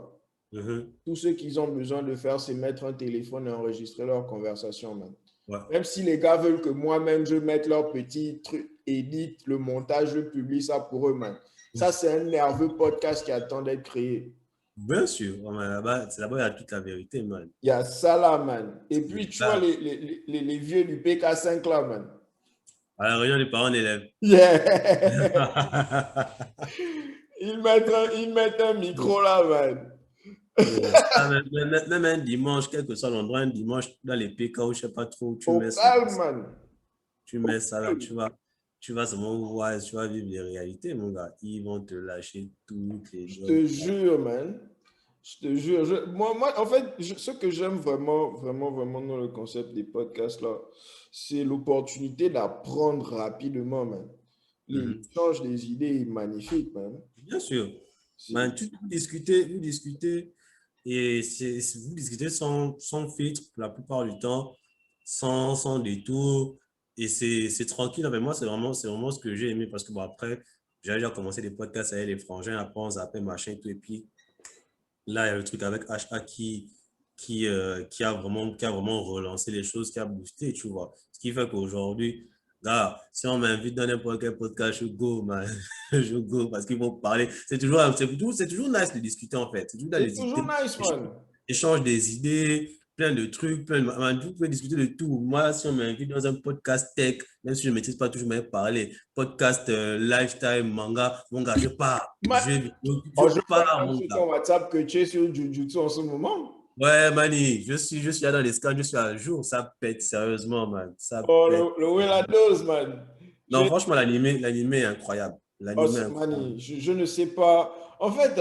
Mhm. Tout ce qu'ils ont besoin de faire, c'est mettre un téléphone et enregistrer leur conversation, man. Ouais. Même si les gars veulent que moi-même, je mette leur petit truc, édite, le montage, je publie ça pour eux, man. Ça, c'est un nerveux podcast qui attend d'être créé. Bien sûr, ouais, mais là-bas, c'est là-bas, il y a toute la vérité, man. Il y a ça là, man. Et puis, tu vois Là, les vieux du PK5 là, man. à la réunion des parents d'élèves. Yeah! Ils mettent un micro là, man. Ah, même un dimanche, quel que soit l'endroit, un dimanche, dans les PK, je ne sais pas trop, tu Au mets ça, calme, man. tu Au mets ça là, calme. tu vas seulement voir, tu vas vivre les réalités, mon gars. Ils vont te lâcher toutes les Je jobs. te jure, man. Je te jure. Moi, en fait, ce que j'aime vraiment, vraiment, vraiment dans le concept des podcasts là, c'est l'opportunité d'apprendre rapidement, man. Mhm. L'échange des idées est magnifique, man. Bien sûr. C'est Man, vous discutez, et vous discutez sans filtre la plupart du temps, sans détour, et c'est tranquille. Mais moi, c'est vraiment ce que j'ai aimé parce que bon, après, j'ai déjà commencé des podcasts avec les frangins, après on zappait machin et tout, et puis là, il y a le truc avec HA qui a vraiment relancé les choses, qui a boosté, tu vois. Ce qui fait qu'aujourd'hui, là, si on m'invite dans n'importe quel podcast, je go, man. Je go parce qu'ils vont parler. C'est toujours nice de discuter, en fait. C'est toujours nice de toujours discuter, nice, man. échange des idées, plein de trucs, man, vous pouvez discuter de tout. Moi, si on m'invite dans un podcast tech, même si je ne maîtrise pas tout, je vais parler. Podcast lifestyle, manga, mon gars, je pars. Man, Je oh, je vois pars, même mon sur gars. ton WhatsApp que tu es sur Jujutsu en ce moment. Ouais, Mani, je suis là dans les scans, je suis à jour. Ça pète, sérieusement, man. Ça Oh, pète. le Will la dose, man. Non, J'ai franchement, l'animé est incroyable. Oh, L'animé est incroyable. Mani, je ne sais pas. En fait,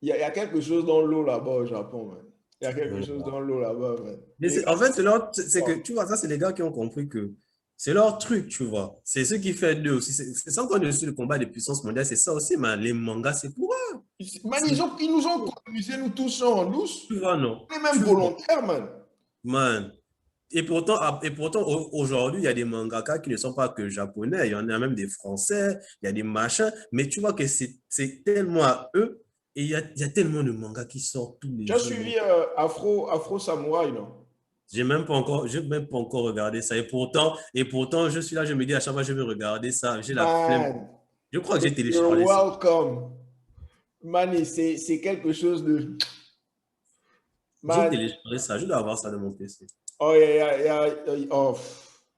il y a quelque chose dans l'eau là-bas au Japon, man. Il y a quelque chose dans l'eau là-bas, man. Mais Les gars, en fait, c'est que, tu vois, ça, c'est les gars qui ont compris que c'est leur truc, tu vois. C'est ce qui fait d'eux aussi. C'est ça qu'on est sur le combat des puissances mondiales. C'est ça aussi, man. Les mangas, c'est pour eux. man, ils nous ont colonisé, nous tous en douce. Tu vois, non? On est même Tu vois, volontaires, man. man. Et pourtant aujourd'hui, il y a des mangaka qui ne sont pas que japonais. Il y en a même des français, il y a des machins. Mais tu vois que c'est tellement à eux. Et il y a tellement de mangas qui sortent tous les Tu as jours. Donc, suivi Afro Samouraï, non? j'ai même pas encore regardé ça. Et pourtant, je suis là, je me dis à chaque fois, je vais regarder ça. J'ai la flemme. Man, Je crois que j'ai you're téléchargé ça. welcome. Man, c'est quelque chose de. J'ai Man, téléchargé ça. Je dois avoir ça dans mon PC. oh, oh,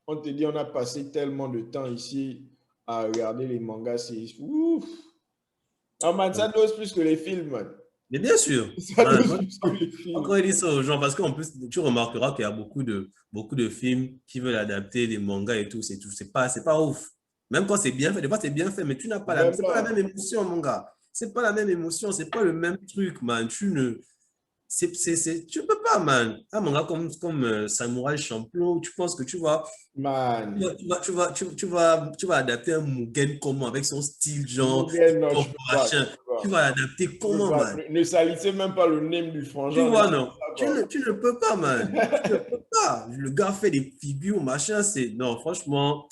on te dit, on a passé tellement de temps ici à regarder les mangas. C'est. Ouf. Ah, man, ça dose plus que les films, man. Mais bien sûr, Ça man, dose plus que les films. encore il dit ça aux gens, parce qu'en plus, tu remarqueras qu'il y a beaucoup de films qui veulent adapter des mangas et tout. C'est pas ouf. Même quand c'est bien fait, des fois c'est bien fait, mais Même c'est pas la là. même émotion, mon gars. C'est pas la même émotion, c'est pas le même truc, man. Tu peux pas, man. Un manga comme Samurai Champloo, tu penses que Man. tu vas adapter un Mugen comment, avec son style, genre, Mugen, non, je hip-hop, peux pas. Je machin. peux Tu pas. vas l'adapter Je peux comment, pas. man? Ne salissez même pas le name du Tu frangin. vois, non? Ça, quoi. Tu ne peux pas, man. Tu ne peux pas. Le gars fait des figures, machin, c'est... Non, franchement,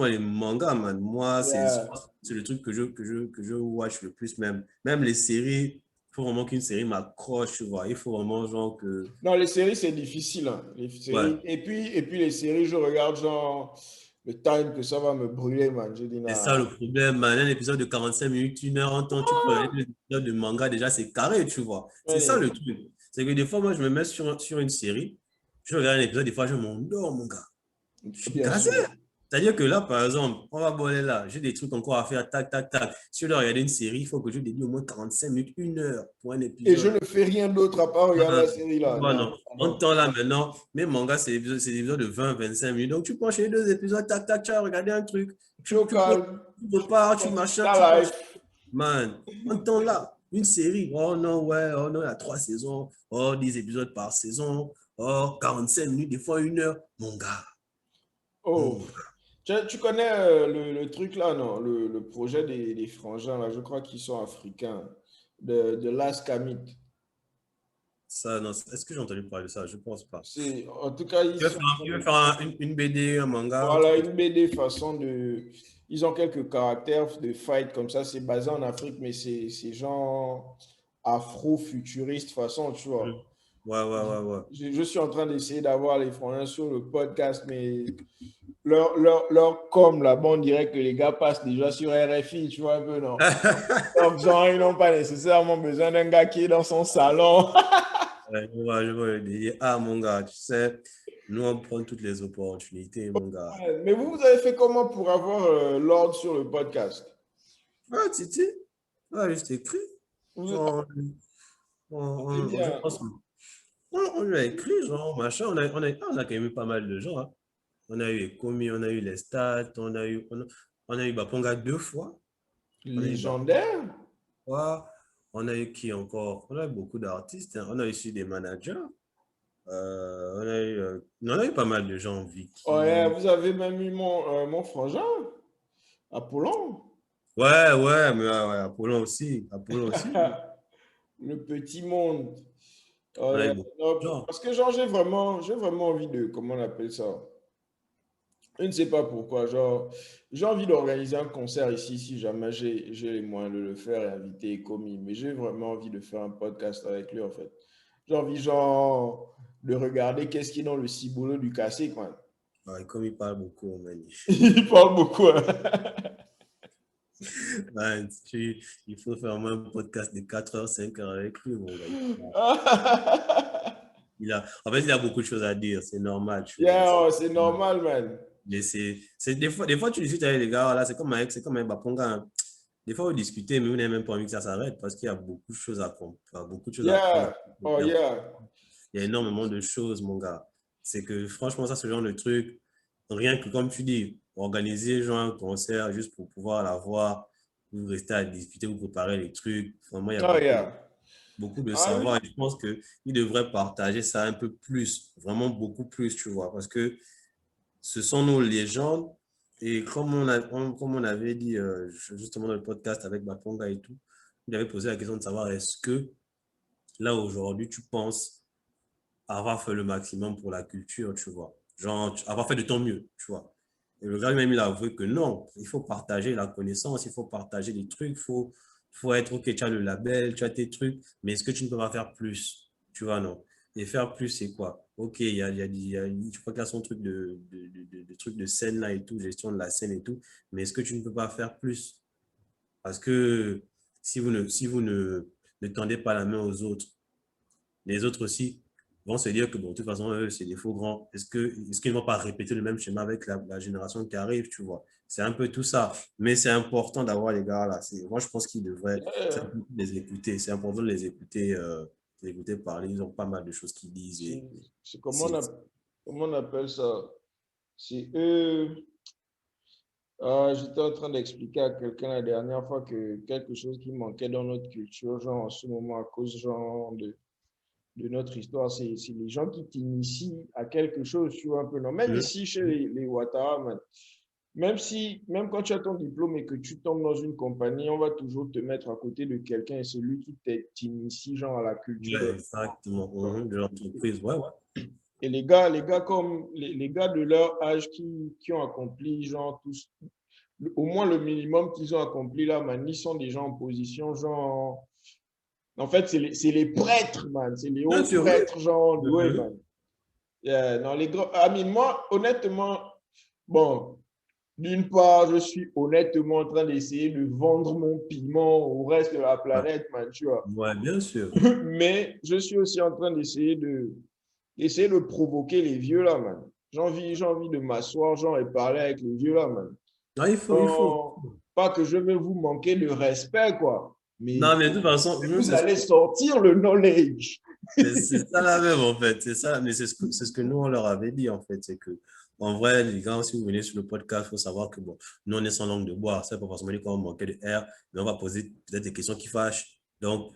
les mangas, man, moi, je Yeah. pense que c'est le truc que je watch le plus, même. Même les séries, il faut vraiment qu'une série m'accroche, tu vois. Il faut vraiment, genre, que... Non, les séries, c'est difficile, hein. Les Ouais, séries. Et puis les séries, je regarde genre le time que ça va me brûler, man. Je dis, c'est ça nah. le problème, man. Un épisode de 45 minutes, 1 heure en temps, tu peux regarder deux épisodes de manga, déjà, c'est carré, tu vois. C'est ça Ouais, le truc. C'est que des fois, moi, je me mets sur une série, je regarde un épisode, des fois, je m'endors, mon gars. Je suis bien casé. sûr. C'est-à-dire que là, par exemple, on va boire là, j'ai des trucs encore à faire, tac, tac, tac. Si je dois regarder une série, il faut que je dédie au moins 45 minutes, 1 heure pour un Et je épisode. ne fais rien d'autre à part regarder Euh, la série là. Non, non. En non. temps là maintenant, mes mangas, c'est des épisodes de 20-25 minutes. Donc tu peux enchaîner deux épisodes, tac, tac, tu as regardé un truc. Tu peux, Chocal, tu repars, tu machin, tu ta penses. life. Man, en temps là, une série, oh non, ouais, oh non, il y a 3 saisons, oh 10 épisodes par saison, oh 45 minutes, des fois 1 heure. Mon gars, Oh. mon Tu connais le truc là, non? Le projet des frangins là, je crois qu'ils sont africains. De Last Kamit. ça, non, est-ce que j'ai entendu parler de ça? Je pense pas. C'est, en tout cas, ils sont. Tu veux faire une BD, un manga, un Voilà, truc comme une BD façon de. Ils ont quelques caractères de fight comme ça. C'est basé en Afrique, mais c'est genre. afro-futuriste façon, tu vois. Ouais, ouais, ouais, ouais. Je suis en train d'essayer d'avoir les Frangins sur le podcast, mais leur com, là-bas, on dirait que les gars passent déjà sur RFI, tu vois un peu, non? Donc, genre, ils n'ont pas nécessairement besoin d'un gars qui est dans son salon. Ouais, je vois le délire. Ah, mon gars, tu sais, nous, on prend toutes les opportunités, mon gars. Mais vous avez fait comment pour avoir l'ordre sur le podcast? Ah, Titi, ah, je t'écris. Vous Genre, c'est je bien. pense on lui a écrit, genre, machin. On a quand même eu pas mal de gens. Hein. On a eu les commis, on a eu les stats, on a eu Baponga 2 fois. On a eu Légendaire? Baponga. On a eu qui encore? On a eu beaucoup d'artistes. Hein. On a eu aussi des managers. On a eu pas mal de gens, Ouais, Vicky. vous avez même eu mon frangin, Apollon. Ouais, mais ouais, Apollon aussi. Apollon aussi. Le petit monde. On a Ouais, eu beaucoup de non, gens. parce que genre, j'ai vraiment envie de, comment on appelle ça? Je ne sais pas pourquoi. Genre, j'ai envie d'organiser un concert ici, si jamais j'ai les moyens de le faire et inviter Komi. Mais j'ai vraiment envie de faire un podcast avec lui, en fait. J'ai envie, genre, de regarder qu'est-ce qui est dans le ciboulot du cassé, quoi. Ouais, comme il parle beaucoup, man. Il parle beaucoup, hein. Man, il faut faire au moins un podcast de 4 heures, 5 heures avec lui, mon gars. En fait, il a beaucoup de choses à dire, c'est normal, tu vois. Yeah, oh, c'est normal, man. Mais des fois, tu discutes avec les gars, là, c'est comme un Baponga. Hein. Des fois, vous discutez, mais vous n'avez même pas envie que ça s'arrête parce qu'il y a beaucoup de choses à comprendre, beaucoup de choses à apprendre. Yeah, oh yeah. Il y a énormément de choses, mon gars. C'est que franchement, ça, ce genre de truc, rien que comme tu dis, organiser genre un concert juste pour pouvoir l'avoir, vous restez à discuter, vous préparez les trucs. Vraiment, il y a Oh yeah. beaucoup de Ah savoir oui. et je pense qu'il devrait partager ça un peu plus, vraiment beaucoup plus, tu vois, parce que ce sont nos légendes et comme on avait dit justement dans le podcast avec Baponga et tout, il avait posé la question de savoir est-ce que là aujourd'hui tu penses avoir fait le maximum pour la culture, tu vois. Genre, avoir fait de ton mieux, tu vois. Et le gars lui-même, il a avoué que non, il faut partager la connaissance, il faut partager les trucs, faut être, ok, tu as le label, tu as tes trucs, mais est-ce que tu ne peux pas faire plus? Tu vois, non. Et faire plus, c'est quoi? Ok, je crois qu'il y a son truc de truc de scène là et tout, gestion de la scène et tout, mais est-ce que tu ne peux pas faire plus? Parce que si vous ne tendez pas la main aux autres, les autres aussi vont se dire que, bon, de toute façon, eux, c'est des faux grands. Est-ce qu'ils ne vont pas répéter le même schéma avec la génération qui arrive, tu vois? C'est un peu tout ça. Mais c'est important d'avoir les gars là. Moi, je pense qu'ils devraient Yeah. les écouter. C'est important de les écouter parler. Ils ont pas mal de choses qu'ils disent. C'est c'est C'est- comment on appelle ça? C'est eux. J'étais en train d'expliquer à quelqu'un la dernière fois que quelque chose qui manquait dans notre culture, genre en ce moment, à cause genre de notre histoire, c'est les gens qui t'initient à quelque chose, tu vois un peu. Non, même Mhm. ici, chez les Ouattara, man, même quand tu as ton diplôme et que tu tombes dans une compagnie, on va toujours te mettre à côté de quelqu'un et celui qui t'initie, genre, à la culture Ouais, de exactement. l'entreprise. De l'entreprise. Ouais, ouais. Et les gars comme les gars de leur âge qui ont accompli, genre, tous, au moins le minimum qu'ils ont accompli là, man, ils sont déjà en position, genre, en fait, c'est les prêtres, man, c'est les Bien hauts sûr, oui. prêtres, genre, ouais, Mhm. man. Non, les grands, I mean, moi, honnêtement, bon, d'une part, je suis honnêtement en train d'essayer de vendre mon piment au reste de la Ouais, planète, man, tu vois. ouais, bien sûr. Mais je suis aussi en train d'essayer de provoquer les vieux là, man. J'ai envie de m'asseoir, genre, et parler avec les vieux là, man. Non, il faut. Non, pas que je vais vous manquer de respect, quoi. Mais Non, mais de toute façon, nous, vous c'est allez sortir le knowledge. c'est ça la même, en fait. C'est ça, mais c'est ce que nous, on leur avait dit, en fait. C'est que, en vrai, les gars, si vous venez sur le podcast, il faut savoir que, bon, nous, on est sans langue de bois. Ça, pas forcément dire qu'on manquait de R, mais on va poser peut-être des questions qui fâchent. Donc,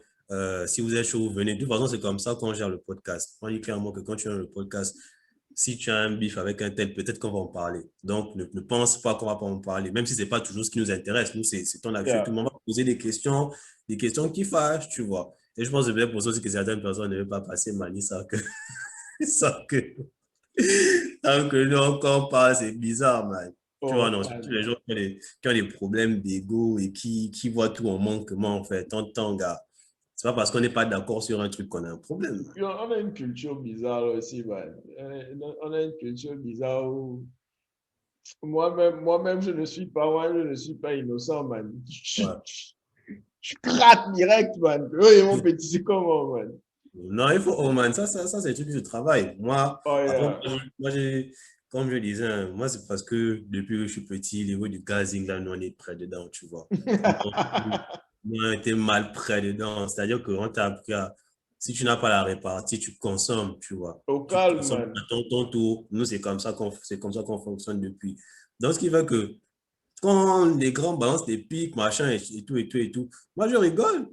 si vous êtes chaud, vous venez. De toute façon, c'est comme ça qu'on gère le podcast. On dit clairement que quand tu as le podcast, si tu as un bif avec un tel, peut-être qu'on va en parler. Donc, ne pense pas qu'on va pas en parler, même si c'est pas toujours ce qui nous intéresse. Nous, c'est ton avis. Yeah. Tout le monde va poser des questions qui fâchent, tu vois. Et je pense que c'est bien pour ça aussi que certaines personnes ne veulent pas passer Mani sans que, sans que, tant que nous encore parle, c'est bizarre, man. Tu vois, Oh, non, surtout les gens qui ont des problèmes d'ego et qui voient tout en manquement, en fait. Tant, gars. C'est pas parce qu'on n'est pas d'accord sur un truc qu'on a un problème. On a une culture bizarre là aussi, man. On a une culture bizarre où moi-même, je ne suis pas innocent, man. Ouais. Je craque direct, man. Oui, mon petit, c'est comment, man? Non, il faut, oh man, ça c'est un truc que je travaille. Moi, Oh, après, yeah. comme je disais, hein, moi, c'est parce que depuis que je suis petit, le niveau du gazing, là, nous, on est près dedans, tu vois. Nous, on était mal près dedans. C'est-à-dire qu'on t'a appris à, si tu n'as pas la répartie, tu consommes, tu vois. Au Tu calme, consommes à man. ton tour. Nous, c'est comme ça qu'on fonctionne depuis. Donc, ce qui fait que quand les grands balancent des pics, machin, et tout, et tout, et tout, moi, je rigole.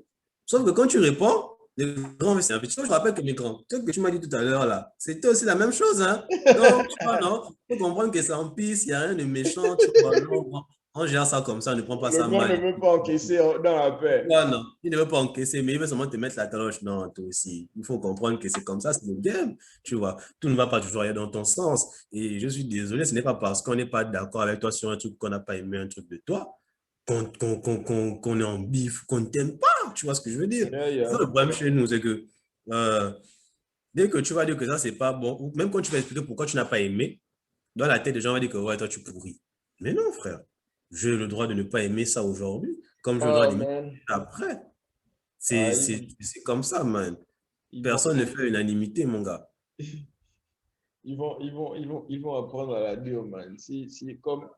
Sauf que quand tu réponds, les grands, c'est un petit peu. Je rappelle que mes grands, ce que tu m'as dit tout à l'heure, là, c'était aussi la même chose, hein. Donc, tu vois, non, il faut comprendre que c'est en piste, il n'y a rien de méchant, tu vois. Non, on gère ça comme ça, on ne prend pas Le ça grand ne mal. veut pas encaisser dans la paix. Ouais, non, il ne veut pas encaisser, mais il veut seulement te mettre la caloche. Non, toi aussi. Il faut comprendre que c'est comme ça, c'est le game. Tu vois, tout ne va pas toujours aller dans ton sens. Et je suis désolé, ce n'est pas parce qu'on n'est pas d'accord avec toi sur un truc qu'on n'a pas aimé un truc de toi qu'on est en bif, qu'on ne t'aime pas. Tu vois ce que je veux dire? Yeah, C'est ça yeah. le problème chez nous, c'est que euh, dès que tu vas dire que ça, c'est pas bon, ou même quand tu vas expliquer pourquoi tu n'as pas aimé, dans la tête des gens, on va dire que ouais, toi, tu pourris. Mais non, frère. J'ai le droit de ne pas aimer ça aujourd'hui, comme j'ai le droit Oh, d'aimer man. après. Ah, C'est comme ça, man. ils vont, Personne ne fait l'unanimité, mon gars. ils vont apprendre à la dire, man. Comme,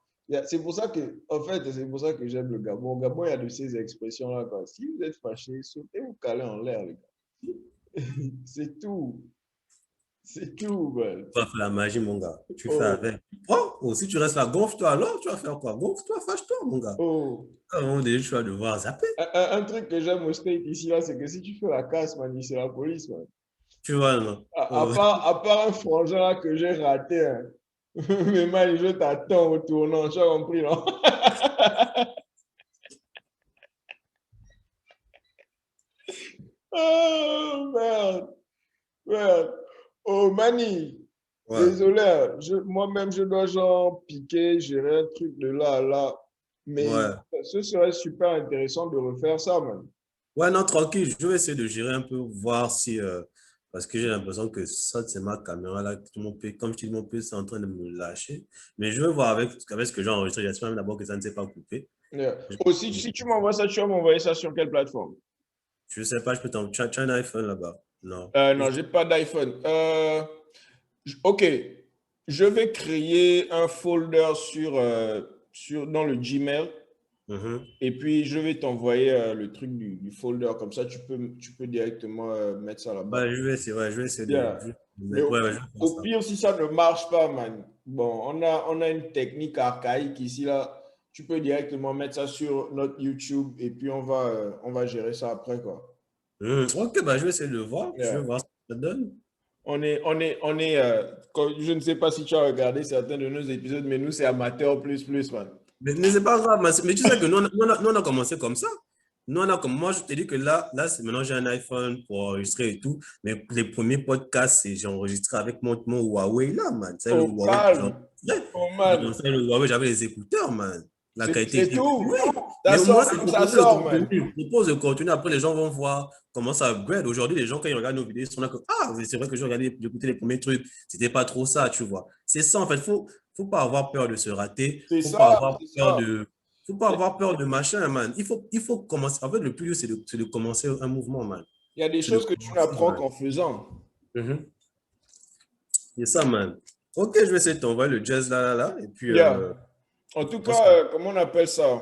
c'est pour ça que, en fait, c'est pour ça que j'aime le Gabon. Au Gabon, il y a de ces expressions-là, quoi. Si vous êtes fâché, sautez ou calez en l'air, les gars. C'est tout. C'est tout, man. Tu vas faire la magie, mon gars. Tu fais Oh, avec. Oh, oh, si tu restes là, gonfle-toi alors, tu vas faire quoi? Gonfle-toi, fâche-toi, mon gars. oh. À un moment donné, tu vas devoir zapper. Un truc que j'aime au state ici, là, c'est que si tu fais la casse, man, c'est la police, man. Tu vois, non? Oh, À part un frangin là que j'ai raté, hein. Mais man, je t'attends au tournant, tu as compris, non? Oh, merde, merde. Oh, Mani, ouais. désolé, hein. Moi-même, je dois genre piquer, gérer un truc de là à là. Mais Ouais. ce serait super intéressant de refaire ça, man. Ouais, non, tranquille. Je vais essayer de gérer un peu, voir si. Parce que j'ai l'impression que ça, c'est ma caméra là. Tout mon PC, comme je dis, mon PC est en train de me lâcher. Mais je vais voir avec ce que j'ai enregistré. J'espère même d'abord que ça ne s'est pas coupé. Yeah. Aussi, si tu m'envoies ça, tu vas m'envoyer ça sur quelle plateforme? Je ne sais pas, je peux t'en. Tu as un iPhone là-bas? Non. Non, j'ai pas d'iPhone. Ok, je vais créer un folder dans le Gmail Mhm. et puis je vais t'envoyer le truc du folder. Comme ça, tu peux directement mettre ça là-bas. Ouais, je vais essayer de. Yeah. Mais Ouais, ouais, je vais faire au ça. pire, si ça ne marche pas, man, bon, on a une technique archaïque ici, là. Tu peux directement mettre ça sur notre YouTube et puis on va gérer ça après, quoi. Ok, bah, je vais essayer de voir. Je Yeah. vais voir ce que ça donne. Je ne sais pas si tu as regardé certains de nos épisodes, mais nous, c'est amateur plus, man. Mais c'est pas grave, mais tu sais que nous, on a commencé comme ça. Moi, je te dis que maintenant, j'ai un iPhone pour enregistrer et tout. Mais les premiers podcasts, j'ai enregistré avec mon Huawei là, man. C'est le Au Huawei que j'ai calme. enregistré. Oh, J'ai man. commencé avec le Huawei, j'avais les écouteurs, man. La qualité C'est était. tout. Oui, Ça mais au moins, sort c'est comme ça proposer le sort, man. contenu. Propose le contenu. Après, les gens vont voir comment ça upgrade. Aujourd'hui, les gens, quand ils regardent nos vidéos, ils sont là comme ah, c'est vrai que j'ai regardé, j'ai écouté les premiers trucs. C'était pas trop ça, tu vois. C'est ça, en fait. Faut pas avoir peur de se rater. C'est ça, c'est ça. Faut pas avoir peur de machin, man. Il faut commencer. En fait, le plus dur, c'est de commencer un mouvement, man. Il y a des C'est de choses que tu commencer, n'apprends man. qu'en faisant. Mhm. C'est ça, man. Ok, je vais essayer de t'envoyer le jazz là. Et puis, Yeah. En tout on se- cas, comment on appelle ça?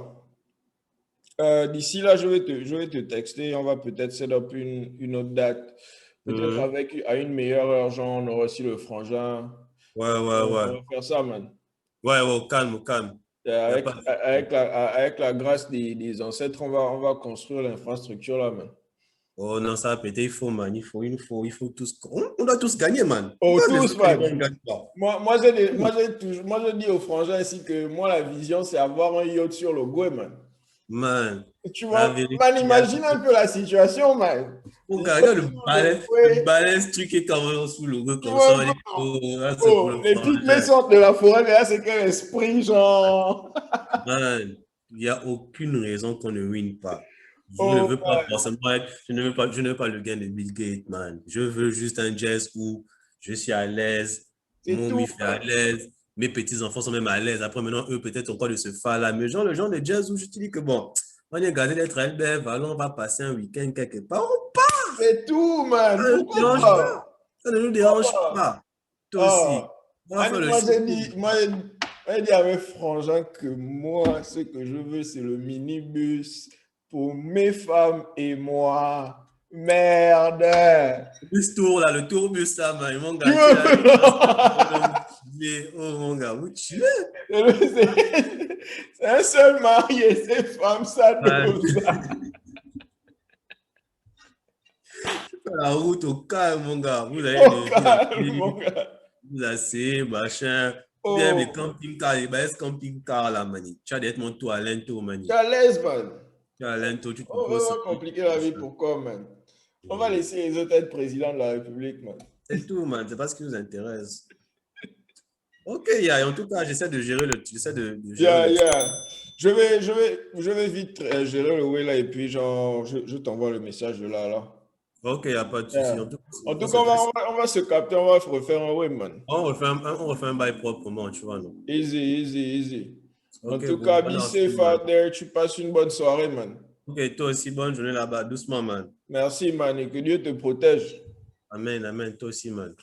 D'ici là, je vais te texter. On va peut-être set up une autre date. Peut-être Mhm. avec à une meilleure heure, genre, on aura aussi le frangin. Ouais, ouais, On ouais. va faire ça, man. Ouais, ouais, au calme, au calme. Y a pas de souci. Avec la grâce des ancêtres, on va construire l'infrastructure là, man. Oh non, ça va péter, il faut, man. Il faut tous. On doit tous gagner, man. Oh, Pourquoi les tous, autres les man. gens ne gagnent pas? Moi, je dis aux frangins ici que moi, la vision, c'est avoir un yacht sur le go, man. Man, Tu la vois, vérité, man, il y a. imagine un peu la situation, man. Mon gars, Yacht regarde sur le go, le balai truc est quand même sous le tu comme ça. vois On un va peu. dire, oh, là, c'est pour Oh, le les pygmées frangin. sortent de la forêt, mais là, c'est quel esprit, genre. Man, il n'y a aucune raison qu'on ne win pas. Je ne Oh, veux pas man. forcément être, je ne veux pas le gain de Bill Gates, man. Je veux juste un jazz où je suis à l'aise, C'est mon tout, mif est à man. l'aise, mes petits-enfants sont même à l'aise. Après, maintenant, eux, peut-être encore de se faire là. Mais genre, le genre de jazz où je te dis que bon, on est gardé d'être à Albert, allons, on va passer un week-end quelque part. C'est tout, man. Ça ne nous Pourquoi dérange pas? pas. Ça ne nous Pourquoi dérange pas? pas. Toi Ah. aussi. On va faire Annie, le moi, shopping. j'ai dit avec Frangin que moi, ce que je veux, c'est le minibus pour mes femmes et moi. Merde! Le bus tour, là, le tourbus, là, man. Mon Tu gars, tu es là, tu passes par là où veux? tu es. Oh, mon gars, où tu es? C'est un seul marié, ces femmes, ça Man, dose. la route au calme, mon gars. Vous allez Au lever la calme, mon pluie, gars. vous asseyez, machin. Ou bien les Oh, camping-cars, les baisses camping-cars, là, mani. Tu as d'être mon tour à l'ento, tu es mani. à l'aise, man. Tu as à l'ento, tu te On poses ça. va compliquer la vie, pourquoi, man? On va Mhm. laisser les autres être président de la République, man. C'est tout, man. C'est pas ce qui nous intéresse. Ok, yeah. En tout cas, j'essaie de gérer Yeah, le truc. yeah. Je vais vite gérer le way là et puis genre, je t'envoie le message de là, là. Ok, il n'y a pas de souci. Yeah. En tout cas, En tout on cas, se fait ça. on va se capter, on va refaire un way, man. On refait un bail proprement, tu vois, non? Easy, easy, easy. En Ok, tout bon, cas, be voilà, aussi, safe man. out there. Tu passes une bonne soirée, man. Ok, toi aussi, bonne journée là-bas. Doucement, man. Merci, man, et que Dieu te protège. Amen, amen. Toi aussi, man.